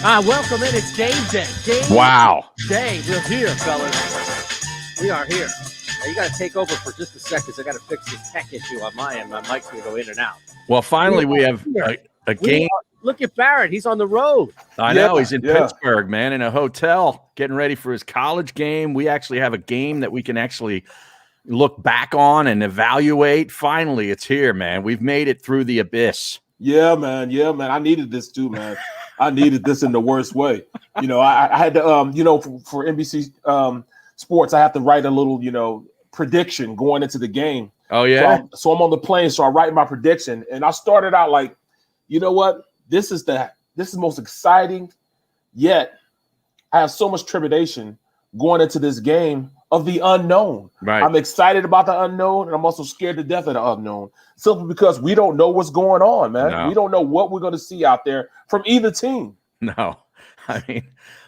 Welcome in. It's game day. Day. We're here, fellas. We are here. Now, you got to take over for just a second because I got to fix this tech issue on my end. My mic's going to go in and out. Well, finally, we have a game. Look at Barrett. He's on the road. I know. He's in Pittsburgh, man, in a hotel, getting ready for his college game. We actually have a game that we can actually look back on and evaluate. Finally, it's here, man. We've made it through the abyss. Yeah, man. I needed this too, man. I needed this in the worst way. You know, I had to, for NBC Sports, I have to write a little, prediction going into the game. Oh, yeah? So I'm on the plane, so I write my prediction. And I started out like, you know what? This is most exciting, yet I have so much trepidation going into this game of the unknown. Right. I'm excited about the unknown, and I'm also scared to death of the unknown, simply because we don't know what's going on, man. No. We don't know what we're going to see out there from either team. No, I mean,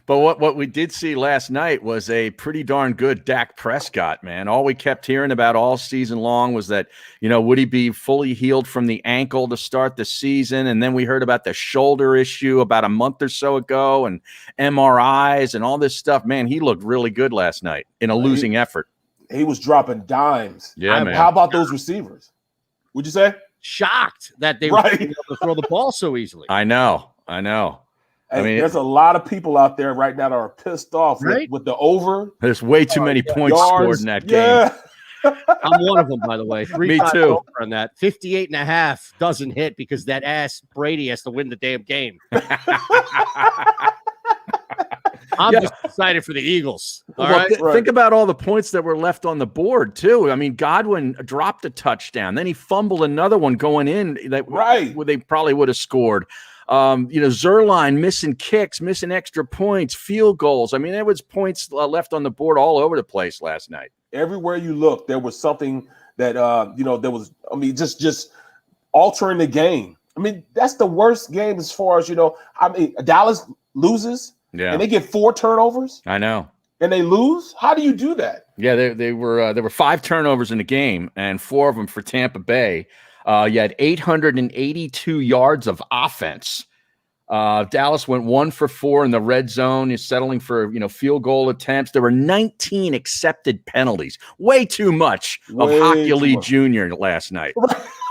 but what we did see last night was a pretty darn good Dak Prescott, man. All we kept hearing about all season long was that, would he be fully healed from the ankle to start the season? And then we heard about the shoulder issue about a month or so ago and MRIs and all this stuff. Man, he looked really good last night in a losing effort. He was dropping dimes. Yeah, man. How about those receivers? Would you say? Shocked that they were able to throw the ball so easily. I know. I mean, there's a lot of people out there right now that are pissed off with the over. There's way too many points scored in that game. I'm one of them, by the way. Me too. On that 58.5 doesn't hit because that ass Brady has to win the damn game. I'm just excited for the Eagles. All right. Think about all the points that were left on the board, too. I mean, Godwin dropped a touchdown. Then he fumbled another one going in where they probably would have scored. Zerline missing kicks, missing extra points, field goals. I mean, there was points left on the board all over the place last night. Everywhere you look, there was something that, there was, just altering the game. I mean, that's the worst game as far as, Dallas loses and they get 4 turnovers. I know. And they lose. How do you do that? Yeah, there were 5 turnovers in the game and 4 of them for Tampa Bay. You had 882 yards of offense. Dallas went 1 for 4 in the red zone. You're settling for, field goal attempts. There were 19 accepted penalties. Way too much of Hockey Lee Jr. last night.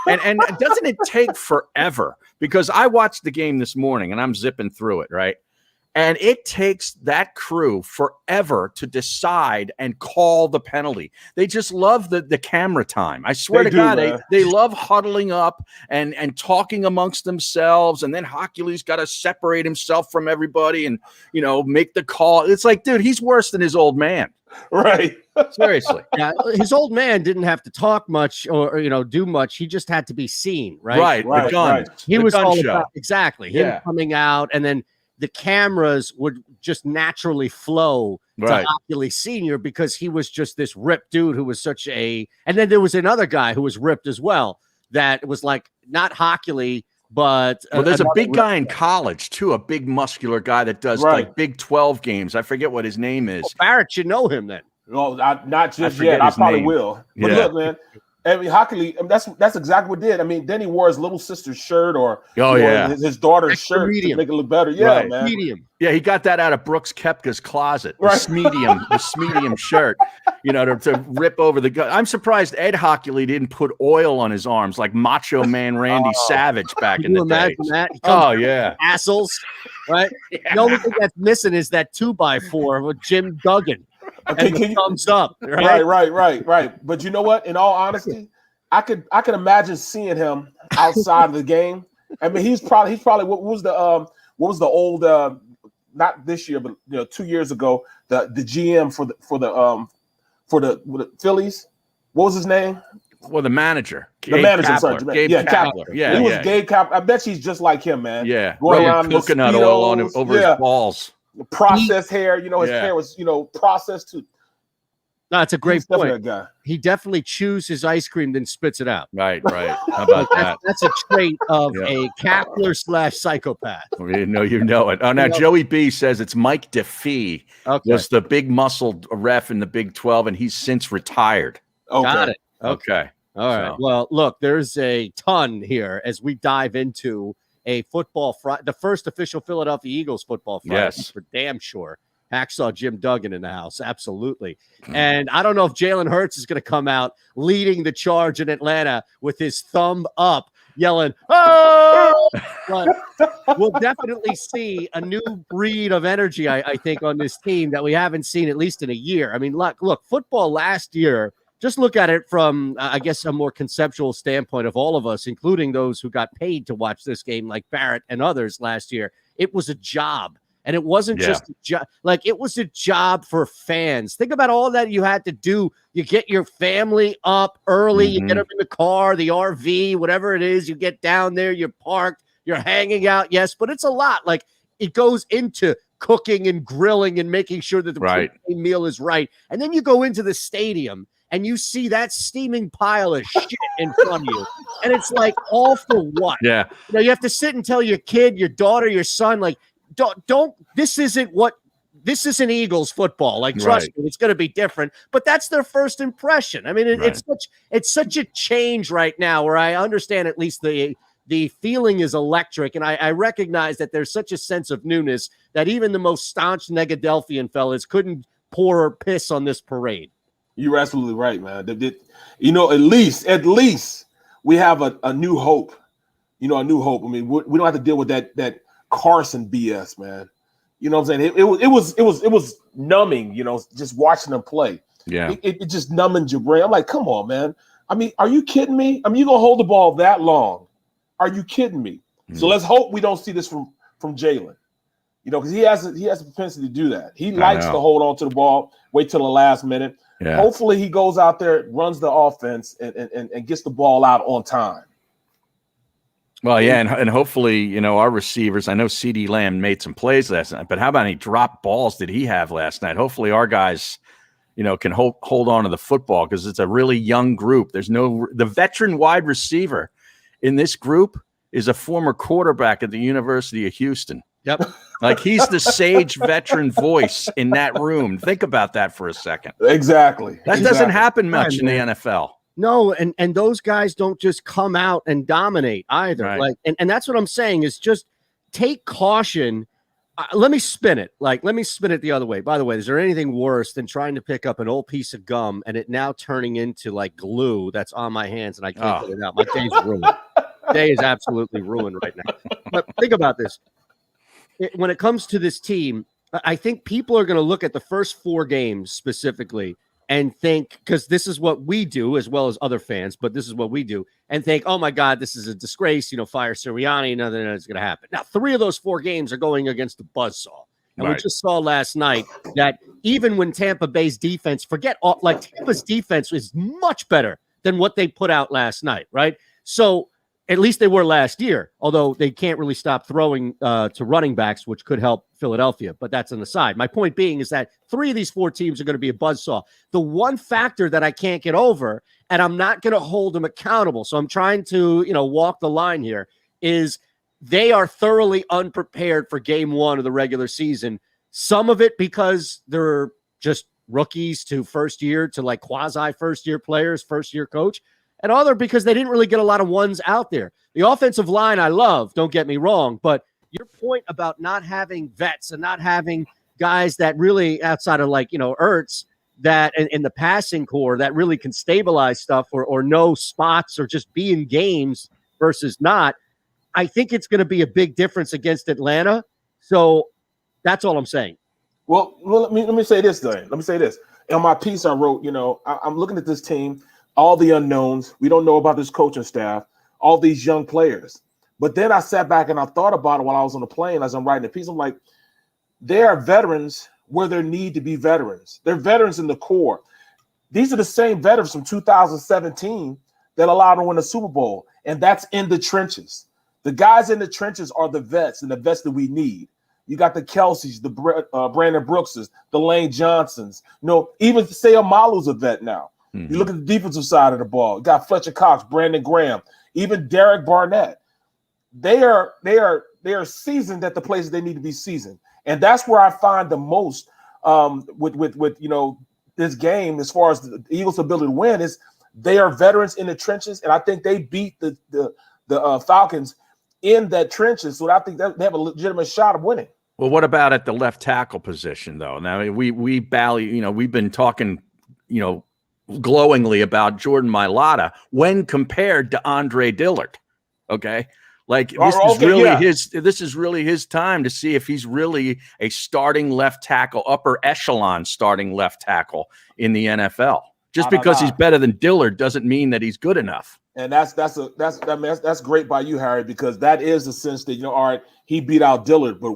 And doesn't it take forever? Because I watched the game this morning and I'm zipping through it, right? And it takes that crew forever to decide and call the penalty. They just love the camera time. I swear to God, they love huddling up and talking amongst themselves. And then Hockey Lee's got to separate himself from everybody and, make the call. It's like, dude, he's worse than his old man. Right. Seriously. Yeah, his old man didn't have to talk much or do much. He just had to be seen, right? Right. The guns. He was all show. about him coming out, and then the cameras would just naturally flow to Hockey Lee Sr. because he was just this ripped dude who was such a. And then there was another guy who was ripped as well. That was like not Hockey Lee, but there's a big guy in college too, a big muscular guy that does like Big 12 games. I forget what his name is. Well, Barrett, you know him then? No, not just yet. I probably will. But look, man. I mean, Hockey Lee, that's exactly what did. I mean, then he wore his little sister's shirt or his daughter's shirt to make it look better. Yeah, man. Medium. Yeah, he got that out of Brooks Koepka's closet. The Smedium shirt, to rip over the gut. I'm surprised Ed Hockey Lee didn't put oil on his arms like Macho Man Randy Savage back in the day. That? Assholes, right? The only thing that's missing is that 2x4 with Jim Duggan. Okay, thumbs up. Right. But you know what? In all honesty, I could imagine seeing him outside of the game. I mean, he's probably what was the old not this year, but 2 years ago, the GM for the Phillies. What was his name? Well, the manager. Gabe Kapler. Gabe Kapler. Yeah, he was Gabe Kapler. I bet she's just like him, man. Yeah, going around coconut oil on him over his balls. Processed hair, his hair was, processed to. No, it's a great point. Guy. He definitely chews his ice cream, then spits it out. Right. How about that? That's a trait of a Kapler/psychopath. You know it. Oh, now Joey B says it's Mike DeFee was the big muscled ref in the Big 12, and he's since retired. Got it. Okay. All right. Well, look, there's a ton here as we dive into a football the first official Philadelphia Eagles football Friday, for damn sure. Hacksaw Jim Duggan in the house, absolutely. And I don't know if Jalen Hurts is going to come out leading the charge in Atlanta with his thumb up, yelling, "Oh!" But we'll definitely see a new breed of energy, I think, on this team that we haven't seen at least in a year. I mean, look, football last year, just look at it from, I guess, a more conceptual standpoint of all of us, including those who got paid to watch this game like Barrett and others last year. It was a job. And it wasn't just a job. Like, it was a job for fans. Think about all that you had to do. You get your family up early. You get them in the car, the RV, whatever it is. You get down there. You're parked. You're hanging out. Yes, but it's a lot. Like, it goes into cooking and grilling and making sure that the meal is right. And then you go into the stadium and you see that steaming pile of shit in front of you. And it's like, all for what? Yeah. You know, you have to sit and tell your kid, your daughter, your son, like, don't this isn't Eagles football. Like, trust me, it's going to be different. But that's their first impression. I mean, it's such a change right now where I understand at least the feeling is electric. And I recognize that there's such a sense of newness that even the most staunch Negadelphian fellas couldn't pour or piss on this parade. You're absolutely right, man. You know, at least we have a new hope. You know, a new hope. I mean, we don't have to deal with that Carson BS, man. You know what I'm saying? It was numbing, you know, just watching them play. Yeah. It just numbing your brain. I'm like, come on, man. I mean, are you kidding me? I mean, you're gonna hold the ball that long. Are you kidding me? So let's hope we don't see this from Jalen. You know, because he has a propensity to do that. He likes to hold on to the ball, wait till the last minute. Yeah. Hopefully he goes out there, runs the offense, and gets the ball out on time. Well, yeah, and hopefully, you know, our receivers, I know CeeDee Lamb made some plays last night, but how about any drop balls did he have last night? Hopefully our guys, you know, can hold on to the football because it's a really young group. The veteran wide receiver in this group is a former quarterback at the University of Houston. Yep. Like, he's the sage veteran voice in that room. Think about that for a second. Exactly. That doesn't happen much in the NFL. No, and those guys don't just come out and dominate either. Right. Like, and that's what I'm saying is just take caution. Let me spin it. Let me spin it the other way. By the way, is there anything worse than trying to pick up an old piece of gum and it now turning into like glue that's on my hands and I can't get it out? My day's ruined. Day is absolutely ruined right now. But think about this. When it comes to this team, I think people are going to look at the first 4 games specifically and think, because this is what we do as well as other fans, but this is what we do, and think, oh my God, this is a disgrace, you know, fire Sirianni, nothing is going to happen. Now, 3 of those 4 games are going against the buzzsaw. And we just saw last night that even when Tampa Bay's defense, Tampa's defense is much better than what they put out last night, right? So at least they were last year, although they can't really stop throwing to running backs, which could help Philadelphia, but that's an aside. My point being is that 3 of these 4 teams are going to be a buzzsaw. The one factor that I can't get over, and I'm not going to hold them accountable, so I'm trying to, you know, walk the line here, is they are thoroughly unprepared for game 1 of the regular season. Some of it because they're just rookies to first year to like quasi first year players, first year coach. And other because they didn't really get a lot of ones out there. The offensive line I love, don't get me wrong, but your point about not having vets and not having guys that really outside of like, you know, Ertz that in the passing core that really can stabilize stuff or know spots or just be in games versus not, I think it's going to be a big difference against Atlanta. So that's all I'm saying. Well, let me say this, though. Let me say this. In my piece I wrote, you know, I'm looking at this team, all the unknowns. We don't know about this coaching staff, all these young players. But then I sat back and I thought about it while I was on the plane as I'm writing the piece. I'm like, there are veterans where there need to be veterans. They're veterans in the core. These are the same veterans from 2017 that allowed them to win the Super Bowl, and that's in the trenches. The guys in the trenches are the vets, and the vets that we need. You got the Kelseys, the Brandon Brookses, the Lane Johnsons. You know, even Sayamalu's a vet now. Mm-hmm. You look at the defensive side of the ball. You got Fletcher Cox, Brandon Graham, even Derek Barnett. They are seasoned at the places they need to be seasoned, and that's where I find the most with you know this game as far as the Eagles' ability to win is they are veterans in the trenches, and I think they beat the Falcons in that trenches. So I think that they have a legitimate shot of winning. Well, what about at the left tackle position, though? Now, we value, we've been talking, glowingly about Jordan Mailata when compared to Andre Dillard. Okay. Like this is really his time to see if he's really a starting left tackle, upper echelon starting left tackle in the NFL. Just because he's better than Dillard doesn't mean that he's good enough. And that's great by you, Harry, because that is the sense that, all right, he beat out Dillard, but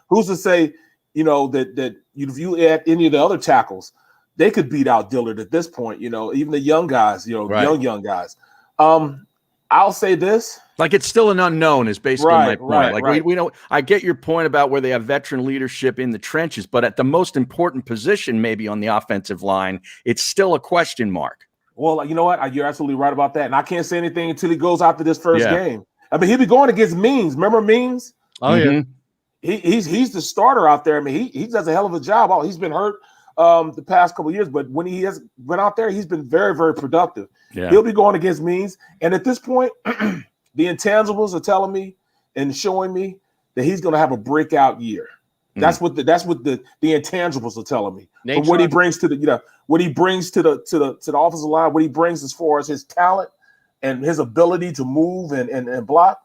who's to say, that if you add any of the other tackles, they could beat out Dillard at this point, even the young guys, young guys. I'll say this. Like, it's still an unknown is basically my point. We know, I get your point about where they have veteran leadership in the trenches, but at the most important position, maybe on the offensive line, it's still a question mark. Well, you know what? You're absolutely right about that. And I can't say anything until he goes after this first game. I mean, he'll be going against Means. Remember Means? Oh, yeah. He's the starter out there. I mean, he does a hell of a job. He's been hurt the past couple of years, but when he has been out there, he's been very, very productive. Yeah. He'll be going against Means. And at this point, the intangibles are telling me and showing me that he's going to have a breakout year. That's what the intangibles are telling me. From what he brings to the what he brings to the offensive line, what he brings as far as his talent and his ability to move and block.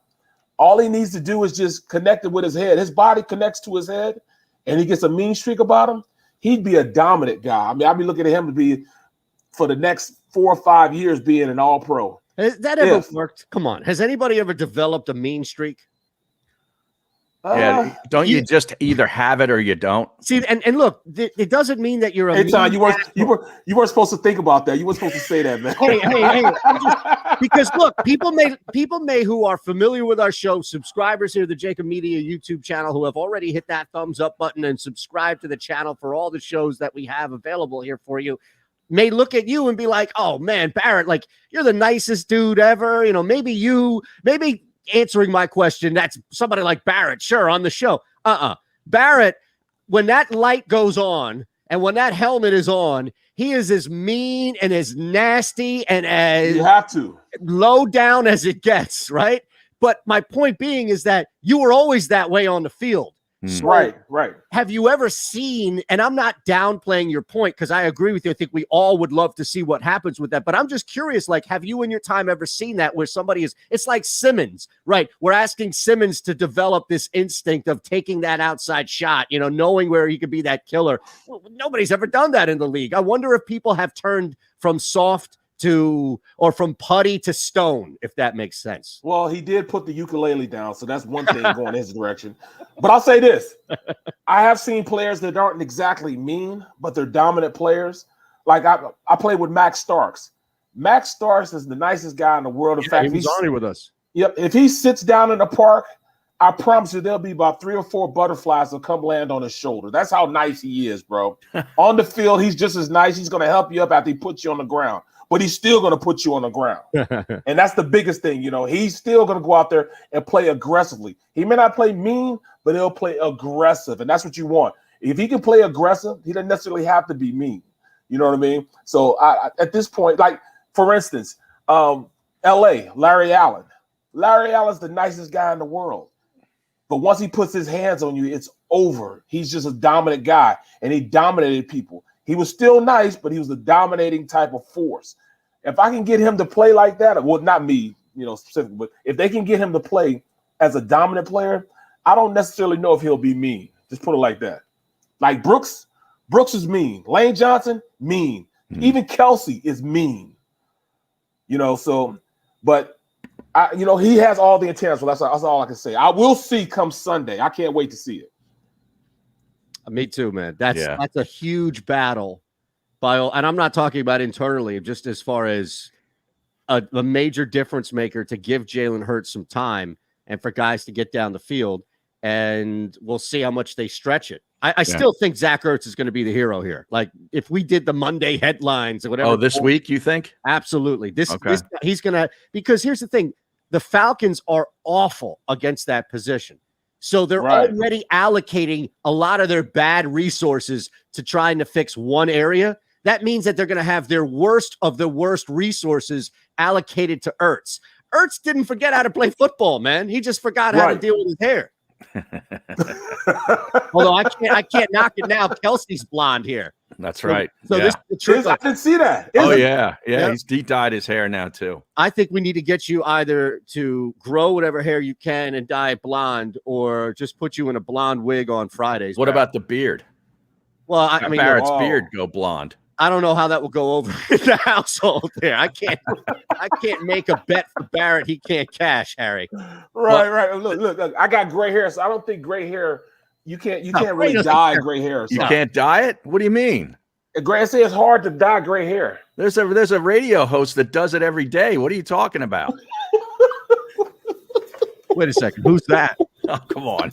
All he needs to do is just connect it with his head. His body connects to his head, and he gets a mean streak about him. He'd be a dominant guy. I mean, I'd be looking at him to be for the next 4 or 5 years being an All-Pro. Has that ever worked? Come on. Has anybody ever developed a mean streak? Don't you just either have it or you don't? See, and look, it doesn't mean that you're a Eytan, you weren't supposed to think about that. You weren't supposed to say that, man. hey, because look, people may who are familiar with our show, subscribers here to the JAKIB Media YouTube channel, who have already hit that thumbs up button and subscribe to the channel for all the shows that we have available here for you, may look at you and be like, oh man, Barrett, like, you're the nicest dude ever. Maybe answering my question, that's somebody like Barrett, sure, on the show. Barrett, when that light goes on and when that helmet is on, he is as mean and as nasty and as you have to low down as it gets, right? But my point being is that you were always that way on the field. So right. Have you ever seen, and I'm not downplaying your point because I agree with you. I think we all would love to see what happens with that. But I'm just curious, like, have you in your time ever seen that where somebody it's like Simmons, right? We're asking Simmons to develop this instinct of taking that outside shot, knowing where he could be that killer. Well, nobody's ever done that in the league. I wonder if people have turned from soft or from putty to stone, if that makes sense. Well, he did put the ukulele down, so that's one thing going his direction. But I'll say this. I have seen players that aren't exactly mean, but they're dominant players. Like I played with Max Starks. Max Starks is the nicest guy in the world. In fact, he was on here with us. Yep. If he sits down in the park, I promise you there'll be about 3 or 4 butterflies that come land on his shoulder. That's how nice he is, bro. On the field, he's just as nice. He's going to help you up after he puts you on the ground. But he's still going to put you on the ground. And that's the biggest thing, He's still going to go out there and play aggressively. He may not play mean, but he'll play aggressive, and that's what you want. If he can play aggressive, he doesn't necessarily have to be mean. You know what I mean? So at this point, like, for instance, L.A., Larry Allen. Larry Allen's the nicest guy in the world. But once he puts his hands on you, it's over. He's just a dominant guy, and he dominated people. He was still nice, but he was a dominating type of force. If I can get him to play like that, well, not me, specifically, but if they can get him to play as a dominant player, I don't necessarily know if he'll be mean. Just put it like that. Like Brooks is mean. Lane Johnson, mean. Even Kelsey is mean. But he has all the intangibles. That's all I can say. I will see come Sunday. I can't wait to see it. Me too, man. That's a huge battle. And I'm not talking about internally, just as far as a major difference maker to give Jalen Hurts some time and for guys to get down the field. And we'll see how much they stretch it. I still think Zach Ertz is going to be the hero here. Like, if we did the Monday headlines or whatever. Oh, this week, you think? Absolutely. He's going to, because here's the thing. The Falcons are awful against that position. So they're already allocating a lot of their bad resources to trying to fix one area. That means that they're going to have their worst of the worst resources allocated to Ertz. Ertz didn't forget how to play football, man. He just forgot how to deal with his hair. Although I can't knock it now. Kelsey's blonde here. That's right. So this is the truth. I didn't see that. Yeah. He dyed his hair now too. I think we need to get you either to grow whatever hair you can and dye it blonde, or just put you in a blonde wig on Fridays. What about the beard? Well, I mean, Barrett's beard go blonde. I don't know how that will go over in the household there. I can't make a bet for Barrett he can't cash, Harry. Right. Look. I got gray hair, so I don't think gray hair. You can't really dye gray hair. You can't dye it? What do you mean? Gray, say it's hard to dye gray hair. There's a radio host that does it every day. What are you talking about? Wait a second. Who's that? Oh, come on.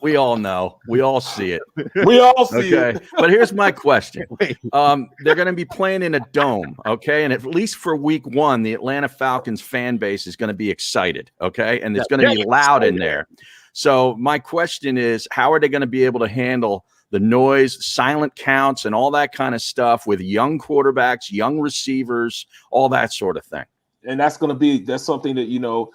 We all know. We all see it. We all see it. But here's my question. They're going to be playing in a dome, okay? And at least for week 1, the Atlanta Falcons fan base is going to be excited, okay? And it's going to be loud in there. So my question is, how are they going to be able to handle the noise, silent counts, and all that kind of stuff with young quarterbacks, young receivers, all that sort of thing? And that's something that,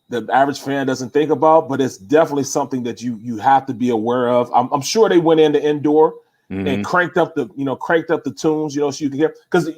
the average fan doesn't think about, but it's definitely something that you have to be aware of. I'm sure they went into indoor and cranked up the tunes, so you can hear, because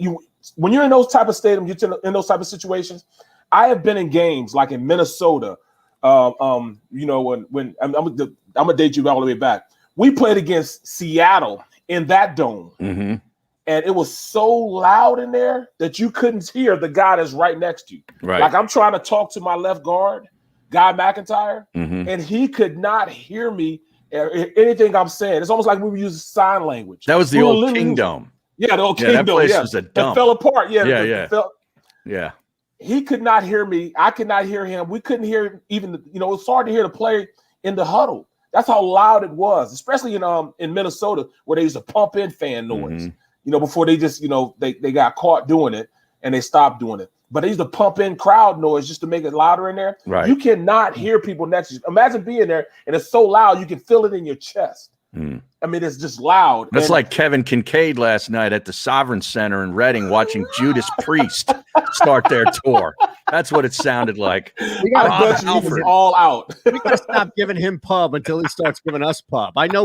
when you're in those type of stadiums, you're in those type of situations. I have been in games like in Minnesota. When I'm gonna date you all the way back. We played against Seattle in that dome, and it was so loud in there that you couldn't hear the guy that's right next to you. Right. Like I'm trying to talk to my left guard, Guy McIntyre, and he could not hear me anything I'm saying. It's almost like we were using sign language. That was the old Kingdom. Yeah, the old Kingdom. That place was a dump. It fell apart. Yeah. He could not hear me. I could not hear him. We couldn't hear even, it's hard to hear the play in the huddle. That's how loud it was, especially in Minnesota, where they used to pump in fan noise, before they just, they got caught doing it and they stopped doing it. But they used to pump in crowd noise just to make it louder in there. Right. You cannot hear people next to you. Imagine being there and it's so loud, you can feel it in your chest. I mean, it's just loud. That's like Kevin Kincaid last night at the Sovereign Center in Reading watching Judas Priest start their tour. That's what it sounded like. He was all out. We got to stop giving him pub until he starts giving us pub. I know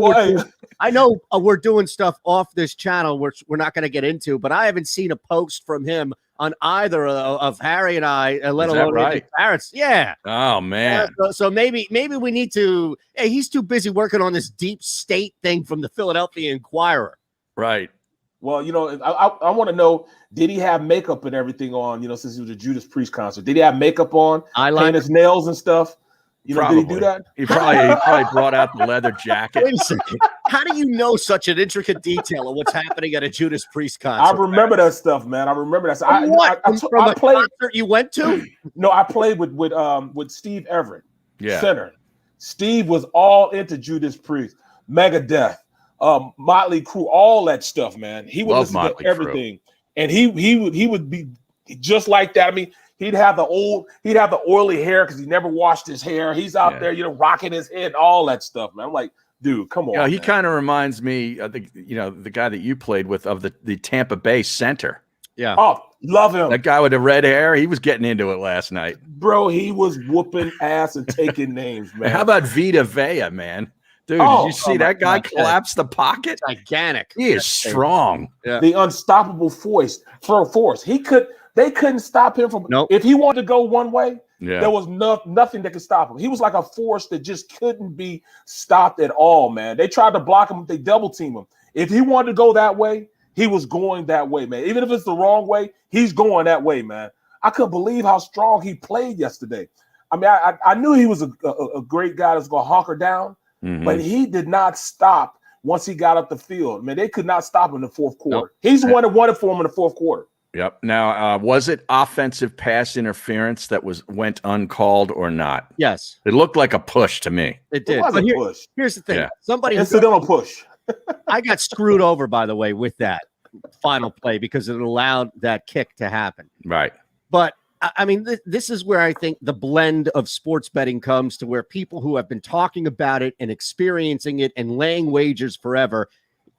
we're doing stuff off this channel, which we're not going to get into, but I haven't seen a post from him on either of Harry and I, let alone Barrett's. Yeah. Oh man. So maybe we need to. Hey, he's too busy working on this deep state thing from the Philadelphia Inquirer. Right. Well, I want to know, did he have makeup and everything on? Since it was a Judas Priest concert, did he have makeup on? Paint his nails and stuff. Probably. Did he do that? He probably brought out the leather jacket. Wait a second. How do you know such an intricate detail of what's happening at a Judas Priest concert? I remember that stuff, man. I remember that. So from a concert you went to? No, I played with Steve Everett, center. Steve was all into Judas Priest, Megadeth, Motley Crue, all that stuff, man. He would listen to everything, and he would be just like that. I mean, he'd have the oily hair because he never washed his hair. He's out there, rocking his head, all that stuff, man. I'm like, dude, come on. He kind of reminds me of the guy that you played with of the Tampa Bay center. Yeah. Oh, love him. That guy with the red hair, he was getting into it last night. Bro, he was whooping ass and taking names, man. How about Vita Vea, man? Dude, did you see that guy collapse the pocket? Gigantic. He is strong. Yeah. The unstoppable force. They couldn't stop him from. Nope. If he wanted to go one way, there was nothing that could stop him. He was like a force that just couldn't be stopped at all, man. They tried to block him. They double team him. If he wanted to go that way, he was going that way, man. Even if it's the wrong way, he's going that way, man. I couldn't believe how strong he played yesterday. I mean, I knew he was a great guy that's going to hunker down, but he did not stop once he got up the field. Man, they could not stop him in the fourth quarter. Nope. He's the one that won it for him in the fourth quarter. Yep. Now, was it offensive pass interference that went uncalled or not? Yes. It looked like a push to me. It did. It was a push. Here's the thing. Yeah. Somebody incidental push. I got screwed over, by the way, with that final play because it allowed that kick to happen. Right. But I mean, this is where I think the blend of sports betting comes to, where people who have been talking about it and experiencing it and laying wagers forever,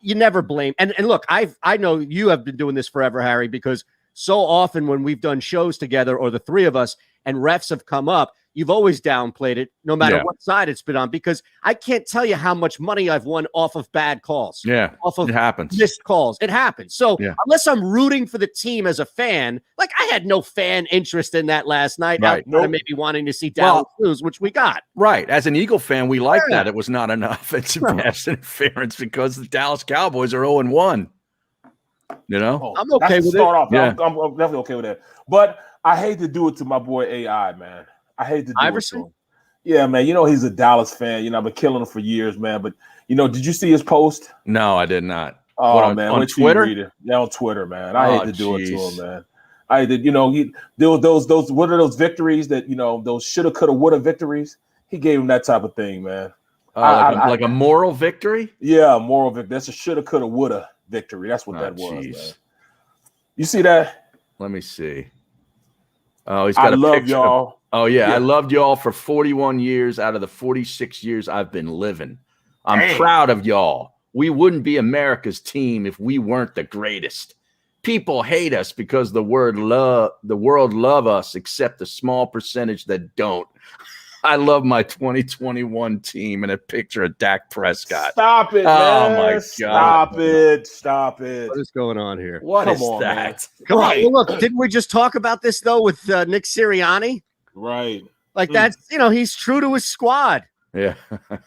you never blame. And look, I know you have been doing this forever, Harry, because so often when we've done shows together, or the three of us, and refs have come up, you've always downplayed it, no matter what side it's been on, because I can't tell you how much money I've won off of bad calls. Yeah, off of it happens. Missed calls. It happens. So unless I'm rooting for the team as a fan, like I had no fan interest in that last night, outside of maybe wanting to see Dallas lose, which we got. Right. As an Eagle fan, we like that. It was not enough. It's pass interference because the Dallas Cowboys are 0-1. You know? I'm okay with it. I'm definitely okay with that. But I hate to do it to my boy AI, man. I hate to do Iverson? it to him. Yeah, man. You know he's a Dallas fan. You know, I've been killing him for years, man. But you know, did you see his post? No, I did not. Oh man, on Twitter? Yeah, on Twitter, man. I hate to do it to him, man. I did, you know, there were those what are those victories that, you know, those shoulda, coulda, woulda victories? He gave him that type of thing, man. Like a moral victory? Yeah, a moral victory. That's a shoulda, coulda, woulda victory. That's what that was, man. You see that? Let me see. Oh, he's got love y'all. Oh, yeah. I loved y'all for 41 years out of the 46 years I've been living. I'm proud of y'all. We wouldn't be America's team if we weren't the greatest. People hate us because the world love us, except a small percentage that don't. I love my 2021 team, and a picture of Dak Prescott. Stop it, man. Oh, my God. Stop it. Stop it. What is going on here? What is that? Come on. Well, look, didn't we just talk about this, though, with Nick Sirianni? Right. Like, that's, you know, he's true to his squad. Yeah.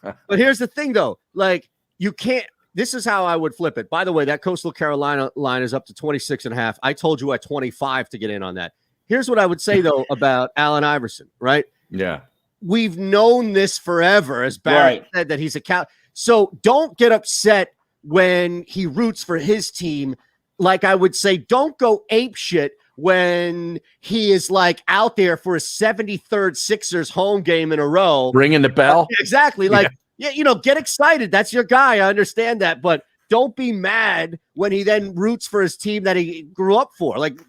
But here's the thing, though. Like, you can't. This is how I would flip it. By the way, that Coastal Carolina line is up to 26.5. I told you at 25 to get in on that. Here's what I would say, though, about Allen Iverson, right? Yeah. We've known this forever, as Barrett said, that he's a cow. So don't get upset when he roots for his team. Like I would say, don't go ape shit when he is like out there for a 73rd Sixers home game in a row. Ringing the bell. Exactly. Like, yeah, you know, get excited. That's your guy. I understand that. But don't be mad when he then roots for his team that he grew up for. Like,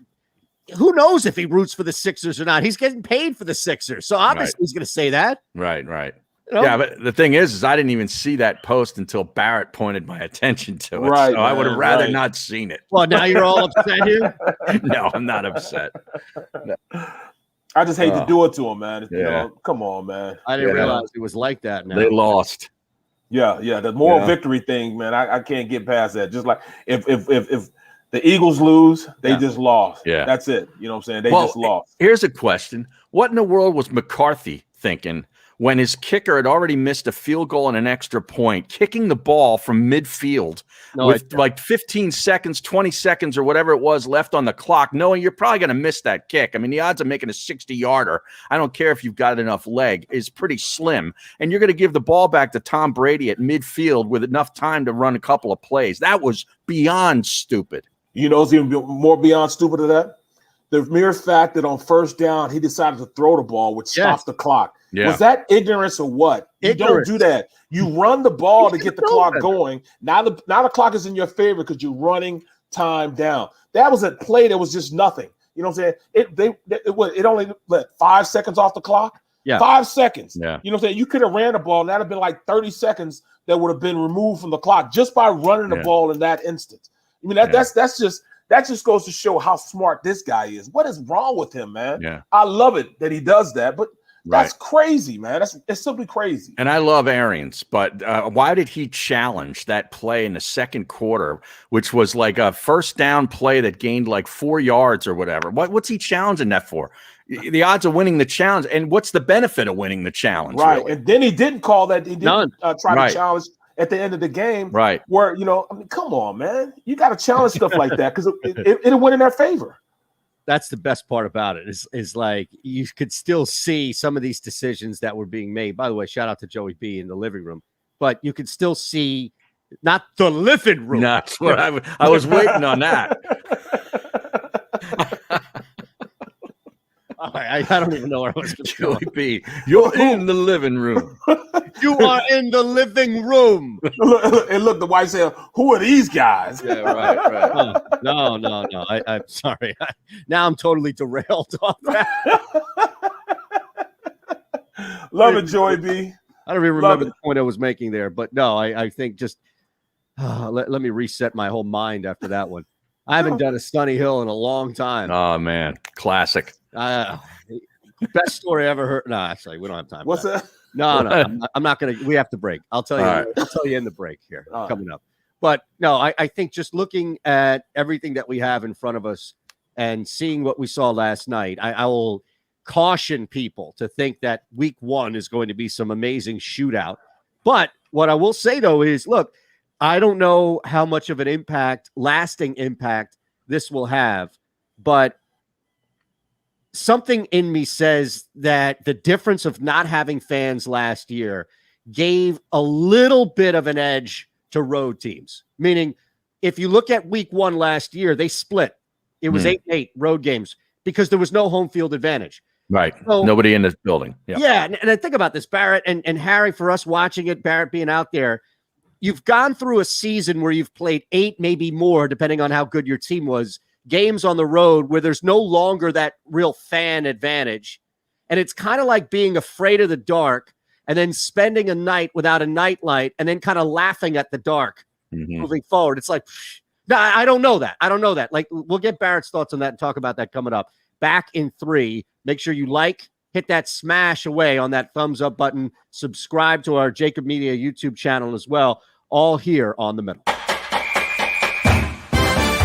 who knows if he roots for the Sixers or not? He's getting paid for the Sixers. So obviously he's going to say that. Right. You know? Yeah, but the thing is I didn't even see that post until Barrett pointed my attention to it. Right, so I would have rather not seen it. Well, now you're all upset here? No, I'm not upset. No. I just hate to do it to him, man. You know, come on, man. I didn't realize it was like that now. They lost. Yeah. The moral victory thing, man. I can't get past that. Just like if the Eagles lose, they just lost. Yeah. That's it. You know what I'm saying? They just lost. Here's a question. What in the world was McCarthy thinking when his kicker had already missed a field goal and an extra point, kicking the ball from midfield with like 15 seconds, 20 seconds or whatever it was left on the clock, knowing you're probably going to miss that kick? I mean, the odds of making a 60-yarder, I don't care if you've got enough leg, is pretty slim. And you're going to give the ball back to Tom Brady at midfield with enough time to run a couple of plays. That was beyond stupid. You know, it's even more beyond stupid than that. The mere fact that on first down, he decided to throw the ball, which stops the clock. Yeah. Was that ignorance or what? Ignorance. You don't do that. You run the ball to get the clock going. Now the clock is in your favor because you're running time down. That was a play that was just nothing. You know what I'm saying? It only 5 seconds off the clock. Yeah. 5 seconds. Yeah. You know what I'm saying? You could have ran the ball, and that'd have been like 30 seconds that would have been removed from the clock just by running the ball in that instant. I mean, that just goes to show how smart this guy is. What is wrong with him, man? Yeah. I love it that he does that, but that's crazy, man. It's simply crazy. And I love Arians, but why did he challenge that play in the second quarter, which was like a first down play that gained like 4 yards or whatever? What's he challenging that for? The odds of winning the challenge, and what's the benefit of winning the challenge? Right, really? And then he didn't call that. He didn't try to challenge at the end of the game, right? Where, you know, I mean, come on, man, you got to challenge stuff like that because it'll win in their favor. That's the best part about it is like you could still see some of these decisions that were being made. By the way, shout out to Joey B in the living room, but you could still see not the living room. That's what I was waiting on that. I don't even know where I was going to go. Joey B, you're in the living room. You are in the living room. And look, the wife said, "Who are these guys?" Yeah, right. No. I'm sorry. Now I'm totally derailed off that. Love it, Joey B. I don't even remember the point I was making there, but no, I think just let me reset my whole mind after that one. I haven't done a Stunny Hill in a long time. Oh man, classic. Best story I ever heard. No, actually, we don't have time. What's that? No, I'm not gonna. We have to break. I'll tell you. Right. I'll tell you in the break here coming up. But no, I think just looking at everything that we have in front of us and seeing what we saw last night, I will caution people to think that week 1 is going to be some amazing shootout. But what I will say though is, look, I don't know how much of an impact, lasting impact, this will have, but something in me says that the difference of not having fans last year gave a little bit of an edge to road teams. Meaning, if you look at week 1 last year, they split. It was 8-8 road games because there was no home field advantage. Right. So, nobody in this building. Yep. Yeah. And I think about this, Barrett and Harry, for us watching it, Barrett being out there, you've gone through a season where you've played 8, maybe more, depending on how good your team was, games on the road where there's no longer that real fan advantage. And it's kind of like being afraid of the dark and then spending a night without a nightlight and then kind of laughing at the dark moving forward. It's like, no, I don't know that. I don't know that. Like, we'll get Barrett's thoughts on that and talk about that coming up. Back in 3. Make sure you hit that smash away on that thumbs up button. Subscribe to our JAKIB Media YouTube channel as well. All here on The Middle.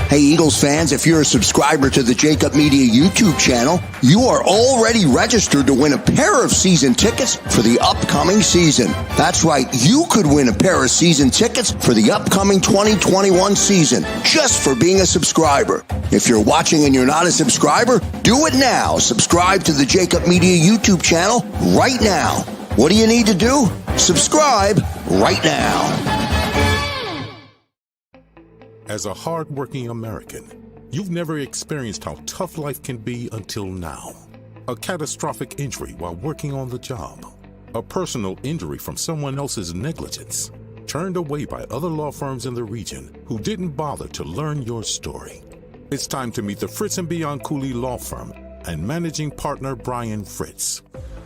Hey, Eagles fans, if you're a subscriber to the JAKIB Media YouTube channel, you are already registered to win a pair of season tickets for the upcoming season. That's right, you could win a pair of season tickets for the upcoming 2021 season just for being a subscriber. If you're watching and you're not a subscriber, do it now. Subscribe to the JAKIB Media YouTube channel right now. What do you need to do? Subscribe right now. As a hard-working American, you've never experienced how tough life can be until now. A catastrophic injury while working on the job. A personal injury from someone else's negligence. Turned away by other law firms in the region who didn't bother to learn your story. It's time to meet the Fritz & Beyond Cooley Law Firm and managing partner Brian Fritz.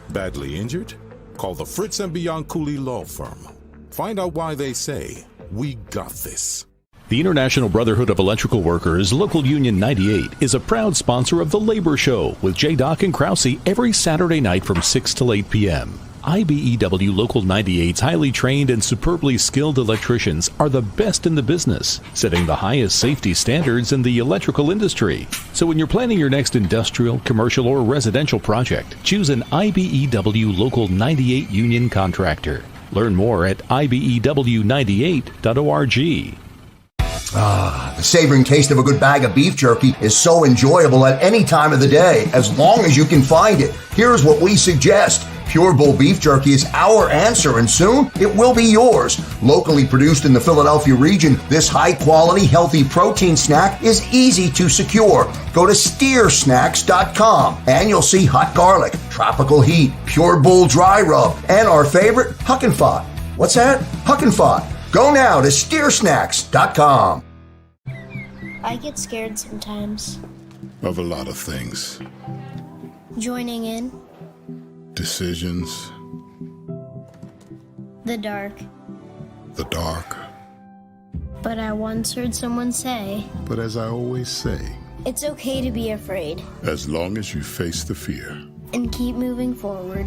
Badly injured? Call the Fritz & Beyond Cooley Law Firm. Find out why they say, "We got this." The International Brotherhood of Electrical Workers, Local Union 98, is a proud sponsor of The Labor Show with J. Doc and Krause every Saturday night from 6 till 8 p.m. IBEW Local 98's highly trained and superbly skilled electricians are the best in the business, setting the highest safety standards in the electrical industry. So when you're planning your next industrial, commercial, or residential project, choose an IBEW Local 98 union contractor. Learn more at IBEW98.org. The savoring taste of a good bag of beef jerky is so enjoyable at any time of the day, as long as you can find it. Here's what we suggest. Pure Bull Beef Jerky is our answer, and soon it will be yours. Locally produced in the Philadelphia region, this high-quality, healthy protein snack is easy to secure. Go to steersnacks.com, and you'll see hot garlic, tropical heat, Pure Bull dry rub, and our favorite, Huck and Fod. What's that? Huck and Fod. Go now to steersnacks.com. I get scared sometimes. Of a lot of things. Joining in. Decisions. The dark. The dark. But I once heard someone say, But as I always say, it's okay to be afraid. as long as you face the fear. And keep moving forward.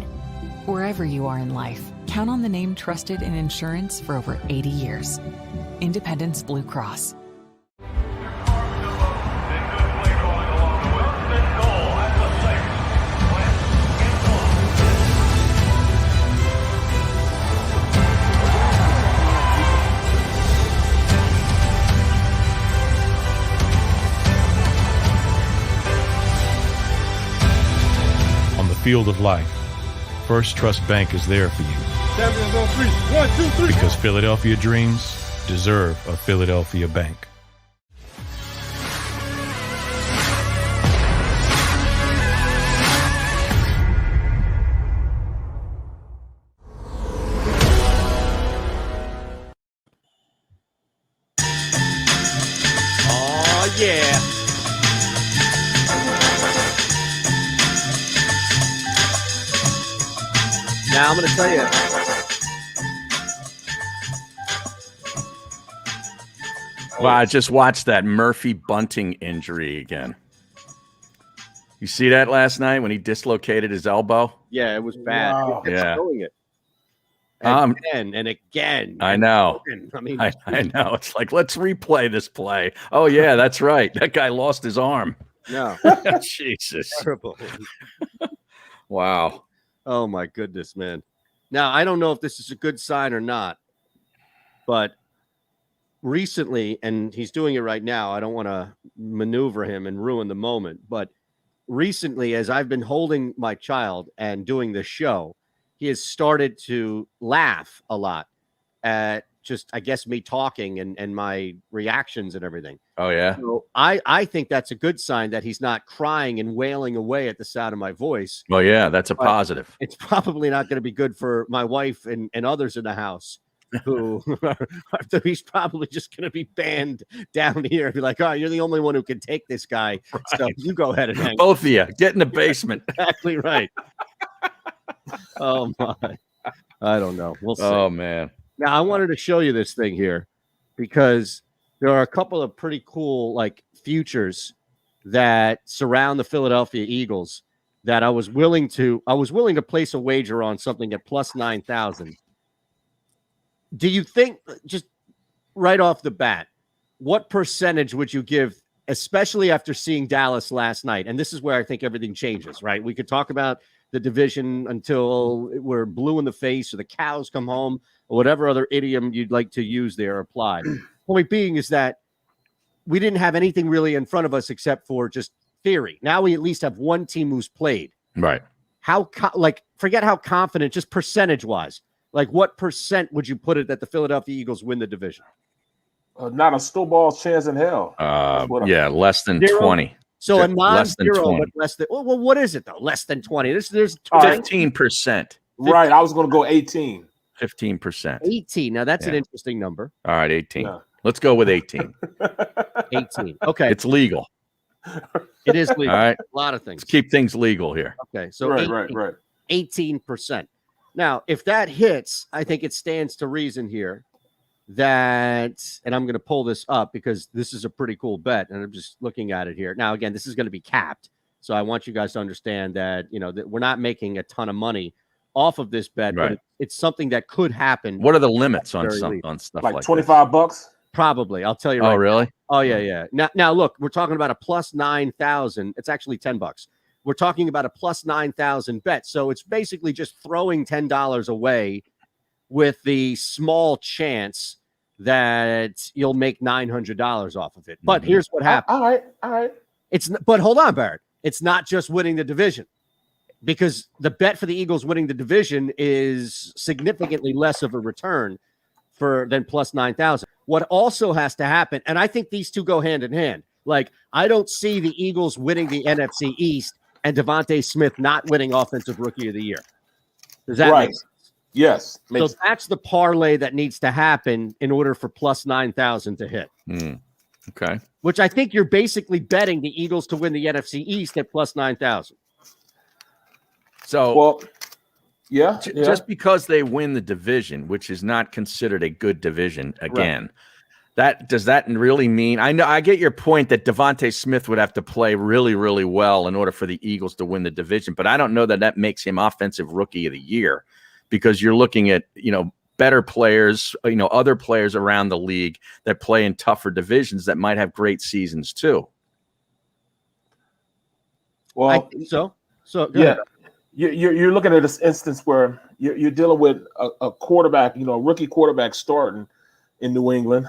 Wherever you are in life, count on the name trusted in insurance for over 80 years. Independence Blue Cross. On the field of life, First Trust Bank is there for you. Champions on 3. 1, 2, 3. Because Philadelphia dreams deserve a Philadelphia bank. Oh, yeah. Now I'm going to tell you. Well, I just watched that Murphy Bunting injury again. You see that last night when he dislocated his elbow? Yeah, it was bad. Wow. He kept Yeah. showing it. Again and again. I know. I mean, I know. It's like, let's replay this play. Oh, yeah, that's right. That guy lost his arm. no. Jesus. Terrible. Wow. Oh, my goodness, man. Now, I don't know if this is a good sign or not, but recently, and he's doing it right now, I don't want to maneuver him and ruin the moment, but recently, as I've been holding my child and doing this show, he has started to laugh a lot at just, I guess, me talking and my reactions and everything. Oh, yeah. So I think that's a good sign that he's not crying and wailing away at the sound of my voice. Well, yeah, that's a But positive. It's probably not going to be good for my wife and others in the house who he's probably just going to be banned down here and be like, oh, you're the only one who can take this guy. Right. So you go ahead and hang. Both of you, get in the basement. Exactly right. Oh, my. I don't know. We'll see. Oh, man. Now, I wanted to show you this thing here because there are a couple of pretty cool, like, futures that surround the Philadelphia Eagles that I was willing to place a wager on something at plus 9,000. Do you think, just right off the bat, what percentage would you give, especially after seeing Dallas last night? And this is where I think everything changes, right? We could talk about the division until we're blue in the face or the cows come home or whatever other idiom you'd like to use there apply. Point being is that we didn't have anything really in front of us except for just theory. Now we at least have one team who's played. Right. Forget how confident, just percentage-wise. Like, what percent would you put it that the Philadelphia Eagles win the division? Not a snowball's chance in hell. Yeah, less than 20. So a less than non-zero, 20. but less than. Well, what is it though? Less than 20. There's 15%. Right. I was going to go 18. 15%. 18. Now that's an interesting number. All right, 18. Yeah. Let's go with 18. 18. Okay. It's legal. It is legal. All right. A lot of things. Let's keep things legal here. Okay. So right. 18%. Now, if that hits, I think it stands to reason here that, and I'm going to pull this up because this is a pretty cool bet, and I'm just looking at it here. Now, again, this is going to be capped, so I want you guys to understand that, that we're not making a ton of money off of this bet, Right. but it's something that could happen. What are the limits on Very stuff least. like $25? Probably. I'll tell you this? right Oh, really? now. Oh, yeah. Now, look, we're talking about a plus 9,000. It's actually $10. We're talking about a plus 9,000 bet, so it's basically just throwing $10 away with the small chance that you'll make $900 off of it. But here's what happens. All right. But hold on, Barrett. It's not just winning the division, because the bet for the Eagles winning the division is significantly less of a return than plus 9,000. What also has to happen, and I think these two go hand in hand. Like, I don't see the Eagles winning the NFC East and Devontae Smith not winning Offensive Rookie of the Year. Does that make sense? Yes. So that's the parlay that needs to happen in order for plus 9,000 to hit. Okay. Which I think you're basically betting the Eagles to win the NFC East at plus 9,000. So, yeah. Just because they win the division, which is not considered a good division again, does that really mean? I know I get your point that Devontae Smith would have to play really, really well in order for the Eagles to win the division, but I don't know that makes him Offensive Rookie of the Year, because you're looking at, better players, other players around the league that play in tougher divisions that might have great seasons too. Well, I think so. So yeah, you're looking at this instance where you're dealing with a quarterback, a rookie quarterback starting in New England,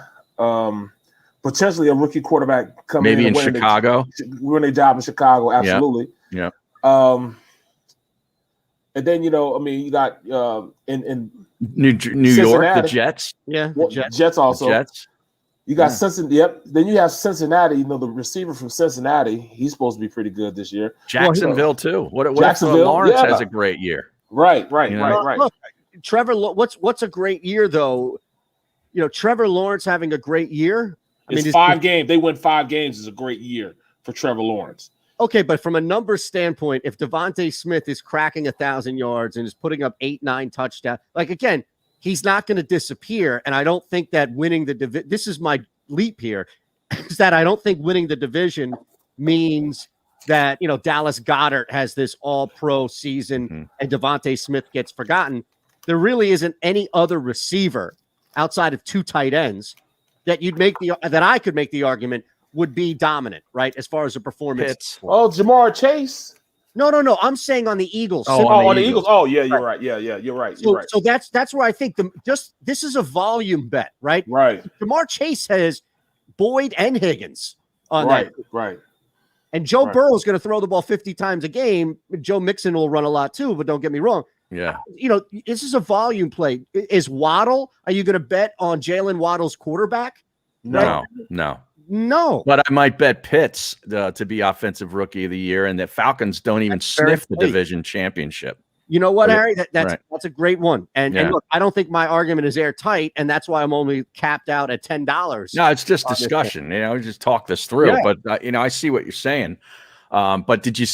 potentially a rookie quarterback coming maybe in Chicago, winning a job in Chicago. Absolutely. Yeah. And then, you got in New York, the Jets. Yeah, Jets also. The Jets. You got Cincinnati. Yep. Then you have Cincinnati. The receiver from Cincinnati. He's supposed to be pretty good this year. Jacksonville too. What Jacksonville, if Lawrence has a great year? Right. Look, Trevor, what's a great year though? Trevor Lawrence having a great year. It's 5 games. They win 5 games is a great year for Trevor Lawrence. Okay, but from a numbers standpoint, if Devontae Smith is cracking 1,000 yards and is putting up 8-9 touchdowns, again, he's not going to disappear. And I don't think that winning the division. This is my leap here is that I don't think winning the division means that, Dallas Goedert has this all-pro season and Devontae Smith gets forgotten. There really isn't any other receiver outside of 2 tight ends that I could make the argument would be dominant, right? As far as a performance. Oh, Jamar Chase. No. I'm saying on the Eagles. On the Eagles. Oh, yeah, you're right. Yeah, you're right. So that's where I think this is a volume bet, right? Right. Jamar Chase has Boyd and Higgins on that. Right. And Joe Burrow is going to throw the ball 50 times a game. Joe Mixon will run a lot too, but don't get me wrong. Yeah. This is a volume play. Is Waddle? Are you going to bet on Jalen Waddle's quarterback? No. But I might bet Pitts to be offensive rookie of the year, and the Falcons don't even sniff the division championship. You know what, Harry? That's a great one. And look, I don't think my argument is airtight, and that's why I'm only capped out at $10. No, it's just discussion. We just talk this through. Yeah. But I see what you're saying. But did you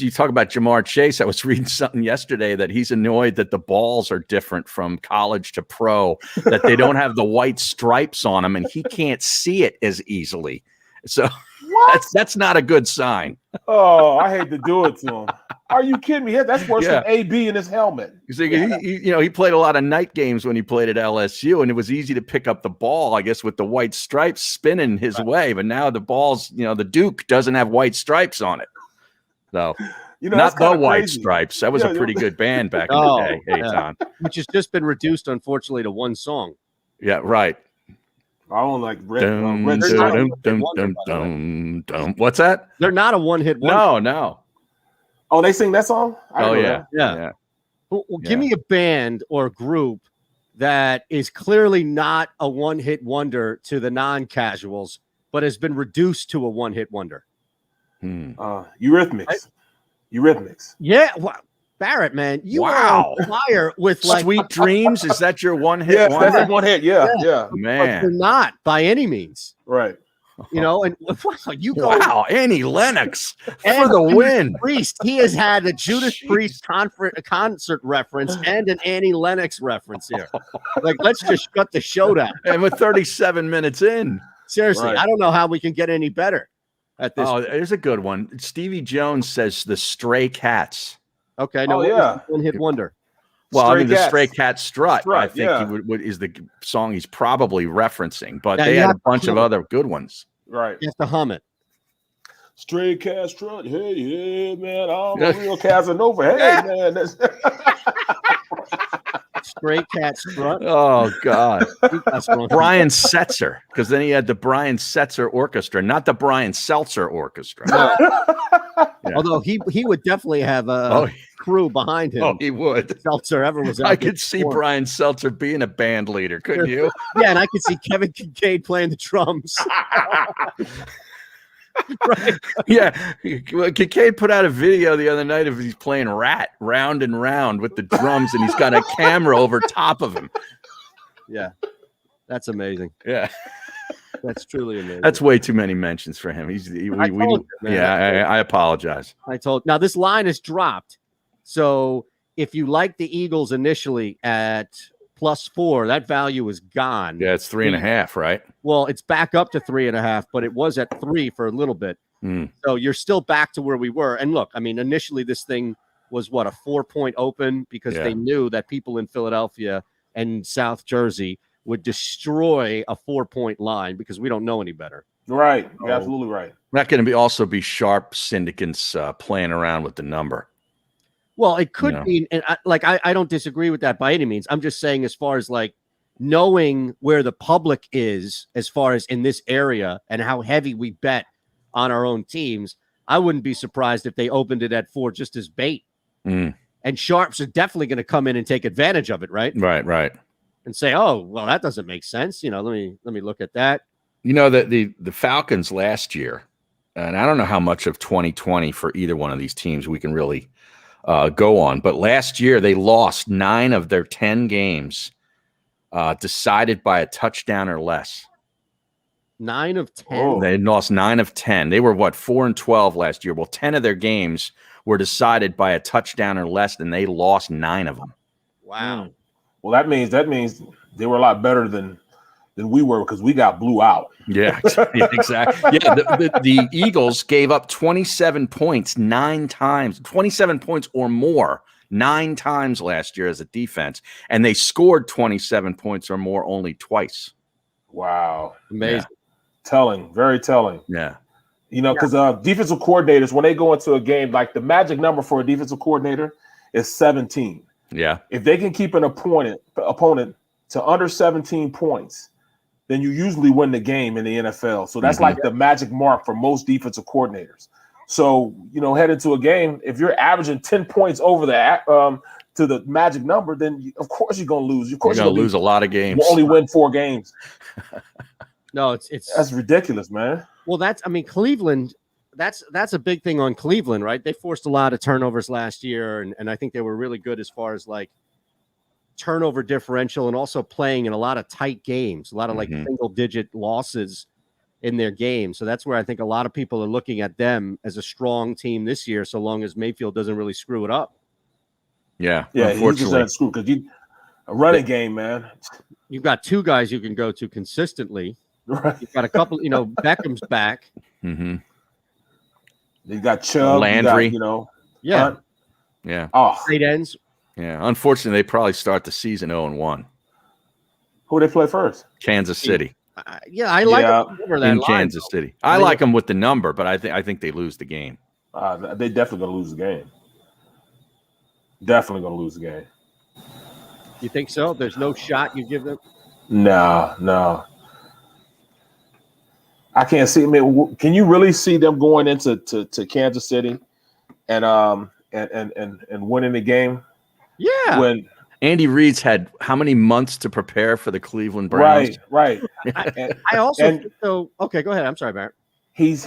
talk about Jamar Chase? I was reading something yesterday that he's annoyed that the balls are different from college to pro, that they don't have the white stripes on them, and he can't see it as easily. So that's not a good sign. Oh, I hate to do it to him. Are you kidding me? That's worse than AB in his helmet. He played a lot of night games when he played at LSU, and it was easy to pick up the ball, I guess, with the white stripes spinning his way. But now the balls, the Duke doesn't have white stripes on it. So not the White Stripes. That was a pretty good band back in the day, Eytan. Which has just been reduced, unfortunately, to one song. Yeah, right. I don't like Red. What's that? They're not a one-hit wonder. No. Oh, they sing that song? Yeah. Well, give me a band or group that is clearly not a one-hit wonder to the non-casuals, but has been reduced to a one-hit wonder. Eurythmics. Yeah. Wow. Barrett, man, you are on fire with Sweet Dreams. Is that your one-hit wonder? That's one hit. Yeah. Man. But they're not by any means. Right. And you go. Wow, Annie Lennox for the win. Priest, he has had a Judas Priest concert reference and an Annie Lennox reference here. Let's just shut the show down. And we're 37 minutes in. Seriously, I don't know how we can get any better at this. Oh, there's a good one. Stevie Jones says the Stray Cats. Okay, one-hit wonder. Well, the Stray Cat Strut I think is the song he's probably referencing, but they had a bunch of other good ones. Right. You have to hum it. Stray Cat Strut. Hey, yeah, man. I'm a real Casanova. Hey, man. Stray Cat Strut. Oh, God. Brian Setzer, because then he had the Brian Setzer Orchestra, not the Brian Seltzer Orchestra. No. Although he would definitely have a crew behind him. Oh, he would. Seltzer ever was. I could see Brian Seltzer being a band leader, couldn't you? Yeah, and I could see Kevin Kincaid playing the drums. Right. Yeah. Kincaid put out a video the other night of he's playing Rat round and round with the drums, and he's got a camera over top of him. Yeah. That's amazing. Yeah. That's truly amazing. That's way too many mentions for him. I apologize. Now this line is dropped. So if you like the Eagles initially at +4, that value is gone. Yeah, it's 3.5, right? Well, it's back up to 3.5, but it was at 3 for a little bit. So you're still back to where we were. And look, I mean, initially this thing was a 4-point open because they knew that people in Philadelphia and South Jersey would destroy a 4-point line because we don't know any better. Right. You're absolutely right. Not going to also be sharp syndicates playing around with the number. Well, it could be, and I don't disagree with that by any means. I'm just saying, as far as knowing where the public is, as far as in this area and how heavy we bet on our own teams, I wouldn't be surprised if they opened it at 4 just as bait. And sharps are definitely going to come in and take advantage of it, right? Right. And say, oh, well, that doesn't make sense. Let me look at that. That the Falcons last year, and I don't know how much of 2020 for either one of these teams we can really go on, but last year they lost 9 of their 10 games decided by a touchdown or less. 9 of 10. Oh. They lost 9 of 10. They were 4-12 last year. Well, 10 of their games were decided by a touchdown or less, and they lost 9 of them. Wow. Well, that means they were a lot better than than we were because we got blew out. Yeah, exactly. Yeah, the Eagles gave up 27 points 9 times, 27 points or more 9 times last year as a defense, and they scored 27 points or more only twice. Wow. Amazing. Yeah. Telling, very telling. Yeah. You know, because defensive coordinators, when they go into a game, like the magic number for a defensive coordinator is 17. Yeah. If they can keep an opponent to under 17 points, then you usually win the game in the NFL. So that's like the magic mark for most defensive coordinators. So, you know, heading to a game, if you're averaging 10 points over the to the magic number, then of course you're going to lose. Of course you're going to lose a lot of games. You only win 4 games. No, it's that's ridiculous, man. Well, Cleveland, that's a big thing on Cleveland, right? They forced a lot of turnovers last year, and I think they were really good as far as like turnover differential and also playing in a lot of tight games, a lot of like single-digit losses in their game. So that's where I think a lot of people are looking at them as a strong team this year, so long as Mayfield doesn't really screw it up. Yeah, unfortunately, screw because a running game, man. You've got 2 guys you can go to consistently. Right. You've got a couple, you know, Beckham's back. You got Chubb, Landry, yeah. Oh, tight ends. Yeah, unfortunately, they probably start the season 0-1. Who they play first? Kansas City. I like them over that in line, Kansas City. I like them with the number, but I think they lose the game. They definitely going to lose the game. Definitely going to lose the game. You think so? There's no shot you give them? No. I can't see. I mean, can you really see them going into to Kansas City and winning the game? Yeah. When Andy Reid's had how many months to prepare for the Cleveland Browns? Right. I also think so. Okay, go ahead. I'm sorry, Barrett. He's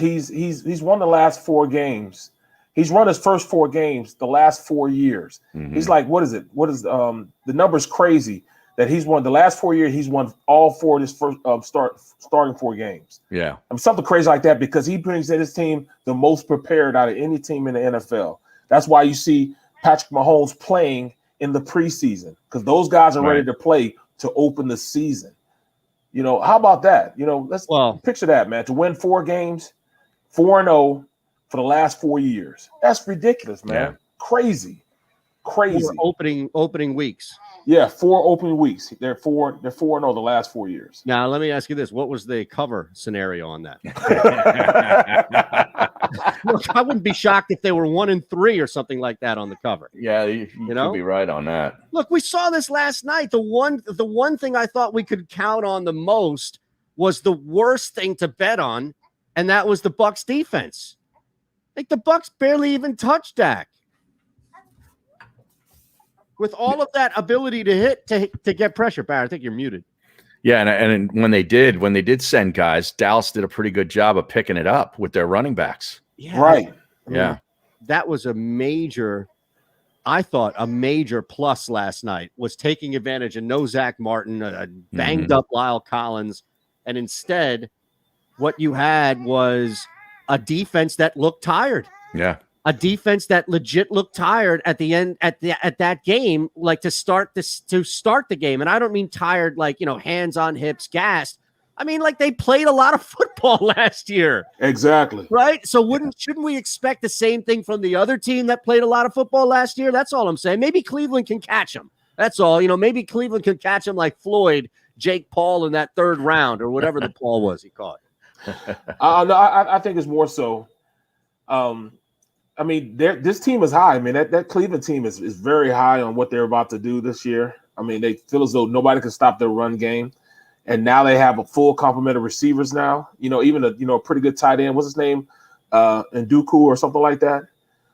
won the last 4 games. He's run his first 4 games the last 4 years. He's like, what is it? What is the number's crazy that he's won the last 4 years. He's won all 4 of his first starting 4 games. Yeah, I mean, something crazy like that because he brings in his team the most prepared out of any team in the NFL. That's why you see Patrick Mahomes playing in the preseason because those guys are ready to play to open the season. You know, how about that? You know, let's picture that, man. To win 4 games, 4-0 for the last 4 years. That's ridiculous, man. Yeah. Crazy. 4 opening weeks. Yeah, 4 opening weeks. They're 4-0 the last 4 years. Now, let me ask you this. What was the cover scenario on that? Look, I wouldn't be shocked if they were 1-3 or something like that on the cover. Yeah, you could be right on that. Look, we saw this last night. The one thing I thought we could count on the most was the worst thing to bet on, and that was the Bucs defense. Like the Bucs barely even touched Dak. With all of that ability to hit to get pressure, Barrett, I think you're muted. Yeah, and when they did send guys, Dallas did a pretty good job of picking it up with their running backs. Yeah. Right. Yeah. That was a major plus last night was taking advantage of no Zach Martin, a banged up Lyle Collins, and instead what you had was a defense that looked tired. Yeah. A defense that legit looked tired at the end at that game, like to start the game. And I don't mean tired like, you know, hands on hips, gassed. I mean, like they played a lot of football last year. Exactly. Right. So shouldn't we expect the same thing from the other team that played a lot of football last year? That's all I'm saying. Maybe Cleveland can catch them. That's all. You know, maybe Cleveland can catch them like Floyd, Jake Paul in that 3rd round or whatever the Paul was he caught. No, I think it's more so. I mean, this team is high. I mean, that Cleveland team is very high on what they're about to do this year. I mean, they feel as though nobody can stop their run game. And now they have a full complement of receivers now. You know, even a pretty good tight end. What's his name? Nduku or something like that.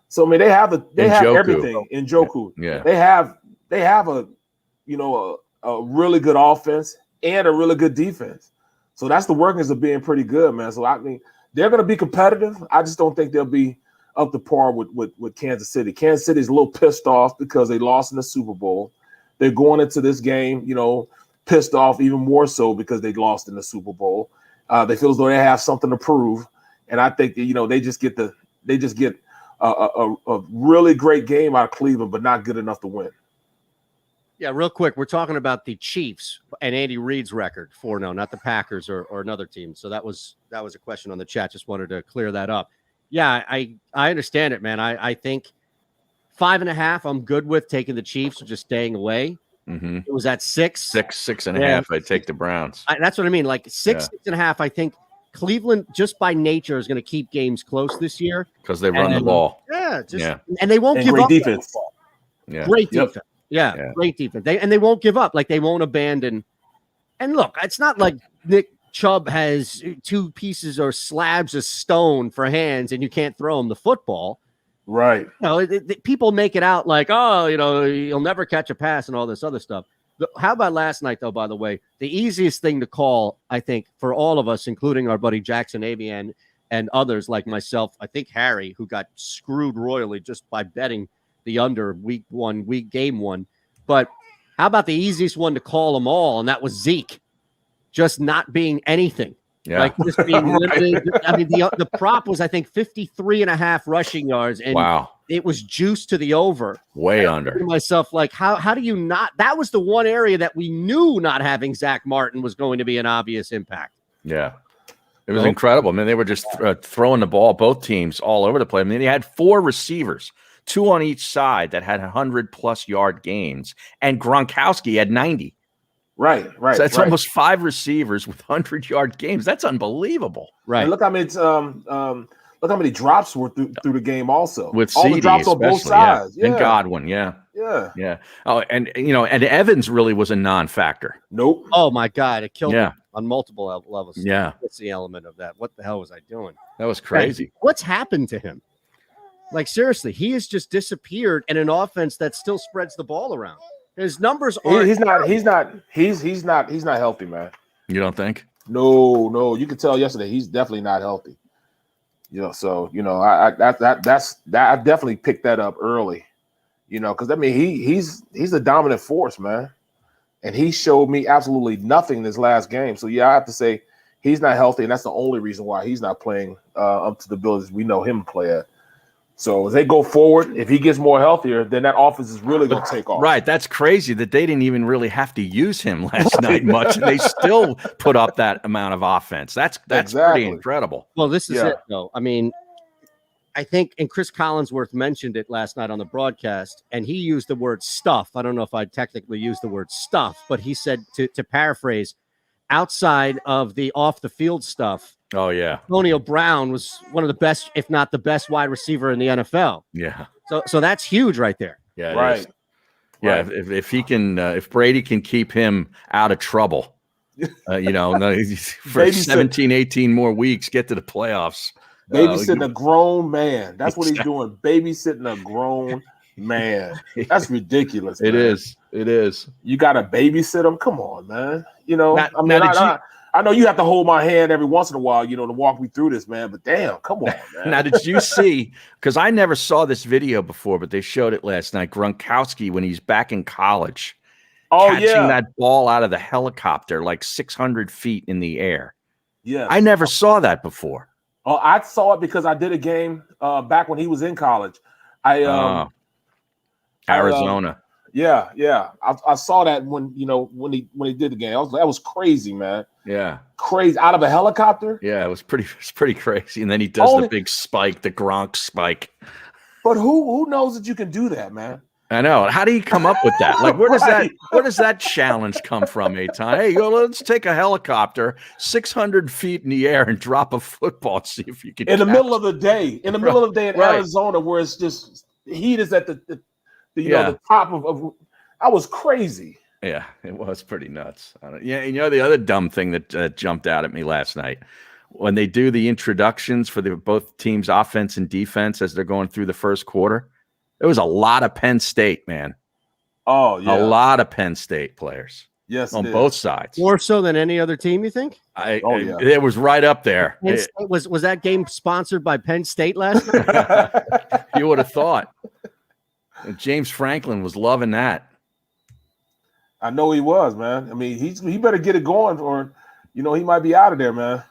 So I mean, they have everything. Njoku. Yeah. They have a really good offense and a really good defense. So that's the workings of being pretty good, man. So I mean, they're going to be competitive. I just don't think they'll be up to par with Kansas City. Kansas City is a little pissed off because they lost in the Super Bowl. They're going into this game, you know, pissed off even more so because they lost in the Super Bowl. They feel as though they have something to prove, and I think that, you know, they just get a really great game out of Cleveland, but not good enough to win. Yeah, real quick, we're talking about the Chiefs and Andy Reid's record 4-0, not the Packers or another team. So that was a question on the chat. Just wanted to clear that up. Yeah, I understand it, man. I think 5.5, I'm good with taking the Chiefs or just staying away. Mm-hmm. It was at 6. 6.5. I'd take the Browns. That's what I mean. Like 6.5. I think Cleveland, just by nature, is going to keep games close this year because they run the ball. Yeah, and they won't give great up. Defense. Yeah, great defense. Yeah, great defense. They won't give up. Like they won't abandon. And look, it's not like Nick Chubb has 2 pieces or slabs of stone for hands, and you can't throw him the football. Right. People make it out like, oh, he'll never catch a pass and all this other stuff. How about last night, though, by the way? The easiest thing to call, I think, for all of us, including our buddy Jackson Avian and others like myself, I think Harry, who got screwed royally just by betting the under game one. But how about the easiest one to call them all? And that was Zeke just not being anything. Yeah. Like just being limited. I mean, the prop was, I think, 53.5 rushing yards. And it was juiced to the over. Way under. To myself, like, how do you not? That was the one area that we knew not having Zach Martin was going to be an obvious impact. Yeah. It was incredible. I mean, they were just throwing the ball, both teams, all over the place. I mean, they had 4 receivers, 2 on each side that had 100+ yard games, and Gronkowski had 90. Right. So that's almost 5 receivers with 100-yard games. That's unbelievable. Right. And look how many drops were through the game. Also, with all CD, the drops on both sides. And Godwin. Yeah. Oh, and and Evans really was a non-factor. Nope. Oh my God, it killed me on multiple levels. Yeah. What's the element of that? What the hell was I doing? That was crazy. What's happened to him? Like seriously, he has just disappeared in an offense that still spreads the ball around. His numbers are. He's not healthy, man. You don't think? No. You could tell yesterday he's definitely not healthy. So I definitely picked that up early. Because I mean he's a dominant force, man, and he showed me absolutely nothing this last game. So I have to say he's not healthy, and that's the only reason why he's not playing up to the abilities we know him to play at. So as they go forward, if he gets more healthier, then that offense is really going to take off. Right. That's crazy that they didn't even really have to use him last night much. And they still put up that amount of offense. That's pretty incredible. Well, this is it, though. I mean, I think, and Chris Collinsworth mentioned it last night on the broadcast, and he used the word stuff. I don't know if I'd technically use the word stuff, but he said, to paraphrase, outside of the off-the-field stuff, oh, yeah, Antonio Brown was one of the best, if not the best, wide receiver in the NFL. Yeah. So that's huge right there. Yeah. Right. Yeah. If he can, if Brady can keep him out of trouble, for 17, 18 more weeks, get to the playoffs. Babysitting a grown man. That's what he's doing. Babysitting a grown man. That's ridiculous. Man. It is. You got to babysit him. Come on, man. I know you have to hold my hand every once in a while, to walk me through this, man. But damn, come on, man. Now, did you see? Because I never saw this video before, but they showed it last night. Gronkowski, when he's back in college, catching that ball out of the helicopter like 600 feet in the air. Yeah, I never saw that before. Oh, I saw it because I did a game back when he was in college. Arizona. I saw that when he did the game. That was crazy, man. Yeah, crazy out of a helicopter. Yeah, it was pretty crazy. And then he does the big spike, the Gronk spike. But who knows that you can do that, man? I know. How do you come up with that? Like, where does that challenge come from, Eytan? Hey, let's take a helicopter 600 feet in the air and drop a football. See if you can. In the middle of the day, in Arizona, where it's just heat is at the top of. I was crazy. Yeah, it was pretty nuts. The other dumb thing that jumped out at me last night, when they do the introductions for both teams' offense and defense as they're going through the first quarter, there was a lot of Penn State, man. Oh, yeah. A lot of Penn State players. Yes, on both sides. More so than any other team, you think? It was right up there. Was that game sponsored by Penn State last night? You would have thought. And James Franklin was loving that. I know he was, man. I mean, he better get it going, or he might be out of there, man.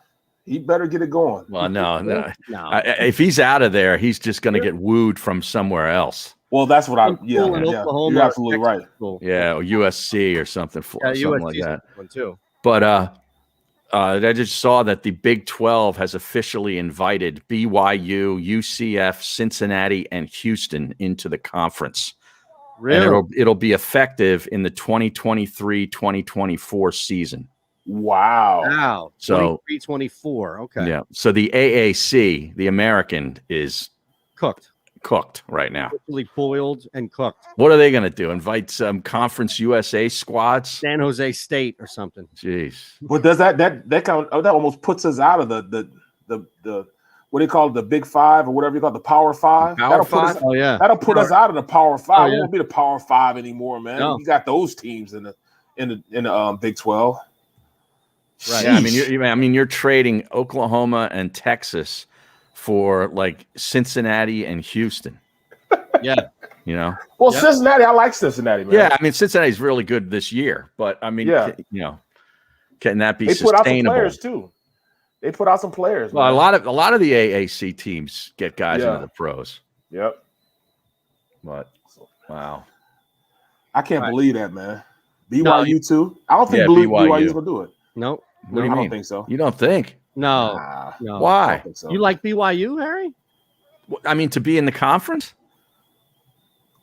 He better get it going. Well, no. If he's out of there, he's just going to get wooed from somewhere else. Well, that's what School in yeah. Oklahoma You're or absolutely Texas right. school. Yeah, or USC or something, something USC's like that. one too. But I just saw that the Big 12 has officially invited BYU, UCF, Cincinnati, and Houston into the conference. Really? And it'll be effective in the 2023-2024 season. Wow. So 23-24. Okay. yeah. So the AAC, the American, is Cooked right now. Quickly boiled and cooked. What are they going to do? Invite some Conference USA squads? San Jose State or something. Jeez. But does that almost puts us out of the what do you call it, the Big Five or whatever you call it, the Power Five? Power Five? Oh yeah. That'll put us out of the Power Five. Oh, yeah. We won't be the Power Five anymore, man. No. You got those teams in the Big 12. Right. Yeah, I mean, you're trading Oklahoma and Texas for like Cincinnati and Houston. Yeah. You know. Well, Cincinnati, I like Cincinnati, man. Yeah, I mean, Cincinnati's really good this year, but I mean, Yeah. you know, can that be They put out some sustainable? players too. They put out some players. Well, man. a lot of the AAC teams get guys Yeah. into the pros. Yep. But wow. I can't Right. believe that, man. No, BYU too. I don't think BYU's gonna do it. Nope. What do you I mean? don't think so. You don't think? No. Nah, No. I Why? don't think so. You like BYU, Harry? I mean, to be in the conference?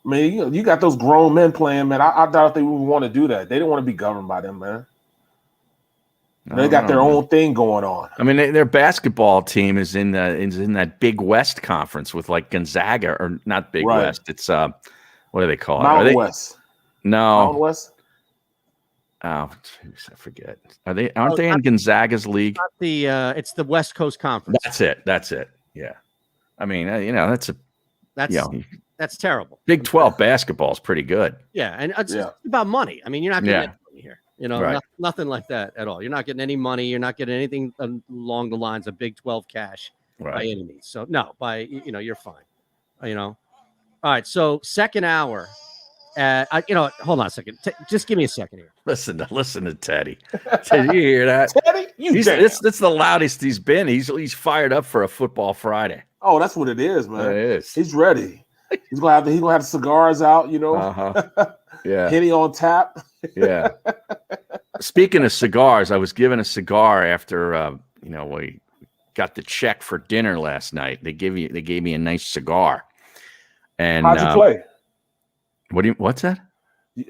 I mean, you got those grown men playing, man. I doubt they would want to do that. They don't want to be governed by them, man. They got their own thing going on. I mean, their basketball team is in that Big West conference with like Gonzaga, or not Big Right. West. It's what do they call it? Mountain West. No. Mountain West. Oh, geez, I forget. Aren't they in Gonzaga's league? Not the it's the West Coast Conference. That's it. Yeah. I mean, you know, that's terrible. Big 12 basketball is pretty good. Yeah, and it's about money. I mean, you're not getting any money here. You know, Right. nothing like that at all. You're not getting any money. You're not getting anything along the lines of Big 12 cash by any means. So no, you're fine. You know. All right. So second hour. Hold on a second. Just give me a second here. Listen to Teddy. Teddy, you hear that? Teddy, that's the loudest he's been. He's fired up for a football Friday. Oh, that's what it is, man. It is. He's ready. He's gonna have cigars out, you know. Yeah. Henny on tap. Yeah. Speaking of cigars, I was given a cigar after we got the check for dinner last night. They gave me a nice cigar. And how'd you play? What's that?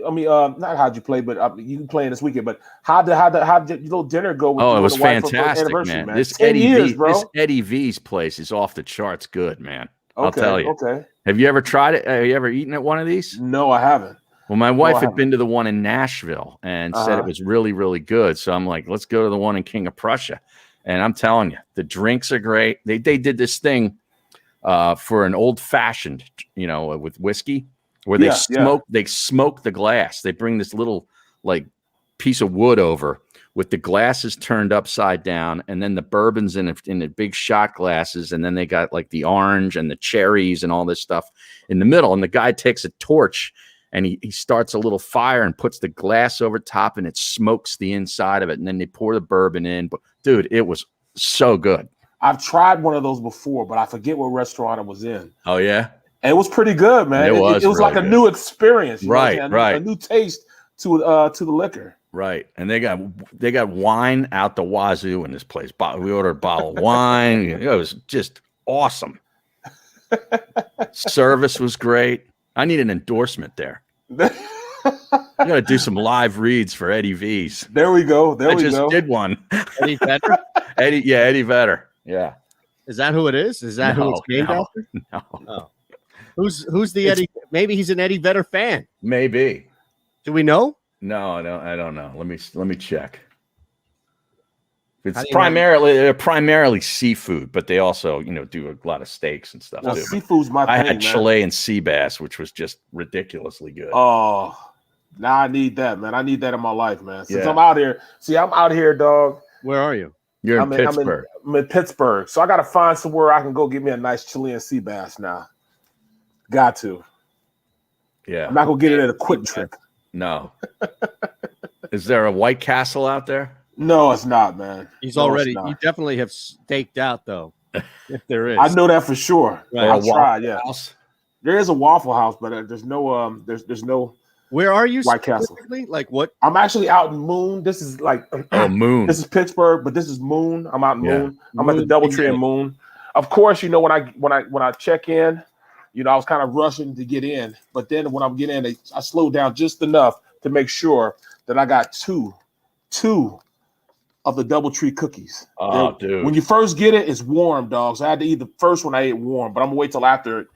I mean, not how'd you play, but you can play this weekend. But how did your little dinner go? With it was the wife for fantastic, anniversary, man. This 10 years, bro. This Eddie V's place is off the charts good, man. I'll tell you. Okay. Have you ever tried it? Have you ever eaten at one of these? No, I haven't. Well, my wife had been to the one in Nashville and said it was really, really good. So I'm like, let's go to the one in King of Prussia. And I'm telling you, the drinks are great. They did this thing for an old fashioned, with whiskey, where they smoke the glass. They bring this little like piece of wood over with the glasses turned upside down, and then the bourbon's in the big shot glasses, and then they got like the orange and the cherries and all this stuff in the middle. And the guy takes a torch and he starts a little fire and puts the glass over top, and it smokes the inside of it. And then they pour the bourbon in. But dude, it was so good. I've tried one of those before, but I forget what restaurant it was in. Oh yeah, and it was pretty good, man. It was really like a new experience, right? A new taste to the liquor. Right, and they got wine out the wazoo in this place. We ordered a bottle of wine. It was just awesome. Service was great. I need an endorsement there. You got to do some live reads for Eddie V's. There we go. I just did one. Eddie Vedder? Eddie Vedder. Yeah. Is that who it is? Is that who it's named after? No. Oh. Who's the Eddie? Maybe he's an Eddie Vedder fan. Maybe. Do we know? No, I don't know. Let me check. It's primarily seafood, but they also, do a lot of steaks and stuff. Well, too. seafood's my thing. I had Chilean sea bass, which was just ridiculously good. Oh, now I need that, man. I need that in my life, man. Since I'm out here. See, I'm out here, dog. Where are you? You're in Pittsburgh. I'm in Pittsburgh. So I got to find somewhere I can go get me a nice Chilean sea bass now. Got to. Yeah. I'm not going to get it at a Quick Trip. No. Is there a White Castle out there? No, it's not, man. You definitely have staked out, though, if there is. I know that for sure. Right. I've tried, yeah. There is a Waffle House, but there's no there's no. Where are you White Castle. Like what? I'm actually out in Moon. This is like Moon. This is Pittsburgh, but this is Moon. I'm out in Moon. I'm Moon, at the DoubleTree in Moon. Of course, you know when I check in, you know I was kind of rushing to get in, but then when I'm getting in, I slowed down just enough to make sure that I got two of the DoubleTree cookies. Oh, dude! When you first get it, it's warm, dog. So I had to eat the first one. I ate warm, but I'm gonna wait till after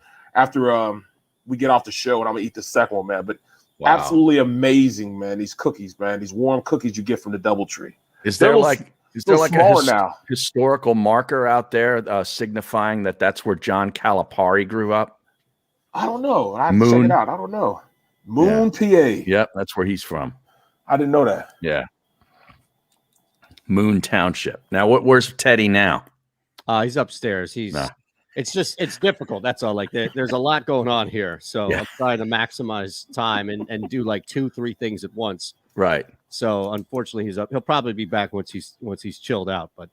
we get off the show, and I'm gonna eat the second one, man. But wow. Absolutely amazing, man. These cookies, man. These warm cookies you get from the DoubleTree. Is there like a historical marker out there signifying that that's where John Calipari grew up? I don't know. I have to check it out. I don't know. Moon, PA. Yep, that's where he's from. I didn't know that. Yeah. Moon Township. Now, where's Teddy now? He's upstairs. It's difficult. That's all. Like there's a lot going on here. So I'm trying to maximize time and do like 2-3 things at once. Right. So unfortunately he's up. He'll probably be back once he's chilled out, but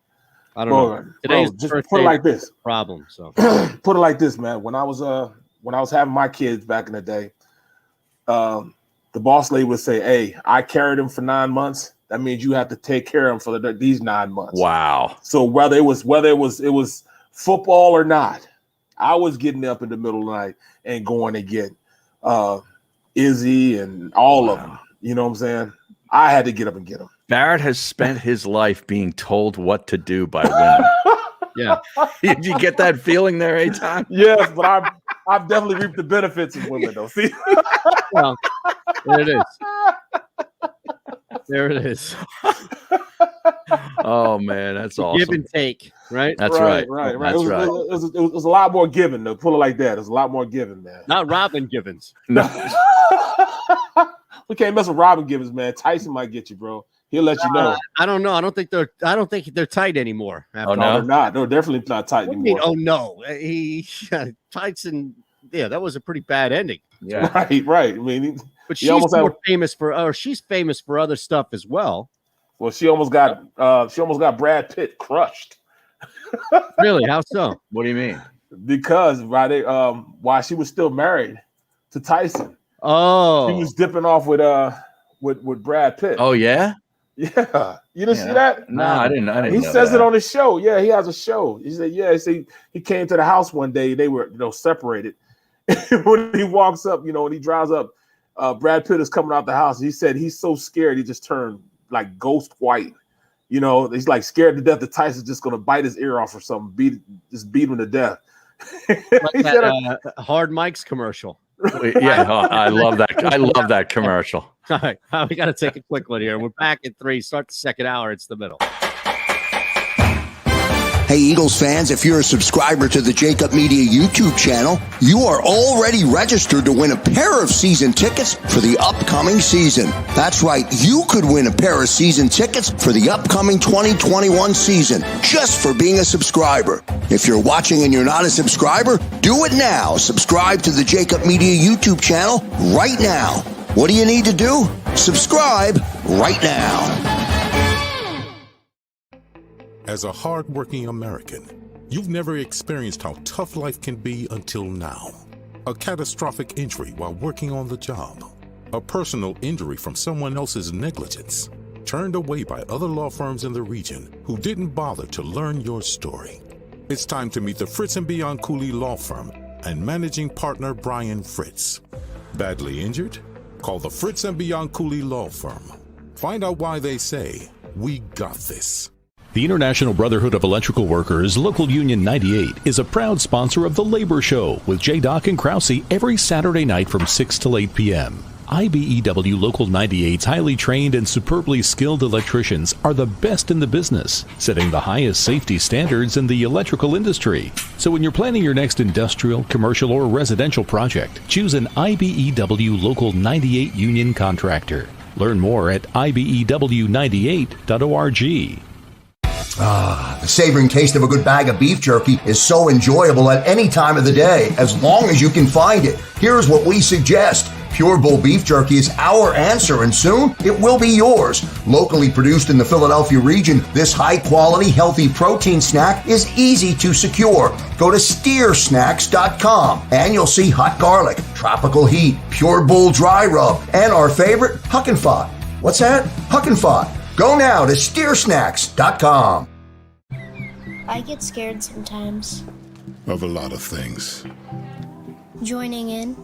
I don't know. Today's just put it like this. Problem. So put it like this, man. When I was having my kids back in the day, the boss lady would say, "Hey, I carried them for 9 months. That means you have to take care of them for these 9 months." Wow. So whether it was football or not, I was getting up in the middle of the night and going to get Izzy and all of them. You know what I'm saying? I had to get up and get them. Barrett has spent his life being told what to do by women. Yeah. Did you get that feeling there, Eytan? Yes, but I've definitely reaped the benefits of women, though. See? Well, there it is. There it is. Oh man, that's awesome. Give and take, right? That's right. Right. That's right. It was a lot more giving, though. Pull it like that. It was a lot more giving, man. Not Robin Givens. No. We can't mess with Robin Givens, man. Tyson might get you, bro. He'll let you know. I don't know. I don't think they're tight anymore. No, they're not. They're definitely not tight anymore. Mean, oh no, Tyson. Yeah, that was a pretty bad ending. Yeah, right. I mean, but she's more famous for, or she's famous for other stuff as well. Well, she almost got Brad Pitt crushed. Really? How so? What do you mean? Because while she was still married to Tyson, she was dipping off with Brad Pitt. Oh yeah, yeah. You didn't see that? No, I didn't. He says it on his show. Yeah, he has a show. He said, yeah. He came to the house one day. They were separated. When he walks up, when he drives up, Brad Pitt is coming out the house. He said he's so scared he just turned like ghost white. He's like scared to death that Tyson's just gonna bite his ear off or something, beat him to death. Like that, Hard Mike's commercial. Yeah, I love that. I love that commercial. All right, we got to take a quick one here. We're back at 3. Start the second hour. It's the middle. Hey, Eagles fans, if you're a subscriber to the JAKIB Media YouTube channel, you are already registered to win a pair of season tickets for the upcoming season. That's right, you could win a pair of season tickets for the upcoming 2021 season just for being a subscriber. If you're watching and you're not a subscriber, do it now. Subscribe to the JAKIB Media YouTube channel right now. What do you need to do? Subscribe right now. As a hard-working American, you've never experienced how tough life can be until now. A catastrophic injury while working on the job. A personal injury from someone else's negligence. Turned away by other law firms in the region who didn't bother to learn your story. It's time to meet the Fritz & Bianculli Law Firm and managing partner Brian Fritz. Badly injured? Call the Fritz & Bianculli Law Firm. Find out why they say, "We got this." The International Brotherhood of Electrical Workers, Local Union 98, is a proud sponsor of The Labor Show with J. Doc and Krause every Saturday night from 6 till 8 p.m. IBEW Local 98's highly trained and superbly skilled electricians are the best in the business, setting the highest safety standards in the electrical industry. So when you're planning your next industrial, commercial, or residential project, choose an IBEW Local 98 union contractor. Learn more at IBEW98.org. The savoring taste of a good bag of beef jerky is so enjoyable at any time of the day, as long as you can find it. Here's what we suggest. Pure Bull Beef Jerky is our answer, and soon it will be yours. Locally produced in the Philadelphia region, this high-quality, healthy protein snack is easy to secure. Go to steersnacks.com, and you'll see hot garlic, tropical heat, Pure Bull dry rub, and our favorite, Huck and Fod. What's that? Huck and Fod. Go now to steersnacks.com. I get scared sometimes. Of a lot of things. Joining in.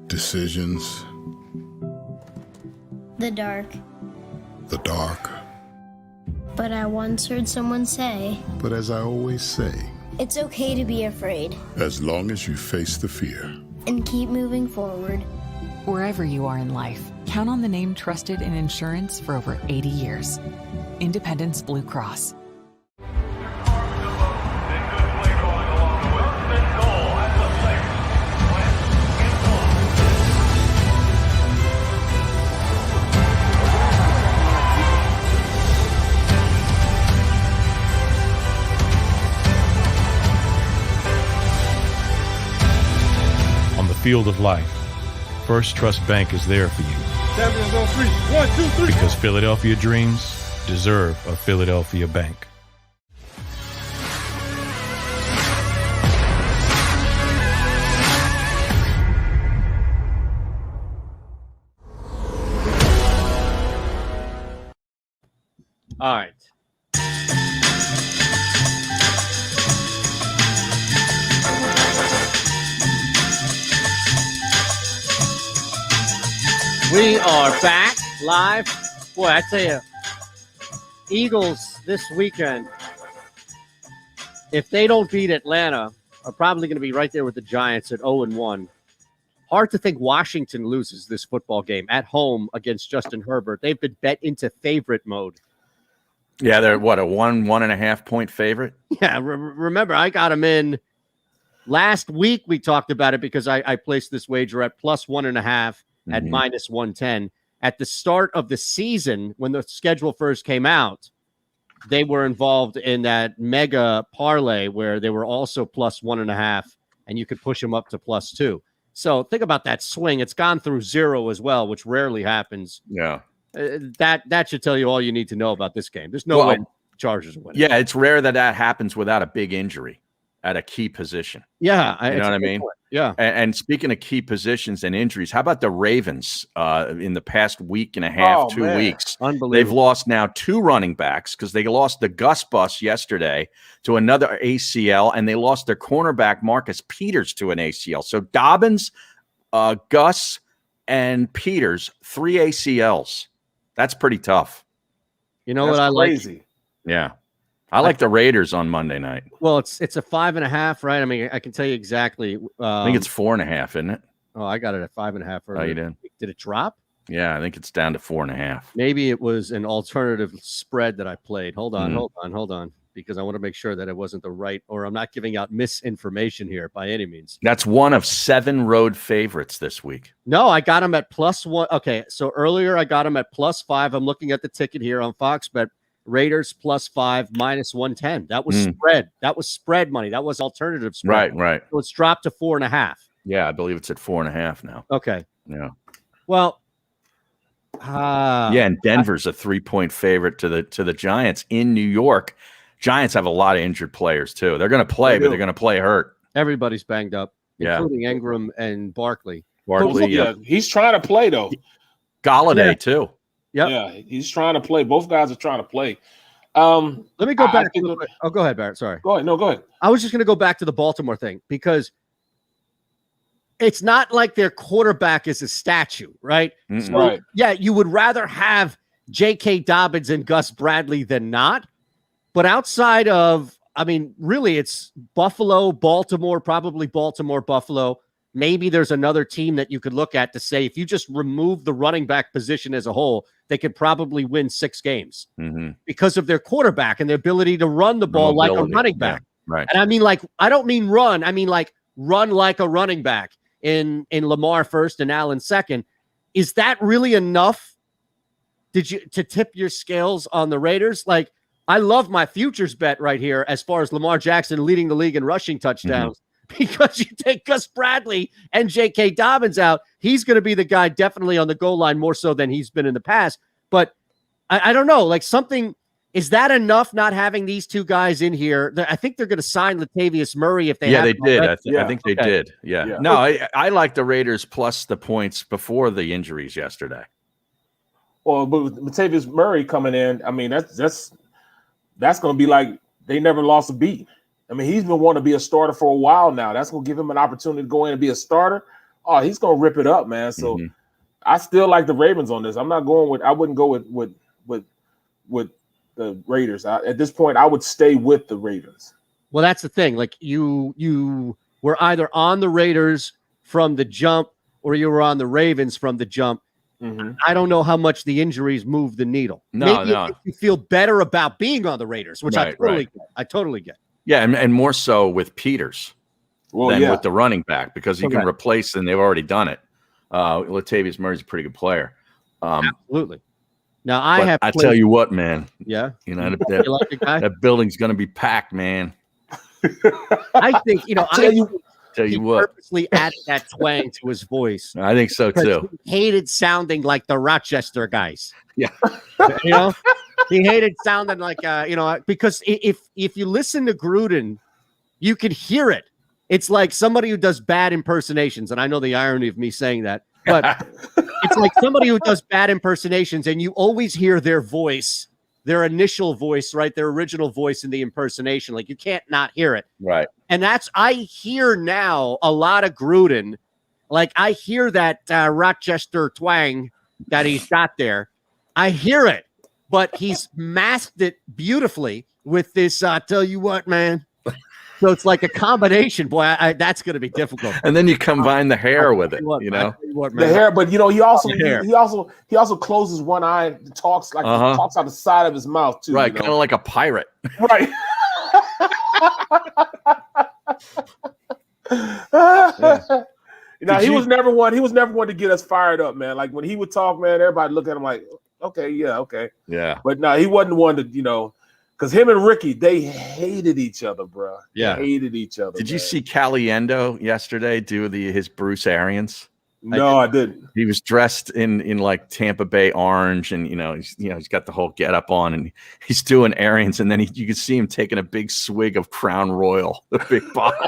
Decisions. The dark. The dark. But I once heard someone say, But as I always say, it's okay to be afraid. as long as you face the fear. And keep moving forward. Wherever you are in life, count on the name trusted in insurance for over 80 years. Independence Blue Cross. On the field of life, First Trust Bank is there for you. Champions on 3. 1, 2, 3. Because Philadelphia dreams deserve a Philadelphia bank. All right. We are back live. Boy, I tell you, Eagles this weekend, if they don't beat Atlanta, are probably going to be right there with the Giants at 0-1. Hard to think Washington loses this football game at home against Justin Herbert. They've been bet into favorite mode. Yeah, they're what, a 1.5 point favorite? Yeah, remember, I got them in last week. We talked about it because I placed this wager at plus 1.5 at minus 110. At the start of the season, when the schedule first came out, they were involved in that mega parlay where they were also plus 1.5, and you could push them up to plus 2. So think about that swing. It's gone through 0 as well, which rarely happens. Yeah. That should tell you all you need to know about this game. There's no way Chargers will win. Yeah, it's rare that happens without a big injury at a key position. Yeah. You know what I mean? Yeah. And speaking of key positions and injuries, how about the Ravens in the past week and a half, 2 weeks? Unbelievable. They've lost now 2 running backs because they lost the Gus Bus yesterday to another ACL, and they lost their cornerback Marcus Peters to an ACL. So Dobbins, Gus, and Peters, 3 ACLs. That's pretty tough. You know what I crazy. like? Yeah. I like the Raiders on Monday night. Well, it's a 5.5, right? I mean, I can tell you exactly. I think it's 4.5, isn't it? Oh, I got it at 5.5. Oh, you did? Did it drop? Yeah, I think it's down to 4.5. Maybe it was an alternative spread that I played. Hold on. Because I want to make sure that it wasn't the right, or I'm not giving out misinformation here by any means. That's one of 7 road favorites this week. No, I got them at plus 1. Okay, so earlier I got them at plus 5. I'm looking at the ticket here on Fox Bet. Raiders plus 5 minus 110. That was spread. That was spread money. That was alternative spread. Right. So it's dropped to 4.5. Yeah, I believe it's at 4.5 now. Okay. Yeah. Well, and Denver's a 3-point favorite to the Giants in New York. Giants have a lot of injured players too. They're going to play, but they're going to play hurt. Everybody's banged up, including Ingram and Barkley. He's trying to play though. Galladay too. Yep. Yeah, he's trying to play. Both guys are trying to play. Let me go back. Go ahead, Barrett. Sorry. Go ahead. No, go ahead. I was just going to go back to the Baltimore thing because it's not like their quarterback is a statue, right? So, right. Yeah, you would rather have J.K. Dobbins and Gus Bradley than not. But outside of, I mean, really, it's Buffalo, Baltimore, probably Baltimore, Buffalo. Maybe there's another team that you could look at to say, if you just remove the running back position as a whole, they could probably win 6 games because of their quarterback and their ability to run the ball like a running back. Yeah, right. And I mean, like, I don't mean run. I mean, like, run like a running back in Lamar first and Allen second. Is that really enough? To tip your scales on the Raiders? Like, I love my futures bet right here as far as Lamar Jackson leading the league in rushing touchdowns. because you take Gus Bradley and J.K. Dobbins out. He's going to be the guy definitely on the goal line more so than he's been in the past. But I don't know, like something, is that enough not having these two guys in here? I think they're going to sign Latavius Murray if they Yeah, have they did. I think they did. Yeah. No, I like the Raiders plus the points before the injuries yesterday. Well, but with Latavius Murray coming in, I mean, that's going to be like they never lost a beat. I mean, he's been wanting to be a starter for a while now. That's going to give him an opportunity to go in and be a starter. Oh, he's going to rip it up, man. So I still like the Ravens on this. I'm not going with. I wouldn't go with the Raiders. At this point, I would stay with the Ravens. Well, that's the thing. Like you were either on the Raiders from the jump or you were on the Ravens from the jump. I don't know how much the injuries move the needle. Maybe you feel better about being on the Raiders, which I totally get. Yeah, and more so with Peters than with the running back because he can replace, and they've already done it. Latavius Murray's a pretty good player. Absolutely. Now I tell you what, man. Yeah. You know that building's going to be packed, man. I think tell you what, purposely added that twang to his voice. I think so too. He hated sounding like the Rochester guys. Yeah. He hated sounding like because if you listen to Gruden, you can hear it. It's like somebody who does bad impersonations, and I know the irony of me saying that, but it's like somebody who does bad impersonations, and you always hear their voice, their initial voice, right? Their original voice in the impersonation. Like you can't not hear it. Right. And I hear now a lot of Gruden. Like I hear that Rochester twang that he's got there. I hear it, but he's masked it beautifully with this, tell you what, man. So it's like a combination, boy. That's going to be difficult. And then you combine the hair with it, the hair. But he also closes one eye and talks talks out the side of his mouth too. Right, kind of like a pirate. Right. He was never one. He was never one to get us fired up, man. Like when he would talk, man, everybody look at him like, okay. Yeah. But no, he wasn't one to because him and Ricky, they hated each other, bro. Yeah, they hated each other. Did you see Caliendo yesterday do his Bruce Arians? No, I didn't. He was dressed in like Tampa Bay orange, and he's got the whole get up on, and he's doing Arians, and then you can see him taking a big swig of Crown Royal, the big bottle.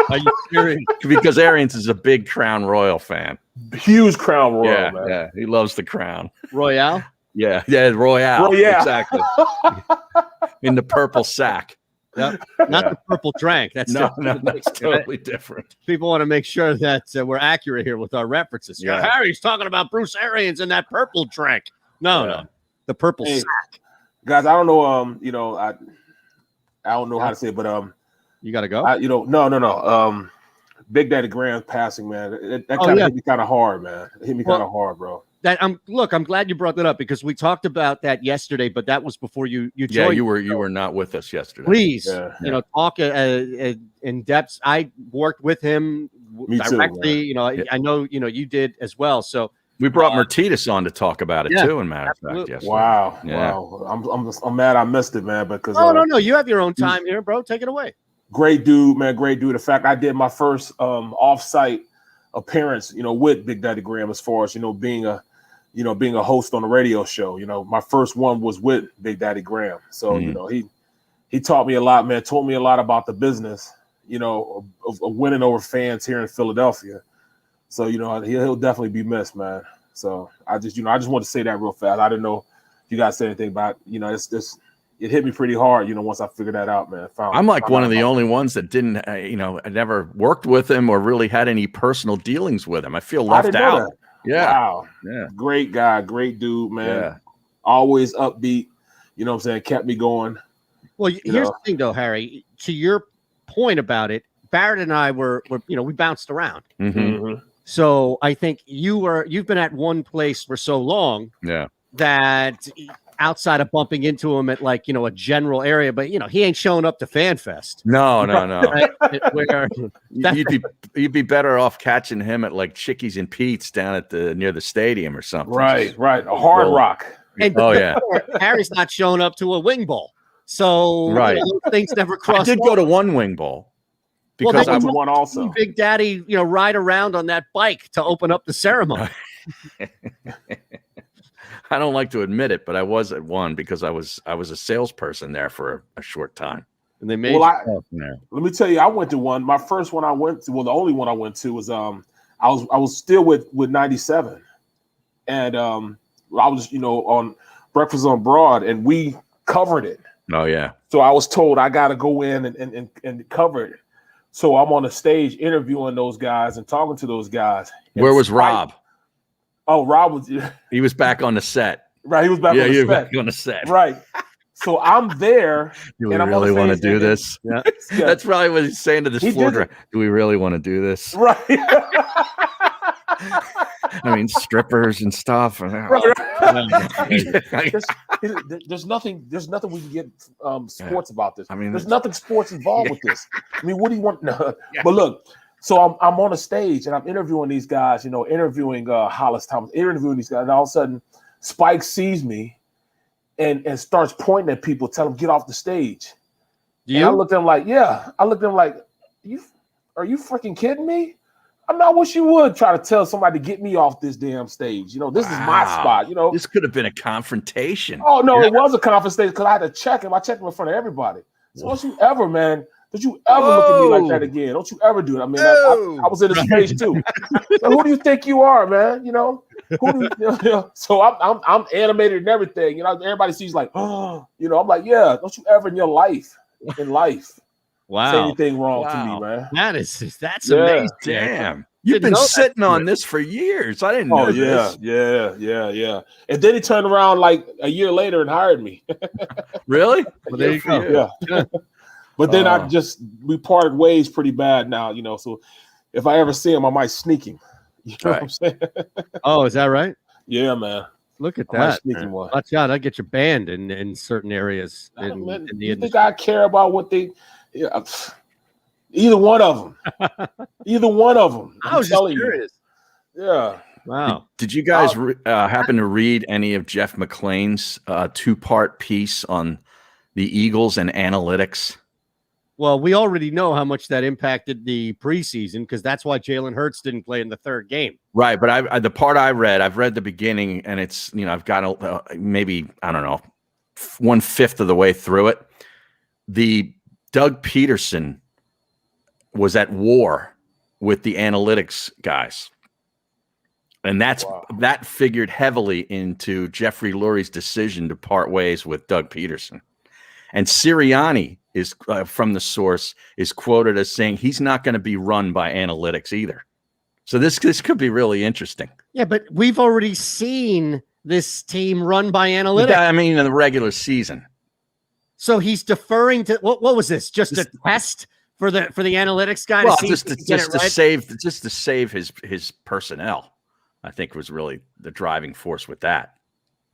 Are you serious? Because Arians is a big Crown Royal fan. Huge Crown Royal, man. Yeah, he loves the Crown Royale. Yeah, Royale. Exactly. In the purple sack. Yep. Not the purple drink. That's that's totally different. People want to make sure that we're accurate here with our references. Yeah. Harry's talking about Bruce Arians and that purple drink. No, the purple sack. Guys, I don't know. I don't know how to say it, but you got to go. No. Big Daddy Graham passing, man. That kind of hit me kind of hard, man. It hit me kind of hard, bro. I'm glad you brought that up because we talked about that yesterday, but that was before you joined. Yeah, you were not with us yesterday. Please, talk in depth. I worked with him directly. Too, I know you did as well. So we brought Martinez on to talk about it too. In matter of fact, yesterday. Wow. I'm mad I missed it, man. Because no, you have your own time here, bro. Take it away. Great dude, man. Great dude. In fact, I did my first off-site appearance, with Big Daddy Graham as far as being a host on a radio show. My first one was with Big Daddy Graham. So he taught me a lot, man. Told me a lot about the business, of winning over fans here in Philadelphia. So he'll definitely be missed, man. So I just want to say that real fast. I didn't know if you guys said anything about it hit me pretty hard, once I figured that out, man. I'm like one of the only ones that didn't, I never worked with him or really had any personal dealings with him. I feel left out. Yeah. Wow. Yeah. Great guy, great dude, man. Yeah. Always upbeat. You know what I'm saying? Kept me going. Well, here's the thing, though, Harry. To your point about it, Barrett and I were we bounced around. Mm-hmm. So I think you've been at one place for so long. Yeah. That outside of bumping into him at a general area, but he ain't showing up to Fan Fest. No. Right? You'd be better off catching him at like Chickies and Pete's down at near the stadium or something. Right. A Hard Rock. And Harry's not showing up to a wing bowl. So right. Things never cross. I did go to one wing bowl. because I won also. Big Daddy, ride around on that bike to open up the ceremony. I don't like to admit it, but I was at one because I was a salesperson there for a short time. And they made let me tell you, I went to one. My first one I went to, the only one I went to was I was still with 97, and I was on Breakfast on Broad, and we covered it. Oh yeah. So I was told I got to go in and cover it. So I'm on the stage interviewing those guys and talking to those guys. Where was Rob? Oh, Rob was. He was back on the set. Right, he was back on the set. Back on the set. Right. So I'm there. Do we really want to do this? Yeah. That's probably what he's saying to this floor director. Do we really want to do this? Right. I mean, strippers and stuff. Right. There's nothing we can get sports about this. I mean, there's nothing sports involved with this. I mean, what do you want? No. But look, so I'm on a stage and I'm interviewing these guys, interviewing Hollis Thomas, interviewing these guys, and all of a sudden Spike sees me and starts pointing at people, telling them get off the stage. And I looked at him like, are you freaking kidding me? I wish you would try to tell somebody to get me off this damn stage. This is my spot. This could have been a confrontation. Oh no, it was a confrontation because I had to check him. I checked him in front of everybody. So don't you ever look at me like that again. Don't you ever do it. I mean, I was in the stage too. So who do you think you are, man? So I'm animated and everything. Everybody sees like, I'm like, yeah. Don't you ever in life say anything wrong to me, man? That's amazing. Damn. You've been sitting on this for years. I didn't know this. Yeah. And then he turned around like a year later and hired me. Really? Well, there you go. Yeah. But then we parted ways pretty bad now, so if I ever see him, I might sneak him. You know what I'm saying? Oh, is that right? Yeah, man. Look at that. Watch out, I get you banned in certain areas. In the you think I care about what they either one of them. I was just curious. Yeah. Wow. Did you guys happen to read any of Jeff McClain's 2-part piece on the Eagles and analytics? Well, we already know how much that impacted the preseason because that's why Jalen Hurts didn't play in the third game. Right, but the part I've read the beginning, and it's I've got maybe 1/5 of the way through it. The Doug Peterson was at war with the analytics guys, and that figured heavily into Jeffrey Lurie's decision to part ways with Doug Peterson. And Sirianni is from the source is quoted as saying he's not going to be run by analytics either. So this could be really interesting. Yeah, but we've already seen this team run by analytics. Yeah, I mean, in the regular season. So he's deferring to what was this? Just a test for the analytics guy? Well, to to save his personnel. I think was really the driving force with that.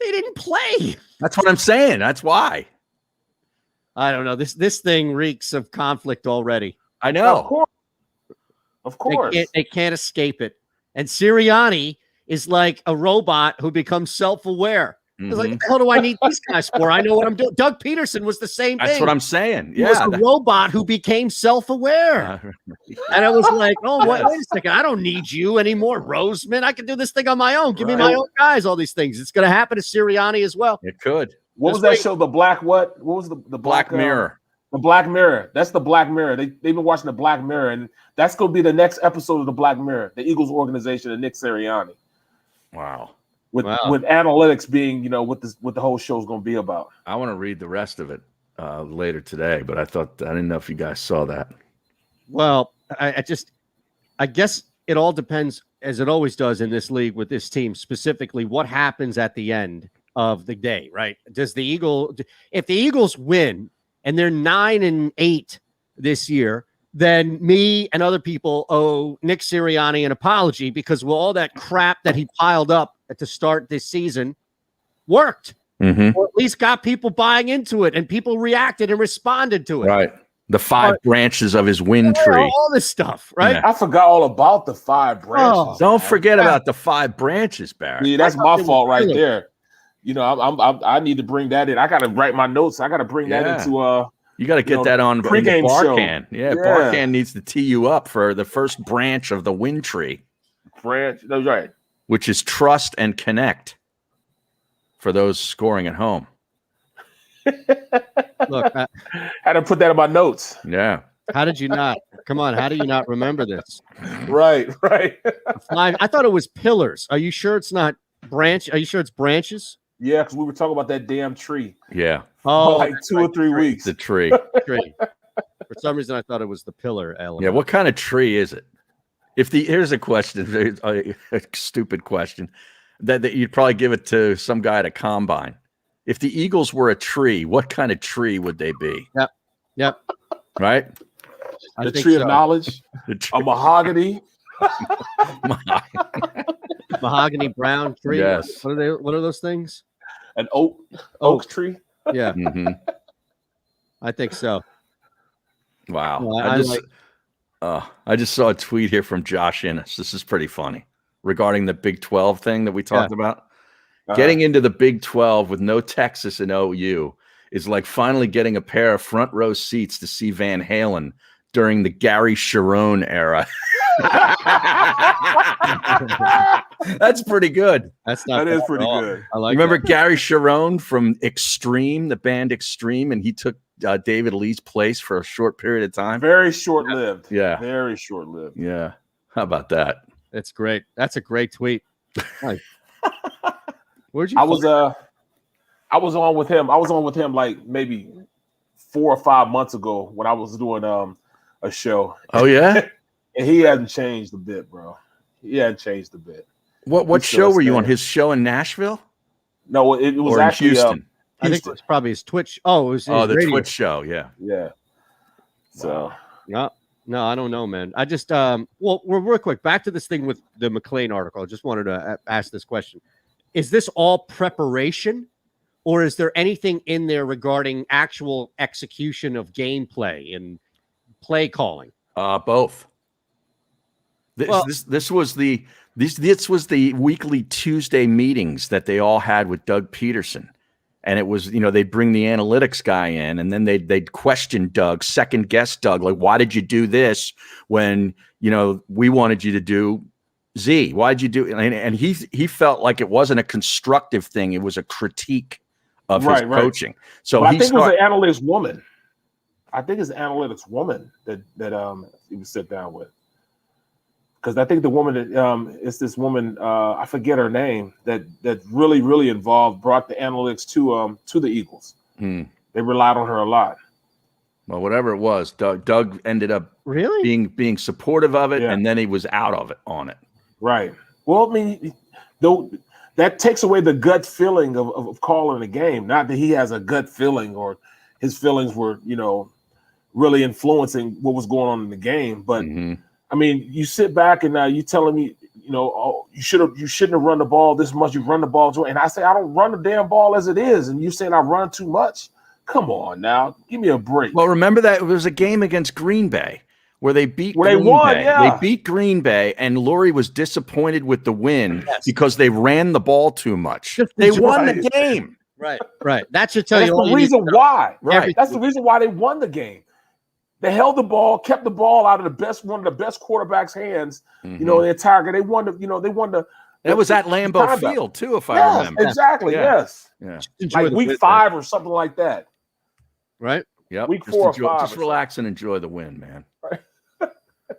They didn't play. That's what I'm saying. That's why. I don't know. This thing reeks of conflict already. I know. Of course. They can't escape it. And Sirianni is like a robot who becomes self-aware. He's like, what the hell do I need these guys for? I know what I'm doing. Doug Peterson was the same thing. That's what I'm saying. He was a robot who became self-aware. And I was like, wait a second. I don't need you anymore, Roseman. I can do this thing on my own. Give me my own guys, all these things. It's going to happen to Sirianni as well. It could. What was that show? The Black what? What was the Black Mirror? The Black Mirror. That's the Black Mirror. They've been watching the Black Mirror, and that's going to be the next episode of the Black Mirror, the Eagles organization and Nick Sirianni. Wow. With analytics being, what the whole show is going to be about. I want to read the rest of it later today, but I didn't know if you guys saw that. Well, I guess it all depends, as it always does in this league with this team, specifically what happens at the end of the day, right? If the Eagles win and they're 9-8 this year, then me and other people owe Nick Sirianni an apology because all that crap that he piled up to start this season worked. Mm-hmm. Or at least got people buying into it and people reacted and responded to it. Right. The 5 branches of his wind tree. All this stuff, right? Yeah. I forgot all about the 5 branches. Don't forget about the 5 branches, Barrett. Yeah, that's my fault right there. I need to bring that in. I got to write my notes. I got to bring that into You got to get that on pregame the bar show. can. Yeah, bar can needs to tee you up for the first branch of the win tree. That's right. Which is trust and connect for those scoring at home. Look, I had to put that in my notes. Yeah. How did you not? Come on, how do you not remember this? Right. I thought it was pillars. Are you sure it's not branch? Are you sure it's branches? Yeah, because we were talking about that damn tree. Yeah. Oh, like 2 or 3 weeks. The tree. For some reason, I thought it was the pillar element. Yeah. What kind of tree is it? Here's a question, a stupid question that you'd probably give it to some guy at a combine. If the Eagles were a tree, what kind of tree would they be? Yep. Right? The tree of knowledge, a mahogany. Mahogany brown tree. Yes. What are those things? An oak tree. Yeah. Mm-hmm. I think so. Wow. Well, I just saw a tweet here from Josh Innes. This is pretty funny regarding the Big 12 thing that we talked about. Getting into the Big 12 with no Texas and OU is like finally getting a pair of front row seats to see Van Halen during the Gary Sharon era. That's pretty good. That is pretty good. I like. Remember that. Gary Sharon from Extreme, the band Extreme, and he took David Lee's place for a short period of time. Very short-lived. Yeah. Very short-lived. Yeah. How about that? That's great. That's a great tweet. Nice. Where'd you? I was on with him. I was on with him like maybe 4 or 5 months ago when I was doing a show. Oh yeah. And he hasn't changed a bit, bro. He hadn't changed a bit. What show were you on? His show in Nashville? No, it was actually Houston. I think it was probably his Twitch. Oh, it was his the radio. Twitch show. Yeah. Yeah. So No, I don't know, man. I just well, real quick, back to this thing with the McLean article. I just wanted to ask this question. Is this all preparation, or is there anything in there regarding actual execution of gameplay and play calling? Both. This was the weekly Tuesday meetings that they all had with Doug Peterson. And it was, they'd bring the analytics guy in, and then they'd question Doug, second guess Doug, like, why did you do this when, we wanted you to do Z? Why'd you do? And he felt like it wasn't a constructive thing; it was a critique of his coaching. So I think it was an analytics woman. I think it's an analytics woman that he was sit down with. Because I think the woman that it's this woman, I forget her name, that really, really involved, brought the analytics to the Eagles. They relied on her a lot. Well, whatever it was, Doug ended up being supportive of it, and then he was out of it on it. Right. Well, I mean, though that takes away the gut feeling of calling a game. Not that he has a gut feeling or his feelings were, really influencing what was going on in the game, but. I mean, you sit back and you telling me, you shouldn't have run the ball this much. You run the ball too, and I say I don't run the damn ball as it is, and you saying I run too much. Come on now, give me a break. Well, remember that it was a game against Green Bay where they beat Green Bay. They beat Green Bay, and Lurie was disappointed with the win because they ran the ball too much. They won the game. Right. That should tell That's you. the reason why. Right. That's the reason why they won the game. They held the ball, kept the ball out of one of the best quarterbacks' hands. The entire game. They won the. That was at Lambeau Field too, if I remember. Exactly. Yeah. Yes. Like week 5 or something like that. Right. Yep. Week 4 or 5. Just relax and enjoy the win, man. Right.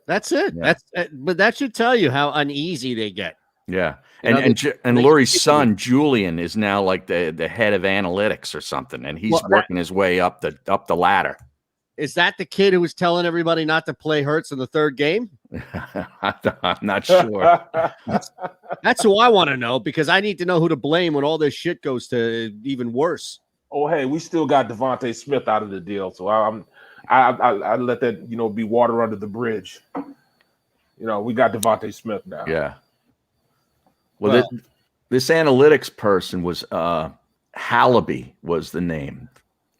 That's it. Yeah. But that should tell you how uneasy they get. Yeah. And Lurie's son Julian is now like the head of analytics or something, and he's working his way up the ladder. Is that the kid who was telling everybody not to play Hurts in the third game? I'm not sure. That's who I want to know, because I need to know who to blame when all this shit goes to even worse. Oh, hey, we still got Devontae Smith out of the deal, so I let that be water under the bridge. We got Devontae Smith now. Yeah. Well, this analytics person was Hallaby was the name.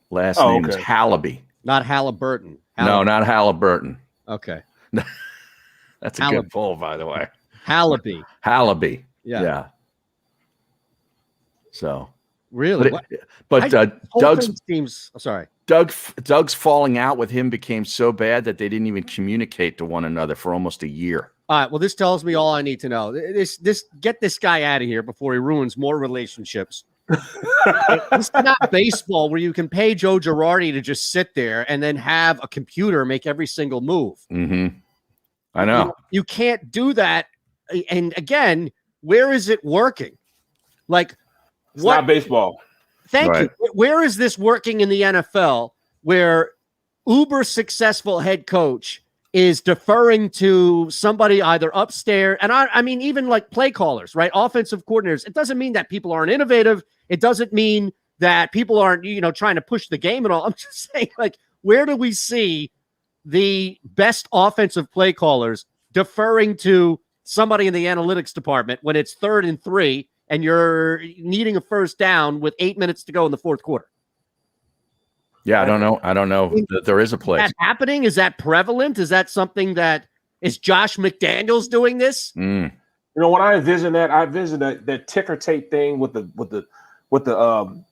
Last name is Hallaby. Not Halliburton. No, not Halliburton. Okay. That's a good pull, by the way. Hallaby. Hallaby. Yeah. So. Really? But Doug's seems. Oh, sorry. Doug's falling out with him became so bad that they didn't even communicate to one another for almost a year. All right. Well, this tells me all I need to know. Get this guy out of here before he ruins more relationships. It's not baseball where you can pay Joe Girardi to just sit there and then have a computer make every single move. Mm-hmm. I know. You can't do that. And again, where is it working? Like, it's not baseball. Thank you. Where is this working in the NFL where uber successful head coach is deferring to somebody either upstairs? And I mean, even like play callers, right? Offensive coordinators. It doesn't mean that people aren't innovative. It doesn't mean that people aren't, trying to push the game and all. I'm just saying, like, where do we see the best offensive play callers deferring to somebody in the analytics department when it's 3rd and 3 and you're needing a first down with 8 minutes to go in the fourth quarter? Yeah, I don't know that there is a place. Is that happening? Is that prevalent? Is that something that is Josh McDaniels doing this? Mm. When I envision that ticker tape thing with the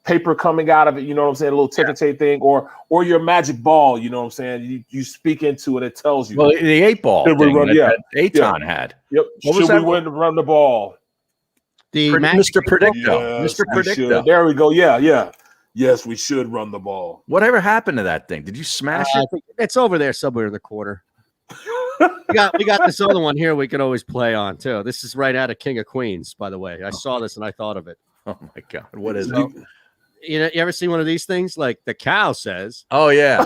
paper coming out of it, you know what I'm saying? A little ticker tape thing, or your magic ball, you know what I'm saying? You speak into it, it tells you. Well, the 8-ball thing that Eytan had. Yep. Should we win to run the ball? Mr. Predicto. Yes, Mr. Predicto. There we go. Yeah. Yes, we should run the ball. Whatever happened to that thing? Did you smash it? It's over there somewhere in the corner. we got this other one here we can always play on too. This is right out of King of Queens, by the way. I saw this and I thought of it. Oh my God. What is it? You ever see one of these things? Like the cow says. Oh yeah.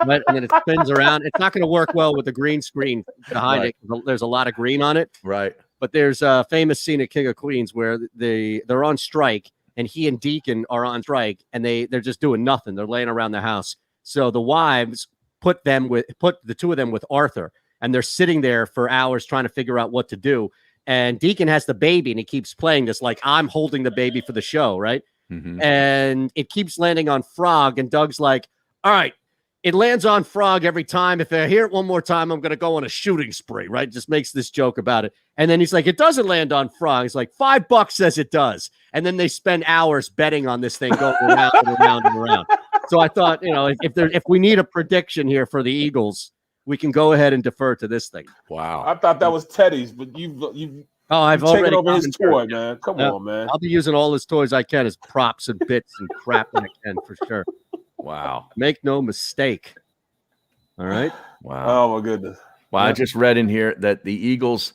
And then it spins around. It's not going to work well with the green screen behind it. There's a lot of green on it. Right. But there's a famous scene at King of Queens where they're on strike and he and Deacon are on strike and they're just doing nothing. They're laying around the house. So the wives put the two of them with Arthur, and they're sitting there for hours trying to figure out what to do. And Deacon has the baby and he keeps playing this like I'm holding the baby for the show, right? Mm-hmm. And it keeps landing on Frog, and Doug's like, all right, it lands on Frog every time. If I hear it one more time, I'm going to go on a shooting spree, right? Just makes this joke about it. And then he's like, it doesn't land on Frog. He's like, $5 says it does. And then they spend hours betting on this thing going around and around and around. So I thought, if we need a prediction here for the Eagles, we can go ahead and defer to this thing. Wow. I thought that was Teddy's, but I've taken already over his toy, man. Come on, man. I'll be using all his toys I can as props and bits and crap that I can for sure. Wow. Make no mistake. All right. Wow. Oh my goodness. Well, I just read in here that the Eagles,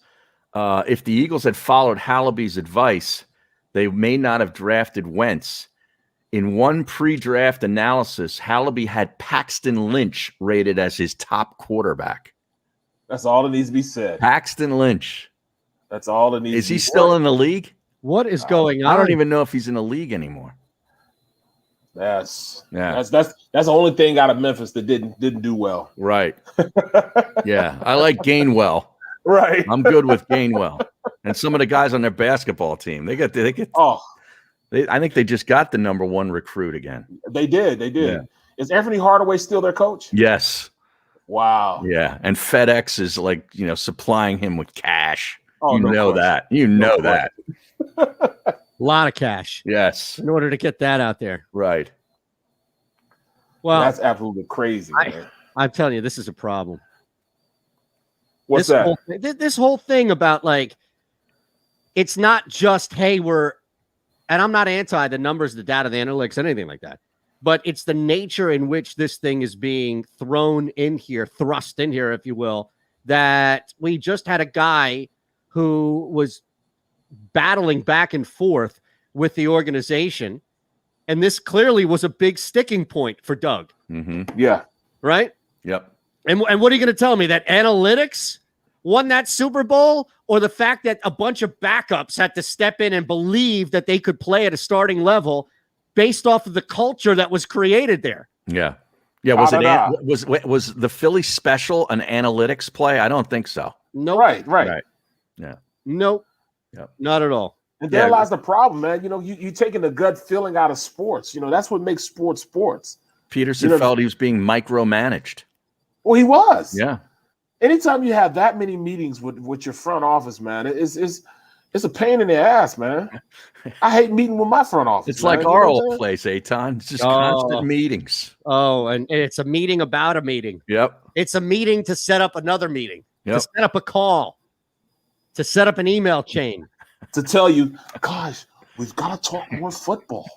if the Eagles had followed Hallaby's advice, they may not have drafted Wentz. In one pre-draft analysis, Hallaby had Paxton Lynch rated as his top quarterback. That's all that needs to be said. Paxton Lynch. That's all that needs to be said. Is he still in the league? What is going on? I don't even know if he's in the league anymore. That's the only thing out of Memphis that didn't do well. Right. Yeah. I like Gainwell. Right. I'm good with Gainwell. And some of the guys on their basketball team, I think they just got the number 1 recruit again. They did. Yeah. Is Anthony Hardaway still their coach? Yes. Wow. Yeah. And FedEx is supplying him with cash. Oh, that. You know that. A lot of cash. Yes. In order to get that out there. Right. Well, that's absolutely crazy. I'm telling you, this is a problem. What's that? This whole thing about it's not just, hey, and I'm not anti the numbers, the data, the analytics, anything like that, but it's the nature in which this thing is being thrust in here, if you will, that we just had a guy who was battling back and forth with the organization. And this clearly was a big sticking point for Doug. Mm-hmm. Yeah. Right? Yep. And what are you going to tell me? That analytics won that Super Bowl, or the fact that a bunch of backups had to step in and believe that they could play at a starting level based off of the culture that was created there? Yeah. Yeah. Was the Philly special an analytics play? I don't think so. No. Right. Yeah. Nope. Yep. Not at all. And there lies the problem, man. You taking the gut feeling out of sports. That's what makes sports. Peterson felt he was being micromanaged. Well, he was. Yeah. Anytime you have that many meetings with your front office, man, it's It's a pain in the ass, man. I hate meeting with my front office. It's like our old place, Eytan. It's just constant meetings. Oh, and it's a meeting about a meeting. Yep. It's a meeting to set up another meeting, Yep. to set up a call, to set up an email chain. To tell you, gosh, we've got to talk more football.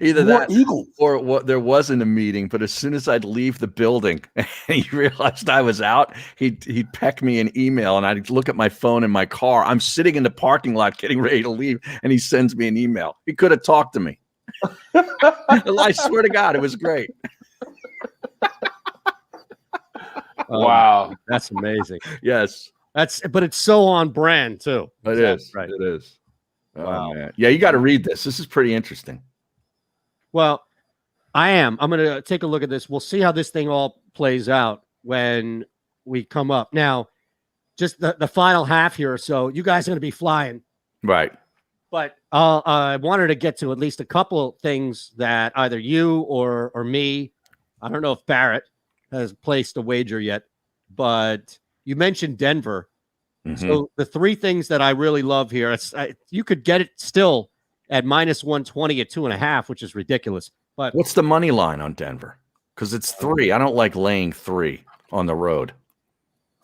Either more that Eagles. or what, there wasn't a meeting, but as soon as I'd leave the building and he realized I was out, he'd peck me an email and I'd look at my phone in my car. I'm sitting in the parking lot getting ready to leave and he sends me an email. He could have talked to me. I swear to God, it was great. Wow. That's amazing. Yes. But it's so on brand too. It is. Right. It is. Wow. Oh, man. Yeah, you got to read this. This is pretty interesting. Well, I'm going to take a look at this. We'll see how this thing all plays out when we come up. Now, just the final half here or so, you guys are going to be flying. Right. But I wanted to get to at least a couple things that either you or me, I don't know if Barrett has placed a wager yet, but you mentioned Denver. Mm-hmm. So the three things that I really love here, you could get it still at -120 at 2.5, which is ridiculous. But what's the money line on Denver? Because it's 3. I don't like laying 3 on the road,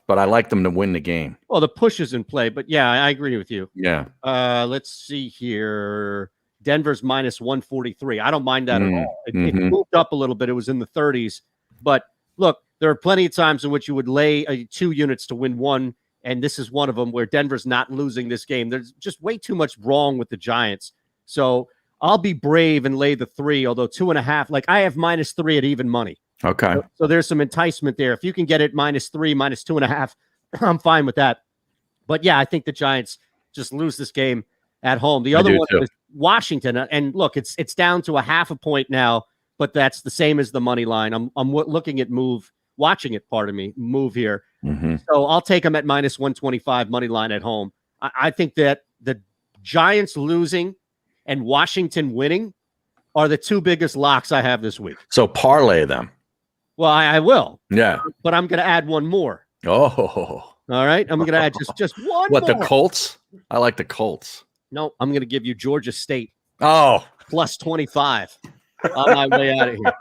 but I like them to win the game. Well, the push is in play, but yeah, I agree with you. Yeah. Let's see here. Denver's -143. I don't mind that at all. It moved up a little bit. It was in the 30s. But look, there are plenty of times in which you would lay 2 units to win 1. And this is one of them where Denver's not losing this game. There's just way too much wrong with the Giants. So I'll be brave and lay the 3, although 2.5, like I have -3 at even money. Okay. So there's some enticement there. If you can get it -3, -2.5, I'm fine with that. But yeah, I think the Giants just lose this game at home. The other one is Washington. And look, it's down to 0.5 point now, but that's the same as the money line. I'm looking at watching it, move here. Mm-hmm. So I'll take them at -125 money line at home. I think that the Giants losing and Washington winning are the 2 biggest locks I have this week. So parlay them. Well, I will. Yeah. But I'm going to add one more. Oh. All right. I'm going to add just one What, more. the Colts? I like the Colts. No, I'm going to give you Georgia State. Oh. +25 on my way out of here.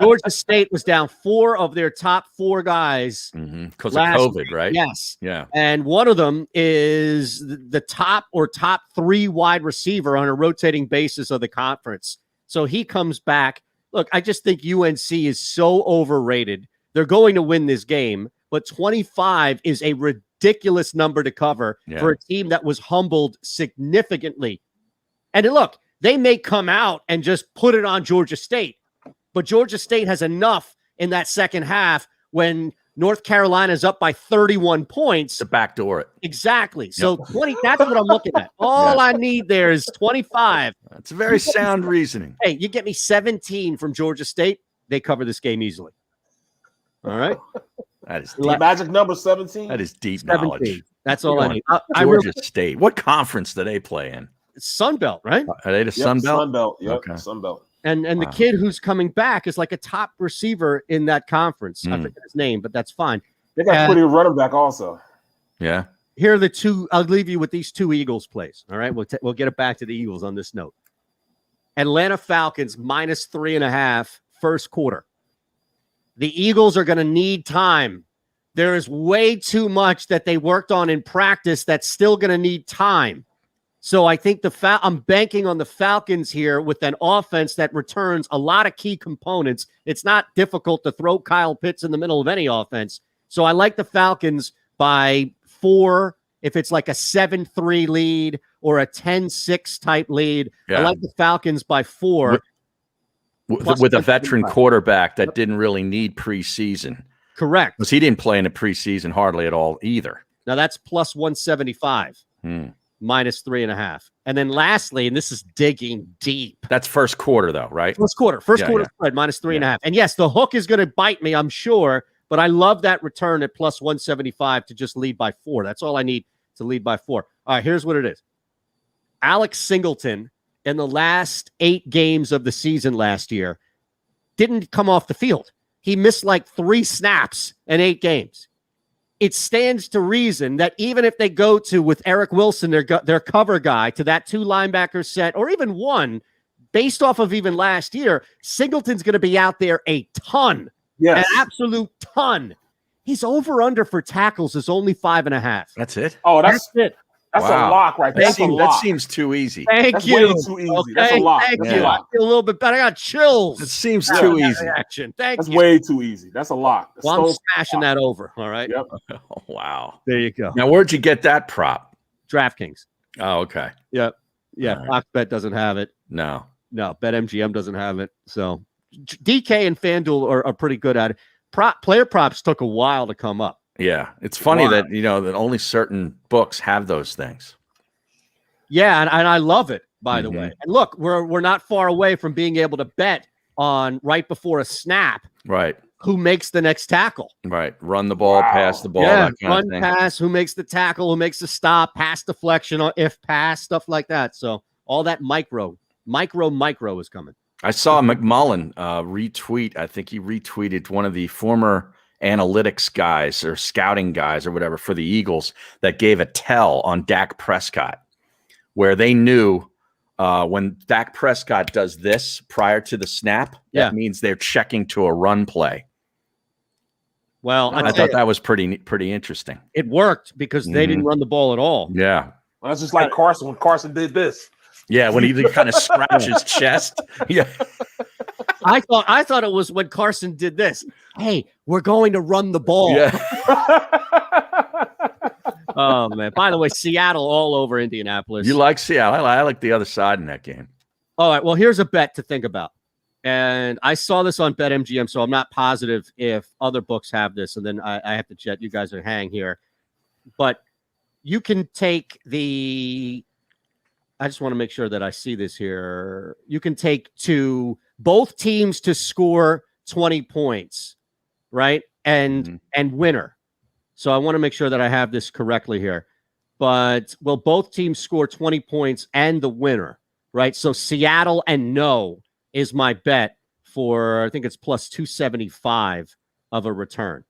Georgia State was down 4 of their top 4 guys. Because of COVID, week. right? Yes. Yeah. And one of them is the top 3 wide receiver on a rotating basis of the conference. So he comes back. Look, I just think UNC is so overrated. They're going to win this game, but 25 is a ridiculous number to cover for a team that was humbled significantly. And look, they may come out and just put it on Georgia State, but Georgia State has enough in that second half when North Carolina's up by 31 points to backdoor it. Exactly. So 20, that's what I'm looking at. All I need there is 25. That's very sound reasoning. Hey, you get me 17 from Georgia State, they cover this game easily. All right. That is deep. Magic number 17. That is deep 17. knowledge. That's all I need. Georgia State. What conference do they play in? Sun Belt, right? Are they the Sun Belt? Sun Belt. Yep. Okay. Sun Belt. And the kid who's coming back is like a top receiver in that conference. I forget his name, but that's fine. They got pretty running back also. Yeah. Here are the 2. I'll leave you with these 2 Eagles plays. All right. We'll get it back to the Eagles on this note. Atlanta Falcons -3.5 first quarter. The Eagles are going to need time. There is way too much that they worked on in practice that's still going to need time. So I think I'm banking on the Falcons here with an offense that returns a lot of key components. It's not difficult to throw Kyle Pitts in the middle of any offense. So I like the Falcons by 4 if it's like a 7-3 lead or a 10-6 type lead. I like the Falcons by 4. With a veteran quarterback that didn't really need preseason. Correct. Because he didn't play in the preseason hardly at all either. Now that's +175. -3.5. And then lastly, and this is digging deep. That's first quarter though, right? First quarter spread -3.5. And yes, the hook is going to bite me, I'm sure, but I love that return at +175 to just lead by 4. That's all I need to lead by 4. All right, here's what it is. Alex Singleton in the last 8 games of the season last year didn't come off the field. He missed like 3 snaps in 8 games. it stands to reason that even if they go to, with Eric Wilson, their cover guy, to that 2 linebacker set, or even 1, based off of even last year, Singleton's going to be out there a ton. Yes. An absolute ton. His over-under for tackles is only 5.5. That's it? Oh, that's it. That's a lock right there. That seems too easy. Thank you. Way too easy. Okay, That's a lock. Thank That's you. a lock. I feel a little bit better. I got chills. It seems too easy. Reaction. That's way too easy. That's a lock. Well, I'm smashing that over. All right. Yep. Oh, wow. There you go. Now, where'd you get that prop? DraftKings. Oh, okay. Yep. Yeah. All right. Fox Bet doesn't have it. No. BetMGM doesn't have it. So DK and FanDuel are pretty good at it. Player props took a while to come up. Yeah. It's funny that, that only certain books have those things. Yeah, and I love it, by the way. And look, we're not far away from being able to bet on right before a snap. Right. Who makes the next tackle? Right. Run the ball, pass the ball, yeah, that kind run, of thing. pass, who makes the tackle, who makes the stop, pass deflection, or if pass, stuff like that. So all that micro is coming. I saw McMullen retweet. I think he retweeted one of the former analytics guys or scouting guys or whatever for the Eagles that gave a tell on Dak Prescott, where they knew when Dak Prescott does this prior to the snap, that means they're checking to a run play. Well, I thought that was pretty interesting. It worked because they didn't run the ball at all. Yeah. Well, that's just like Carson when Carson did this. Yeah, when he kind of scratched his chest. Yeah. I thought it was when Carson did this. Hey, we're going to run the ball. Yeah. Oh, man. By the way, Seattle all over Indianapolis. You like Seattle? I like the other side in that game. All right. Well, here's a bet to think about. And I saw this on BetMGM, so I'm not positive if other books have this. And then I have to jet. You guys are hang here. But you can take I just want to make sure that I see this here. You can take both teams to score 20 points, right? And winner. So I want to make sure that I have this correctly here. But will both teams score 20 points and the winner, right? So Seattle and no is my bet for, I think it's plus 275 of a return.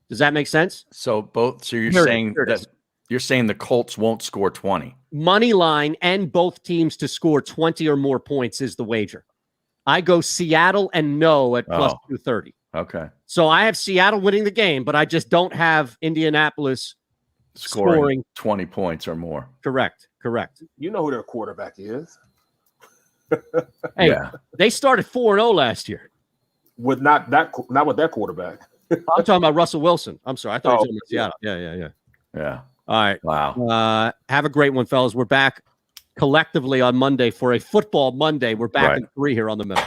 Does that make sense? So you're saying the Colts won't score 20. Money line and both teams to score 20 or more points is the wager. I go Seattle and no at plus 230. Okay. So I have Seattle winning the game, but I just don't have Indianapolis scoring 20 points or more. Correct. You know who their quarterback is. Hey, they started 4-0 last year. Not with that quarterback. I'm talking about Russell Wilson. I'm sorry. I thought you were talking about Seattle. Yeah. All right. Wow. Have a great one, fellas. We're back collectively on Monday for a football Monday. We're back in 3 here on the Middle.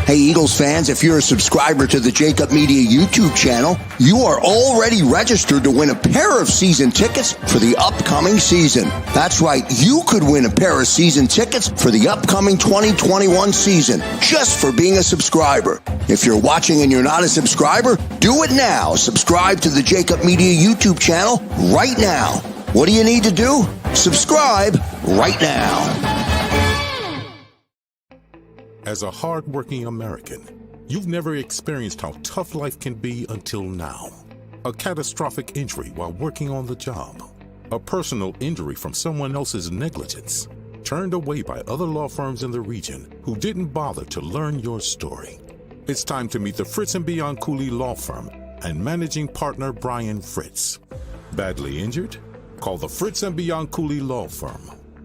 Hey, Eagles fans, if you're a subscriber to the JAKIB Media YouTube channel, you are already registered to win a pair of season tickets for the upcoming season. That's right, you could win a pair of season tickets for the upcoming 2021 season just for being a subscriber. If you're watching and you're not a subscriber, do it now. Subscribe to the JAKIB Media YouTube channel right now. What do you need to do? Subscribe right now. As a hard-working American, you've never experienced how tough life can be until now. A catastrophic injury while working on the job. A personal injury from someone else's negligence. Turned away by other law firms in the region who didn't bother to learn your story. It's time to meet the Fritz & Bianculli Law Firm and managing partner Brian Fritz. Badly injured? Call the Fritz & Bianculli Law Firm.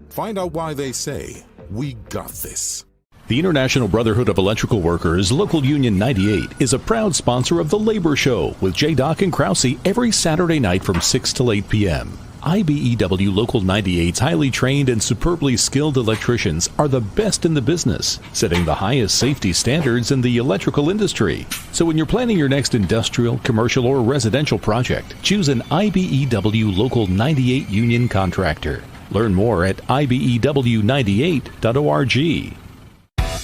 Find out why they say, "We got this." The International Brotherhood of Electrical Workers, Local Union 98, is a proud sponsor of The Labor Show with J. Doc and Krause every Saturday night from 6 till 8 p.m. IBEW Local 98's highly trained and superbly skilled electricians are the best in the business, setting the highest safety standards in the electrical industry. So when you're planning your next industrial, commercial, or residential project, choose an IBEW Local 98 union contractor. Learn more at IBEW98.org.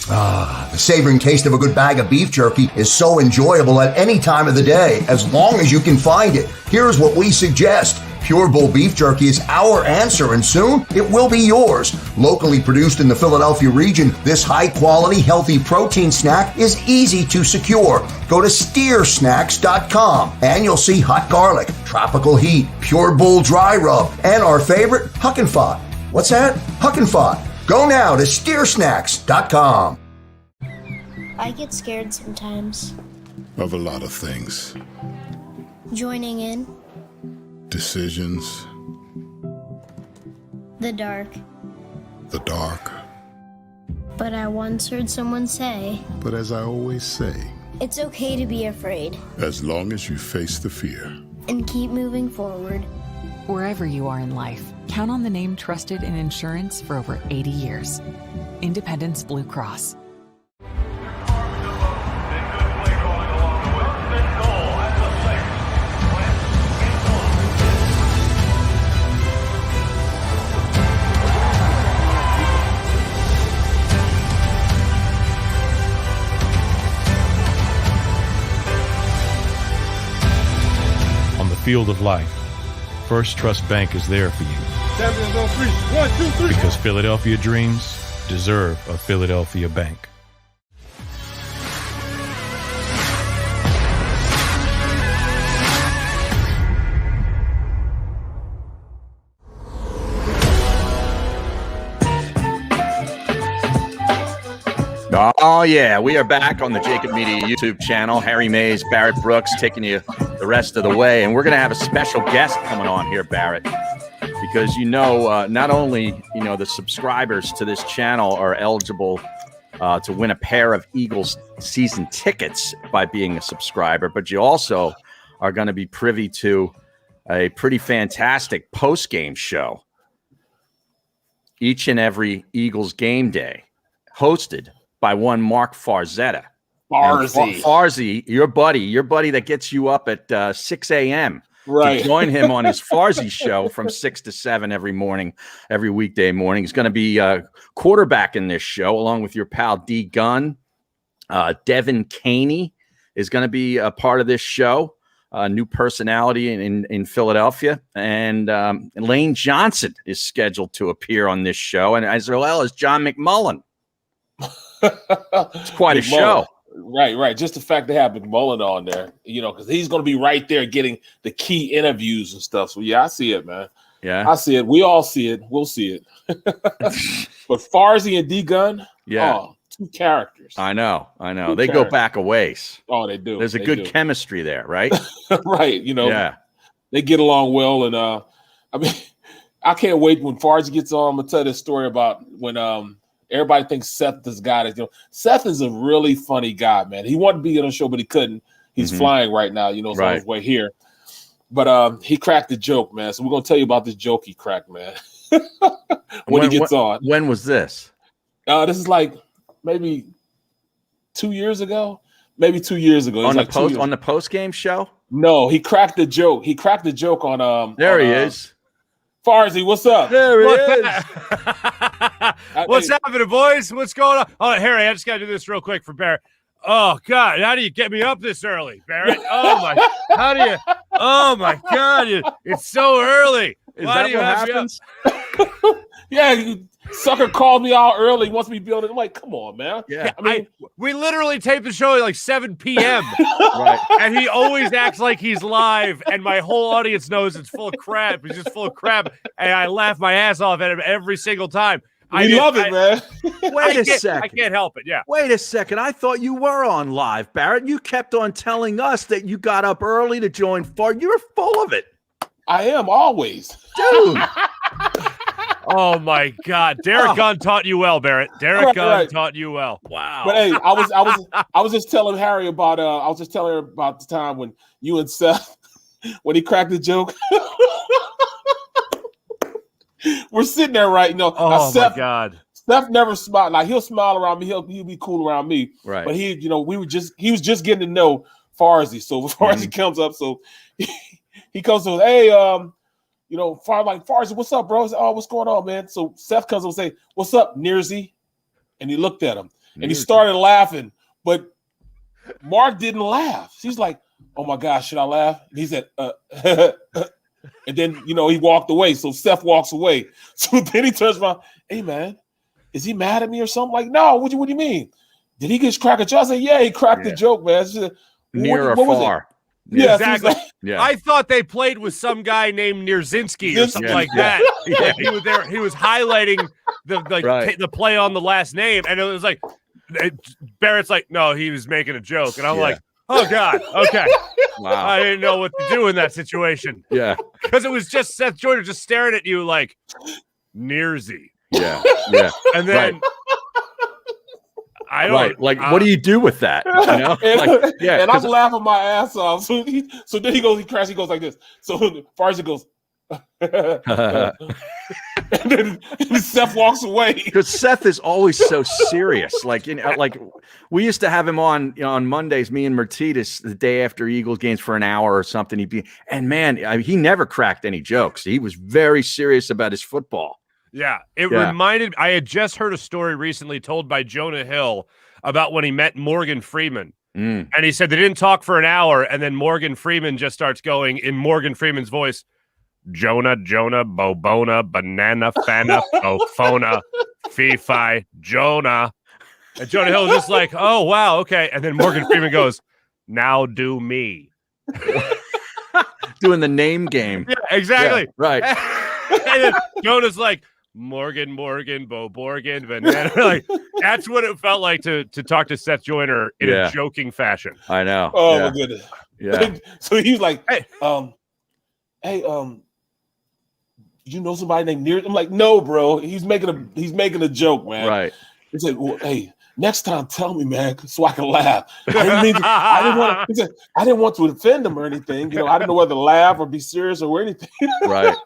The savoring taste of a good bag of beef jerky is so enjoyable at any time of the day, as long as you can find it. Here's what we suggest. Pure Bull beef jerky is our answer, and soon it will be yours. Locally produced in the Philadelphia region, this high-quality, healthy protein snack is easy to secure. Go to steersnacks.com, and you'll see hot garlic, tropical heat, Pure Bull dry rub, and our favorite, Huck and Fod. What's that? Huck and Fod. Go now to steersnacks.com. I get scared sometimes. Of a lot of things. Joining in. Decisions. The dark. The dark. But I once heard someone say, But as I always say, it's okay to be afraid. as long as you face the fear. And keep moving forward. Wherever you are in life, count on the name trusted in insurance for over 80 years. Independence Blue Cross. On the field of life, First Trust Bank is there for you Champions on 3. 1, 2, 3. because Philadelphia dreams deserve a Philadelphia bank. Oh, yeah. We are back on the JAKIB Media YouTube channel. Harry Mays, Barrett Brooks taking you the rest of the way. And we're going to have a special guest coming on here, Barrett, because, not only, the subscribers to this channel are eligible to win a pair of Eagles season tickets by being a subscriber, but you also are going to be privy to a pretty fantastic post-game show each and every Eagles game day, hosted by one Mark Farzetta. Farzy, your buddy that gets you up at 6 a.m. Right. To join him on his Farzy show from 6 to 7 every morning, every weekday morning. He's going to be quarterback in this show, along with your pal D Gunn. Devin Caney is going to be a part of this show, a new personality in Philadelphia. And Lane Johnson is scheduled to appear on this show, and as well as John McMullen. It's quite a show. Right. Just the fact they have McMullen on there, because he's going to be right there getting the key interviews and stuff. So, yeah, I see it, man. Yeah. I see it. We all see it. We'll see it. But Farzy and D-Gun, two characters. I know. They go back a ways. Oh, they do. There's a good chemistry there, right? Right. Yeah. They get along well. And, I can't wait when Farzy gets on. I'm going to tell this story about when everybody thinks Seth is guy that Seth is a really funny guy, man. He wanted to be on the show, but he couldn't. He's flying right now, so on his way here. But he cracked the joke, man. So we're gonna tell you about this joke he cracked, man. when he gets on. When was this? This is like maybe 2 years ago. Maybe 2 years ago. On the post game show? No, he cracked the joke. He cracked the joke on There he is. Farzy, what's up? There he is. What's happening, boys? What's going on? Oh, Harry, I just got to do this real quick for Barrett. Oh, God, how do you get me up this early, Barrett? Oh, my God, it's so early. Why do you have happens? Yeah, sucker called me out early. He wants me building. I'm like, come on, man. Yeah. We literally tape the show at like 7 p.m. Right. And he always acts like he's live, and my whole audience knows it's full of crap. He's just full of crap, and I laugh my ass off at him every single time. I love it, man. Wait a second. I can't help it, yeah. Wait a second. I thought you were on live, Barrett. You kept on telling us that you got up early to join Far. You're full of it. I am always. Dude. Oh my God, Derek Gunn taught you well, Barrett. Derek Gunn taught you well. Wow. But hey, I was just telling Harry about I was just telling her about the time when you and Seth when he cracked the joke. We're sitting there, right? Oh Seth, my God. Seth never smiled. Like he'll smile around me, he'll be cool around me. Right. But he was just getting to know Farzy. So Farzy comes up, so he comes to, hey, Farzy, what's up, bro? Said, oh, what's going on, man? So Seth comes up and say, what's up, Nearsy? And he looked at him and he started laughing, but Mark didn't laugh. She's like, oh my gosh, should I laugh? And he said, And then, you know, he walked away. So Seth walks away. So then he turns around, hey, man, is he mad at me or something? Like, no, what do you mean? Did he just crack a joke? I said, yeah, he cracked the joke, man. Just, near or far. Yeah, exactly. Yeah. I thought they played with some guy named Nierzinski or something like that. Yeah. He was there. He was highlighting the play on the last name, and it was like Barrett's like, no, he was making a joke, and I'm like, oh God, okay. Wow. I didn't know what to do in that situation. Yeah, because it was just Seth Joyner just staring at you like Nierzy. Yeah, and then. I don't what do you do with that? You know? And I'm laughing my ass off. So then he crashes, he goes like this. So Farsi goes, and then Seth walks away. Because Seth is always so serious. Like we used to have him on, you know, on Mondays, me and Mertitas, the day after Eagles games for an hour or something. And man, he never cracked any jokes. He was very serious about his football. Yeah, it reminded. I had just heard a story recently told by Jonah Hill about when he met Morgan Freeman, and he said they didn't talk for an hour, and then Morgan Freeman just starts going in Morgan Freeman's voice, Jonah, Bobona, Banana, Fana, Bofona, Fee-Fi, Jonah, and Jonah Hill was just like, oh wow, okay, and then Morgan Freeman goes, now do me, doing the name game. Yeah, exactly, right. And then Jonah's like, Morgan, Bo Borgan, Banana. Like that's what it felt like to talk to Seth Joyner in a joking fashion. I know. Oh my goodness. Yeah. So he's like, hey, you know somebody named Near? I'm like, no, bro. He's making a joke, man. Right. He said, well, hey, next time tell me, man, so I can laugh. I didn't want to offend him or anything. You know, I didn't know whether to laugh or be serious or anything. Right.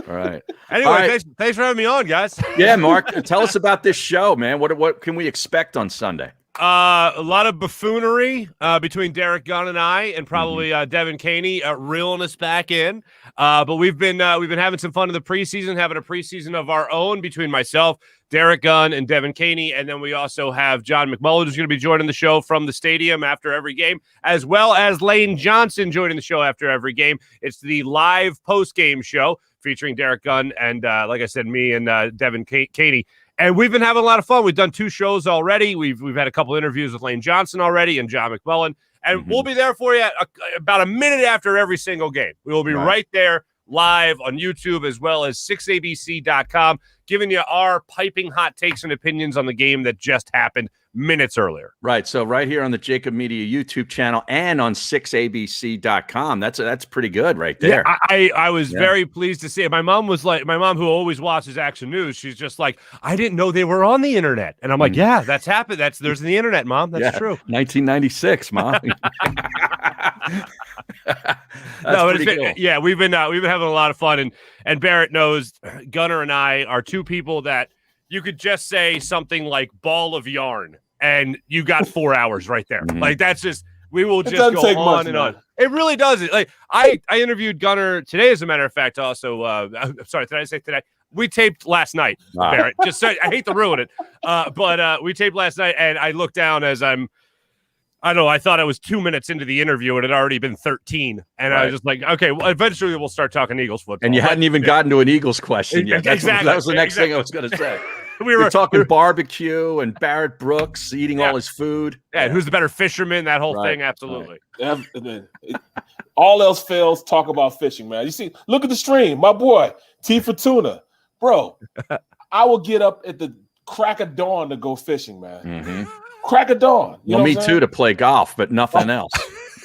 All right. Anyway, thanks for having me on, guys. Yeah, Mark, tell us about this show, man. What can we expect on Sunday? A lot of buffoonery between Derek Gunn and I, and probably Devin Caney reeling us back in. But we've been having some fun in the preseason, having a preseason of our own between myself, Derek Gunn, and Devin Caney. And then we also have John McMullen, who's going to be joining the show from the stadium after every game, as well as Lane Johnson joining the show after every game. It's the live post-game show featuring Derek Gunn and, like I said, me and Devin Caney. And we've been having a lot of fun. We've done 2 shows already. We've had a couple interviews with Lane Johnson already and John McMullen. And we'll be there for you about a minute after every single game. We will be right there live on YouTube as well as 6abc.com, giving you our piping hot takes and opinions on the game that just happened minutes earlier. Right. So right here on the JAKIB Media YouTube channel and on 6abc.com. That's pretty good right there. Yeah, I was very pleased to see it. My mom, who always watches Action News, she's just like, I didn't know they were on the internet. And I'm like, yeah, that's happened. There's the internet, Mom. That's true. 1996, Mom. No, but cool. We've been having a lot of fun, and Barrett knows Gunner and I are 2 people that you could just say something like ball of yarn and you got 4 hours right there. Like that's just, we will just go on and on. It really does. Like I interviewed Gunner today, as a matter of fact, also, I'm sorry, did I say today? We taped last night, Barrett. Just so, I hate to ruin it. But we taped last night and I looked down as I don't know, I thought I was 2 minutes into the interview and it had already been 13. And I was just like, okay, well, eventually we'll start talking Eagles football. And you hadn't even gotten to an Eagles question yet. Exactly. That was the next thing I was going to say. We were talking barbecue and Barrett Brooks eating all his food. Yeah, who's the better fisherman, that whole thing, absolutely. Right. All else fails, talk about fishing, man. You see, look at the stream, my boy, T for Tuna. Bro, I will get up at the crack of dawn to go fishing, man. Crack of dawn. Well, me too, to play golf, but nothing else.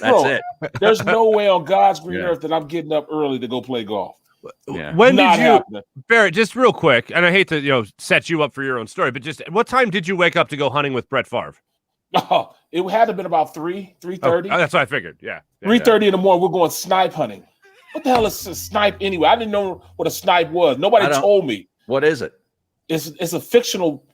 That's it. There's no way on God's green earth that I'm getting up early to go play golf. Yeah. When did you, Barrett, just real quick, and I hate to set you up for your own story, but just what time did you wake up to go hunting with Brett Favre? Oh, it had to have been about 3:30. Oh, that's what I figured. Yeah. 3:30 in the morning, we're going snipe hunting. What the hell is a snipe anyway? I didn't know what a snipe was. Nobody told me. What is it? It's a fictional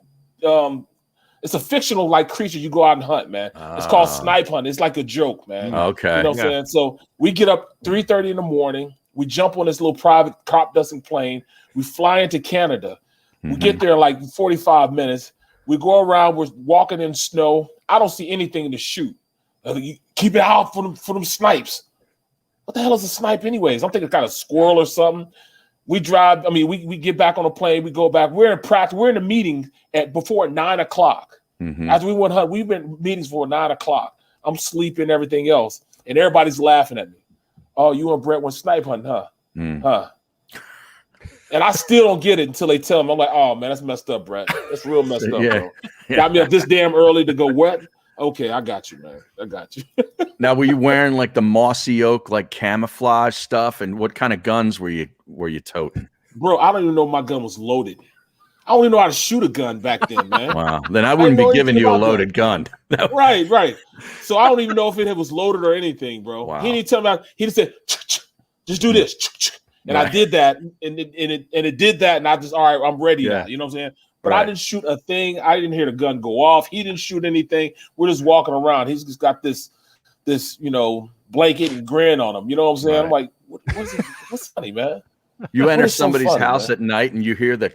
like creature you go out and hunt, man. It's called snipe hunt. It's like a joke, man. Okay. You know what I'm saying? So we get up 3:30 in the morning. We jump on this little private crop dusting plane. We fly into Canada. We get there in like 45 minutes. We go around. We're walking in snow. I don't see anything to shoot. You keep it out for them snipes. what the hell is a snipe anyways? I'm thinking kind of squirrel or something. We drive. I mean, we get back on the plane. We go back. We're in practice. We're in a meeting before 9 o'clock. Mm-hmm. As we went hunt, we've been meetings for 9 o'clock. I'm sleeping and everything else, and everybody's laughing at me. Oh, you and Brett went snipe hunting, huh? Huh? And I still don't get it until they tell me. I'm like, oh man, that's messed up, Brett. That's real messed up, bro. Got me up this damn early to go what? Okay, I got you, man. I got you. Now, were you wearing like the mossy oak, like camouflage stuff? And what kind of guns were you toting? Bro, I don't even know if my gun was loaded. I don't even know how to shoot a gun back then, man. Wow. Then I wouldn't be giving you a loaded gun. Right. So I don't even know if it was loaded or anything, bro. Wow. He didn't tell me. He just said, just do this. And I did that, and it did that, and I just, all right, I'm ready now. You know what I'm saying? But I didn't shoot a thing. I didn't hear the gun go off. He didn't shoot anything. We're just walking around. He's just got this blanket and grin on him. You know what I'm saying? I'm like, what's funny, man? You enter somebody's house at night and you hear the,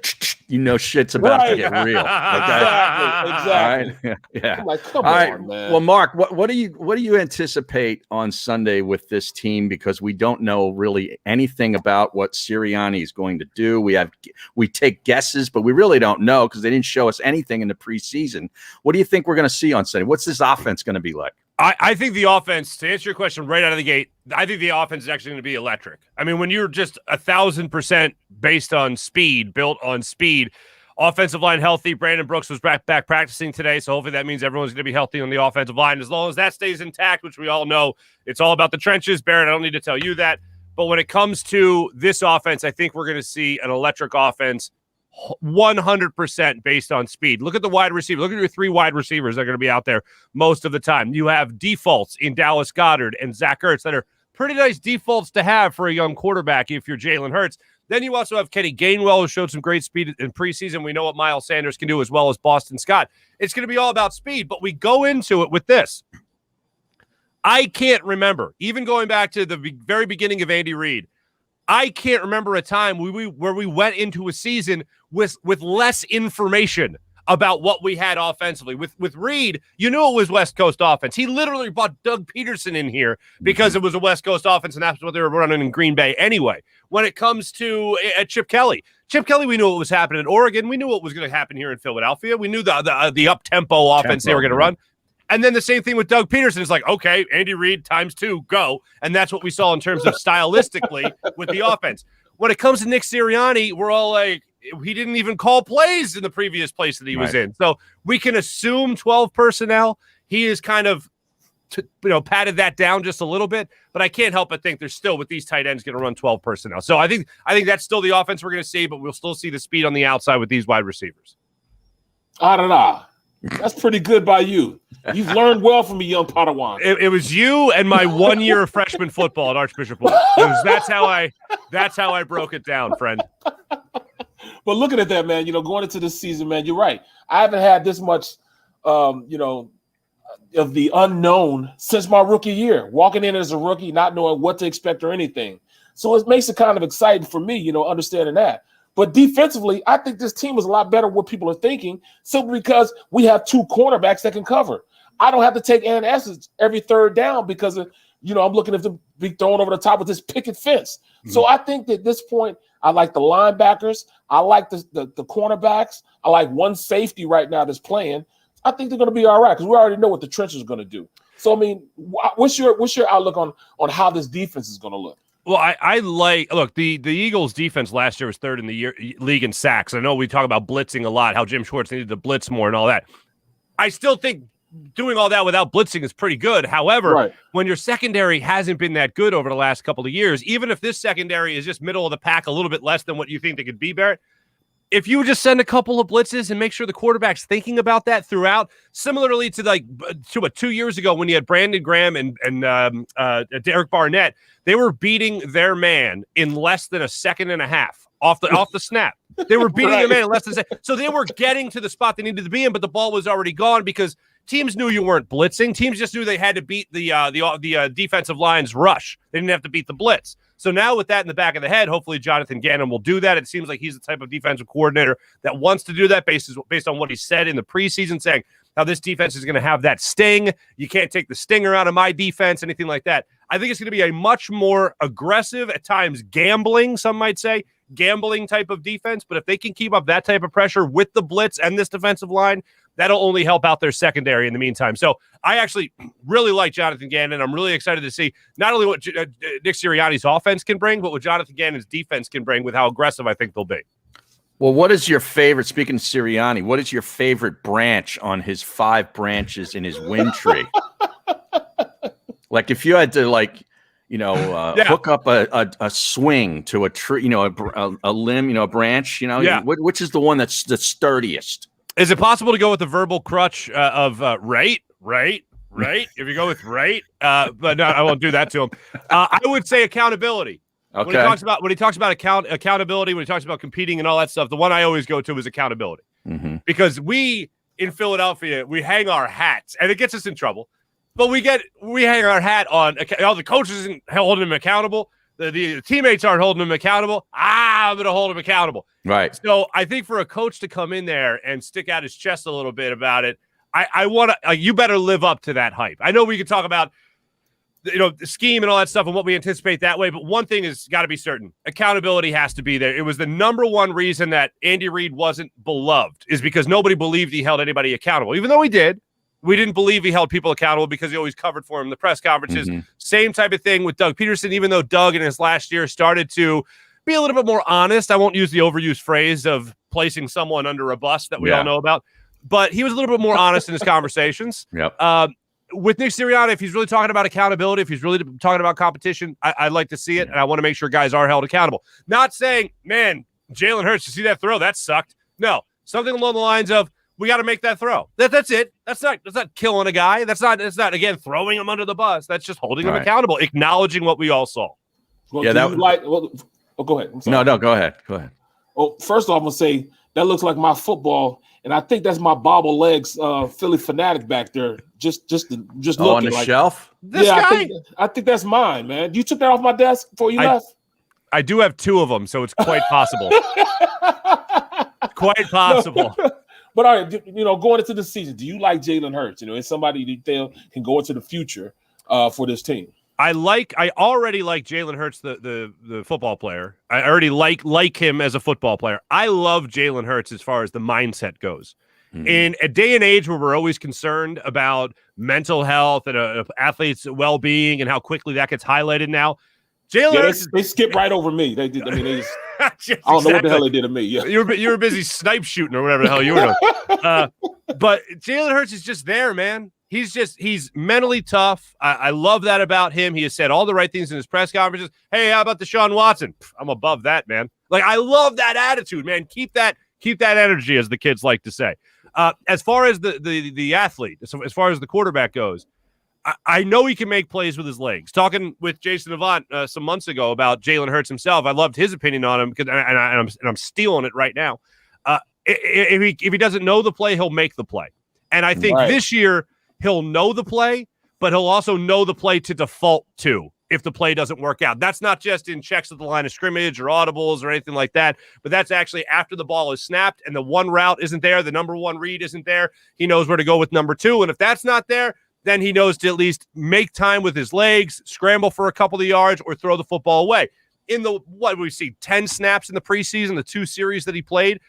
shit's about to get real. Okay? Exactly. Right? Yeah. I'm like, come on, man. Well, Mark, what do you anticipate on Sunday with this team? Because we don't know really anything about what Sirianni is going to do. We take guesses, but we really don't know because they didn't show us anything in the preseason. What do you think we're going to see on Sunday? What's this offense going to be like? I think the offense, to answer your question right out of the gate, I think the offense is actually going to be electric. I mean, when you're just 1,000% based on speed, built on speed, offensive line healthy. Brandon Brooks was back practicing today, so hopefully that means everyone's going to be healthy on the offensive line. As long as that stays intact, which we all know, it's all about the trenches. Barrett, I don't need to tell you that. But when it comes to this offense, I think we're going to see an electric offense 100% based on speed. Look at the wide receiver. Look at your 3 wide receivers that are going to be out there most of the time. You have defaults in Dallas Goedert and Zach Ertz that are pretty nice defaults to have for a young quarterback if you're Jalen Hurts. Then you also have Kenny Gainwell, who showed some great speed in preseason. We know what Miles Sanders can do as well as Boston Scott. It's going to be all about speed, but we go into it with this. I can't remember, even going back to the very beginning of Andy Reid, I can't remember a time where we went into a season with less information about what we had offensively. With Reid, you knew it was West Coast offense. He literally brought Doug Peterson in here because it was a West Coast offense, and that's what they were running in Green Bay anyway. When it comes to Chip Kelly, we knew what was happening in Oregon. We knew what was going to happen here in Philadelphia. We knew the up-tempo offense they were going to run. And then the same thing with Doug Peterson. It's like, okay, Andy Reid ×2, go. And that's what we saw in terms of stylistically with the offense. When it comes to Nick Sirianni, we're all like, he didn't even call plays in the previous place that he was in. So we can assume 12 personnel. He is kind of, patted that down just a little bit. But I can't help but think they're still, with these tight ends, going to run 12 personnel. So I think that's still the offense we're going to see, but we'll still see the speed on the outside with these wide receivers. That's pretty good by you. You've learned well from me, young Padawan. It was you and my 1 year of freshman football at Archbishop Hall. That's how I broke it down, friend. But looking at that, man, going into this season, man, you're right. I haven't had this much, of the unknown since my rookie year. Walking in as a rookie, not knowing what to expect or anything. So it makes it kind of exciting for me, understanding that. But defensively, I think this team is a lot better than what people are thinking, simply because we have 2 cornerbacks that can cover. I don't have to take Essence every third down because of, I'm looking at them be thrown over the top of this picket fence. Mm-hmm. So I think that at this point, I like the linebackers. I like the cornerbacks. I like one safety right now that's playing. I think they're going to be all right because we already know what the trenches are going to do. So, I mean, what's your outlook on how this defense is going to look? Well, I look, the Eagles' defense last year was 3rd in the league in sacks. I know we talk about blitzing a lot, how Jim Schwartz needed to blitz more and all that. I still think doing all that without blitzing is pretty good. However, when your secondary hasn't been that good over the last couple of years, even if this secondary is just middle of the pack, a little bit less than what you think they could be, Barrett, if you just send a couple of blitzes and make sure the quarterback's thinking about that throughout, similarly to 2 years ago when you had Brandon Graham and Derek Barnett, they were beating their man in less than a second and a half off the snap. They were beating their man in less than a second. So they were getting to the spot they needed to be in, but the ball was already gone because teams knew you weren't blitzing. Teams just knew they had to beat the defensive line's rush. They didn't have to beat the blitz. So now with that in the back of the head, hopefully Jonathan Gannon will do that. It seems like he's the type of defensive coordinator that wants to do that based on what he said in the preseason, saying, how this defense is going to have that sting. You can't take the stinger out of my defense, anything like that. I think it's going to be a much more aggressive, at times gambling, some might say, gambling type of defense. But if they can keep up that type of pressure with the blitz and this defensive line, that'll only help out their secondary in the meantime. So I actually really like Jonathan Gannon. I'm really excited to see not only what Nick Sirianni's offense can bring, but what Jonathan Gannon's defense can bring with how aggressive I think they'll be. Well, what is your favorite, speaking of Sirianni, what is your favorite branch on his 5 branches in his win tree? Like if you had to hook up a swing to a tree, a limb, a branch, which is the one that's the sturdiest? Is it possible to go with the verbal crutch of right? If you go with right, but no, I won't do that to him. I would say accountability. Okay. When he talks about accountability, when he talks about competing and all that stuff, the one I always go to is accountability. Mm-hmm. Because we in Philadelphia, we hang our hats, and it gets us in trouble. But we hang our hat on all the coaches isn't holding him accountable. The teammates aren't holding him accountable. I'm going to hold him accountable. Right. So I think for a coach to come in there and stick out his chest a little bit about it, I want to. You better live up to that hype. I know we could talk about the scheme and all that stuff and what we anticipate that way, but one thing has got to be certain: accountability has to be there. It was the number one reason that Andy Reid wasn't beloved, is because nobody believed he held anybody accountable, even though he did. We didn't believe he held people accountable because he always covered for him in the press conferences. Mm-hmm. Same type of thing with Doug Peterson, even though Doug in his last year started to be a little bit more honest. I won't use the overused phrase of placing someone under a bus that we all know about, but he was a little bit more honest in his conversations. Yep. With Nick Sirianni, if he's really talking about accountability, if he's really talking about competition, I'd like to see it, and I want to make sure guys are held accountable. Not saying, man, Jalen Hurts, you see that throw? That sucked. No, something along the lines of, we got to make that throw. That's it. That's not killing a guy. That's not again throwing him under the bus. That's just holding him accountable, acknowledging what we all saw. Well, go ahead. No, go ahead. Well, first off, I'm gonna say that looks like my football, and I think that's my bobble legs Philly fanatic back there. Just looking on the shelf. This guy? I think that's mine, man. You took that off my desk before you left. I do have 2 of them, so it's quite possible. Quite possible. No. But all right, going into the season, do you like Jalen Hurts? Is somebody you think can go into the future for this team? I already like Jalen Hurts, the football player. I already like him as a football player. I love Jalen Hurts as far as the mindset goes. Mm-hmm. In a day and age where we're always concerned about mental health and athletes' well-being and how quickly that gets highlighted now, Jalen Hurts, they skipped right over me. They did. I mean, they just, I don't know what the hell they did to me. Yeah, you were busy snipe shooting or whatever the hell you were doing. But Jalen Hurts is just there, man. He's mentally tough. I love that about him. He has said all the right things in his press conferences. Hey, how about Deshaun Watson? I'm above that, man. Like, I love that attitude, man. Keep that energy, as the kids like to say. As far as the athlete, as far as the quarterback goes, I know he can make plays with his legs. Talking with Jason Avant some months ago about Jalen Hurts himself, I loved his opinion on him, and I'm stealing it right now. If he doesn't know the play, he'll make the play. And I think this year he'll know the play, but he'll also know the play to default to if the play doesn't work out. That's not just in checks at the line of scrimmage or audibles or anything like that, but that's actually after the ball is snapped and the one route isn't there, the number 1 read isn't there. He knows where to go with number 2, and if that's not there, then he knows to at least make time with his legs, scramble for a couple of yards, or throw the football away. In the, 10 snaps in the preseason, the 2 series that he played,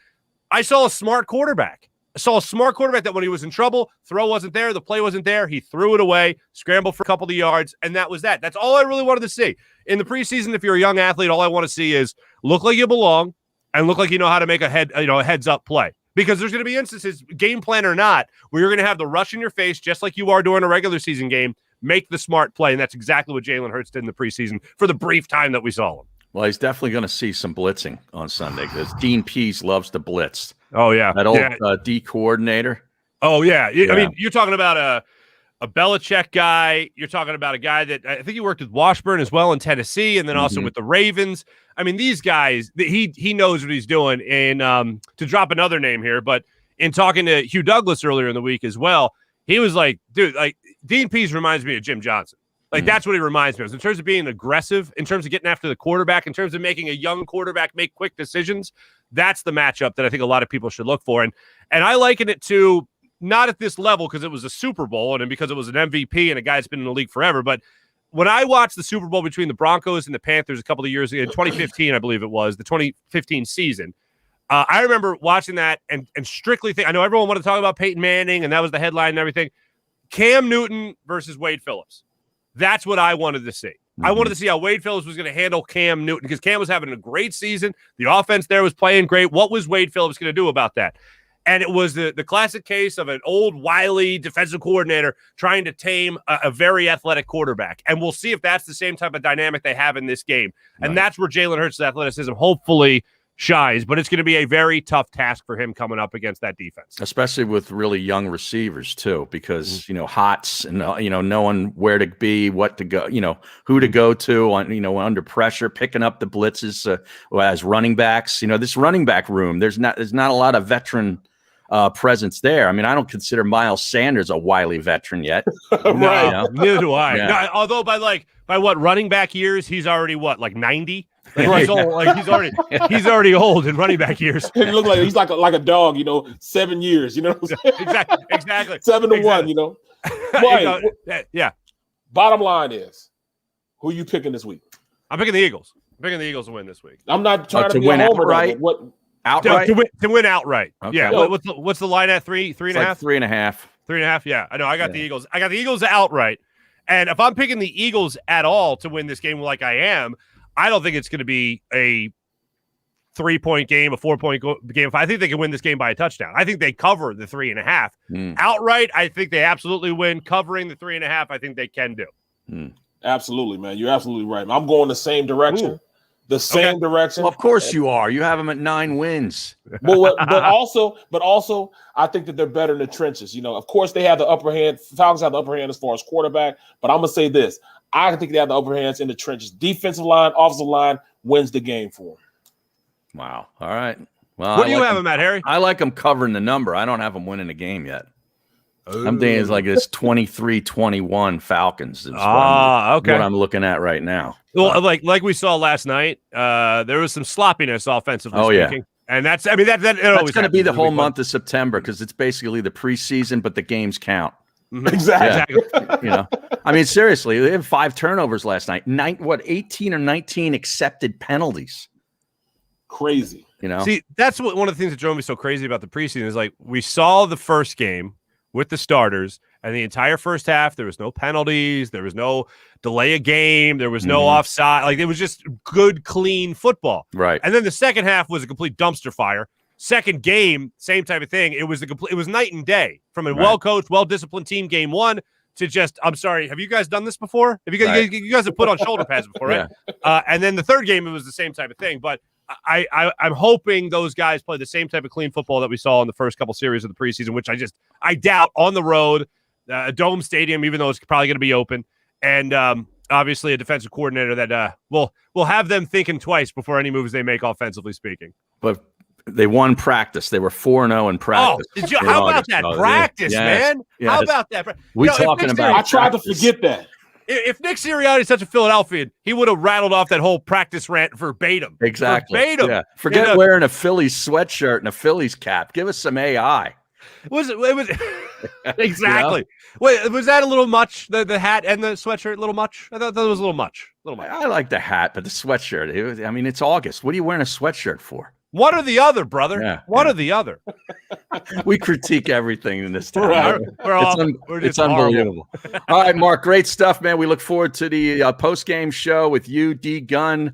I saw a smart quarterback. I saw a smart quarterback that when he was in trouble, throw wasn't there, the play wasn't there, he threw it away, scrambled for a couple of yards, and that was that. That's all I really wanted to see. In the preseason, if you're a young athlete, all I want to see is look like you belong and look like you know how to make a heads-up play. Because there's going to be instances, game plan or not, where you're going to have the rush in your face, just like you are during a regular season game, make the smart play, and that's exactly what Jalen Hurts did in the preseason for the brief time that we saw him. Well, he's definitely going to see some blitzing on Sunday because Dean Pease loves to blitz. Oh, yeah. That old D coordinator. Oh, yeah. I mean, you're talking about a Belichick guy. You're talking about a guy that I think he worked with Washburn as well in Tennessee, and then also with the Ravens. I mean, these guys, he knows what he's doing. And to drop another name here, but in talking to Hugh Douglas earlier in the week as well, he was like, dude, like Dean Pease reminds me of Jim Johnson. Like, that's what he reminds me of. In terms of being aggressive, in terms of getting after the quarterback, in terms of making a young quarterback make quick decisions, that's the matchup that I think a lot of people should look for. And I liken it to not at this level because it was a Super Bowl and because it was an MVP and a guy that's been in the league forever. But when I watched the Super Bowl between the Broncos and the Panthers a couple of years ago, in 2015, I believe it was, the 2015 season, I remember watching that and strictly think, I know everyone wanted to talk about Peyton Manning, and that was the headline and everything. Cam Newton versus Wade Phillips. That's what I wanted to see. Mm-hmm. I wanted to see how Wade Phillips was going to handle Cam Newton because Cam was having a great season. The offense there was playing great. What was Wade Phillips going to do about that? And it was the classic case of an old, wily defensive coordinator trying to tame a very athletic quarterback. And we'll see if that's the same type of dynamic they have in this game. And that's where Jalen Hurts' athleticism hopefully shines. But it's going to be a very tough task for him coming up against that defense. Especially with really young receivers, too, because, hots and, knowing where to be, what to go, who to go to, under pressure, picking up the blitzes as running backs. This running back room, there's not a lot of veteran presence there. I mean, I don't consider Miles Sanders a wily veteran yet. Right. Neither do I. Yeah. No, although by what running back years, he's already 90? He's old. He's already old in running back years. He looks like he's like a dog, 7 years, Exactly. 7 to 1, Right. Yeah. Bottom line is, who you picking this week? I'm picking the Eagles. I'm picking the Eagles to win this week. I'm not trying to be win a homer, outright. What? Outright? To win outright. Okay. Yeah. What's the line at? 3.5? 3.5. 3.5. Yeah. I know. I got the Eagles. I got the Eagles outright. And if I'm picking the Eagles at all to win this game like I am, I don't think it's going to be a 3-point game, a 4-point game. I think they can win this game by a touchdown. I think they cover the 3.5. Outright, I think they absolutely win. Covering the 3.5, I think they can do. Absolutely, man. You're absolutely right. I'm going the same direction. Ooh. The same direction. Well, of course you are. You have them at 9 wins. But also, I think that they're better in the trenches. Of course, they have the upper hand. Falcons have the upper hand as far as quarterback. But I'm going to say this. I think they have the upper hands in the trenches. Defensive line, offensive line wins the game for them. Wow. All right. Well, what do you have them at, Harry? I like them covering the number. I don't have them winning the game yet. I'm thinking it's like this 23-21 Falcons. Okay. What I'm looking at right now. Well, like we saw last night, there was some sloppiness offensively speaking. Yeah. And that's going to be the whole month of September because it's basically the preseason, but the games count. Exactly. I mean, seriously, they had 5 turnovers last night. 18 or 19 accepted penalties. Crazy. See, that's one of the things that drove me so crazy about the preseason is we saw the first game with the starters, and the entire first half, there was no penalties, there was no delay a game, there was no offside. It was just good, clean football. Right. And then the second half was a complete dumpster fire. Second game, same type of thing. It was night and day from a well-coached, well-disciplined team game one to just, I'm sorry, have you guys done this before? Have you guys have put on shoulder pads before, right? Yeah. And then the third game, it was the same type of thing. But I'm hoping those guys play the same type of clean football that we saw in the first couple series of the preseason, which I doubt on the road, a dome stadium, even though it's probably going to be open, and obviously a defensive coordinator that will have them thinking twice before any moves they make offensively speaking. But they won practice. They were 4-0 in practice. Oh, how about that practice, man? Yes. How about that? I tried to forget that. If Nick Sirianni is such a Philadelphian, he would have rattled off that whole practice rant verbatim. Exactly. Verbatim. Yeah. Forget wearing a Phillies sweatshirt and a Phillies cap. Give us some AI. It was exactly. Wait, was that a little much? The hat and the sweatshirt, a little much? I thought that was a little much. I like the hat, but the sweatshirt. It's August. What are you wearing a sweatshirt for? One or the other, brother. Yeah, one or the other. We critique everything in this town. It's unbelievable. All right, Mark, great stuff, man. We look forward to the post-game show with you, D. Gunn,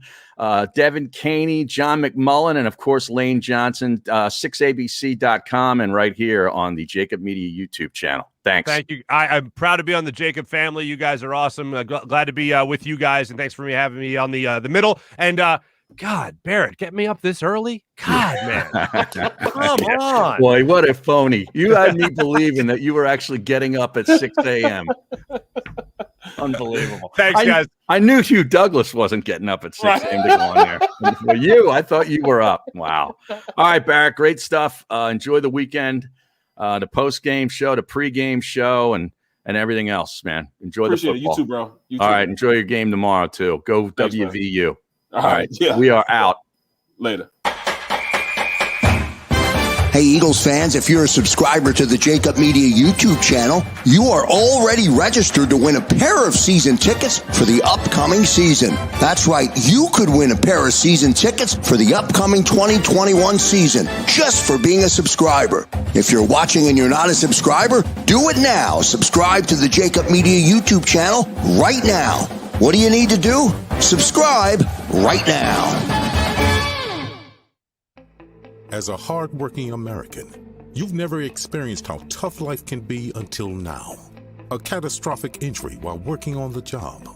Devin Caney, John McMullen, and, of course, Lane Johnson, 6abc.com and right here on the JAKIB Media YouTube channel. Thanks. Thank you. I'm proud to be on the JAKIB family. You guys are awesome. Glad to be with you guys, and thanks for having me on the middle. And God, Barrett, get me up this early? God, man. Come on. Boy, what a phony. You had me believing that you were actually getting up at 6 a.m. Unbelievable. Thanks, guys. I knew Hugh Douglas wasn't getting up at 6 a.m. to go on there. For you, I thought you were up. Wow. All right, Barrett, great stuff. Enjoy the weekend, the post-game show, the pre-game show, and everything else, man. Enjoy the football. You too, bro. You too. All right, enjoy your game tomorrow, too. Go Thanks, WVU. Man. All right. Yeah. We are out. Later. Hey, Eagles fans, if you're a subscriber to the JAKIB Media YouTube channel, you are already registered to win a pair of season tickets for the upcoming season. That's right, you could win a pair of season tickets for the upcoming 2021 season just for being a subscriber. If you're watching and you're not a subscriber, do it now. Subscribe to the JAKIB Media YouTube channel right now. What do you need to do? Subscribe right now. As a hard-working American, you've never experienced how tough life can be until now. A catastrophic injury while working on the job.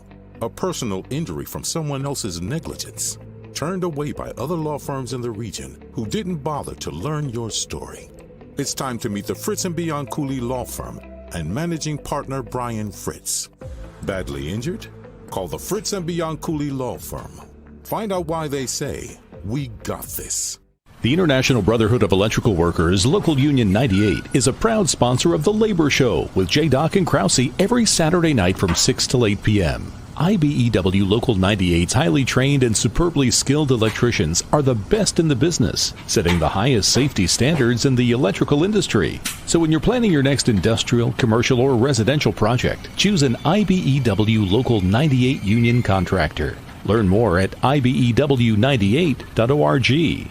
A personal injury from someone else's negligence. Turned away by other law firms in the region who didn't bother to learn your story. It's time to meet the Fritz & Bianculli Law Firm and managing partner Brian Fritz. Badly injured? Call the Fritz & Bianculli Law Firm. Find out why they say, "We got this." The International Brotherhood of Electrical Workers, Local Union 98, is a proud sponsor of The Labor Show with J. and Krause every Saturday night from 6 till 8 p.m. IBEW Local 98's highly trained and superbly skilled electricians are the best in the business, setting the highest safety standards in the electrical industry. So when you're planning your next industrial, commercial, or residential project, choose an IBEW Local 98 union contractor. Learn more at ibew98.org.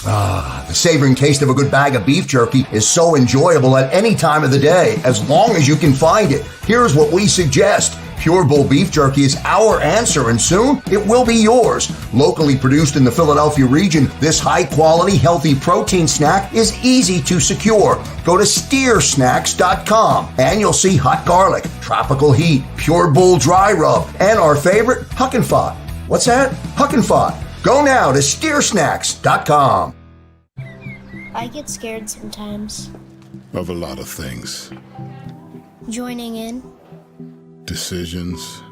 The savoring taste of a good bag of beef jerky is so enjoyable at any time of the day, as long as you can find it. Here's what we suggest. Pure Bull beef jerky is our answer, and soon it will be yours. Locally produced in the Philadelphia region, this high-quality, healthy protein snack is easy to secure. Go to steersnacks.com, and you'll see hot garlic, tropical heat, Pure Bull dry rub, and our favorite, Huck and Fod. What's that? Huck and Fod. Go now to steersnacks.com. I get scared sometimes. Of a lot of things. Joining in. Decisions.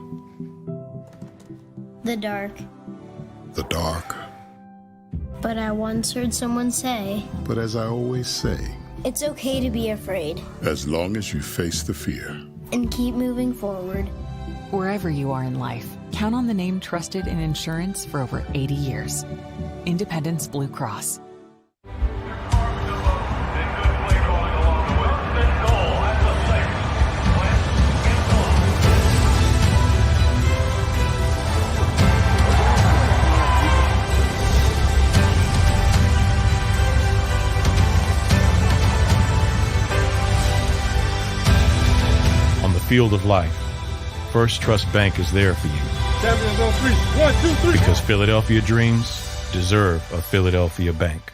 The dark. The dark. But I once heard someone say, But as I always say, it's okay to be afraid. As long as you face the fear. And keep moving forward. Wherever you are in life, count on the name trusted in insurance for over 80 years. Independence Blue Cross. On the field of life, First Trust Bank is there for you. Champions on 3. 1, 2, 3. Because Philadelphia dreams deserve a Philadelphia bank.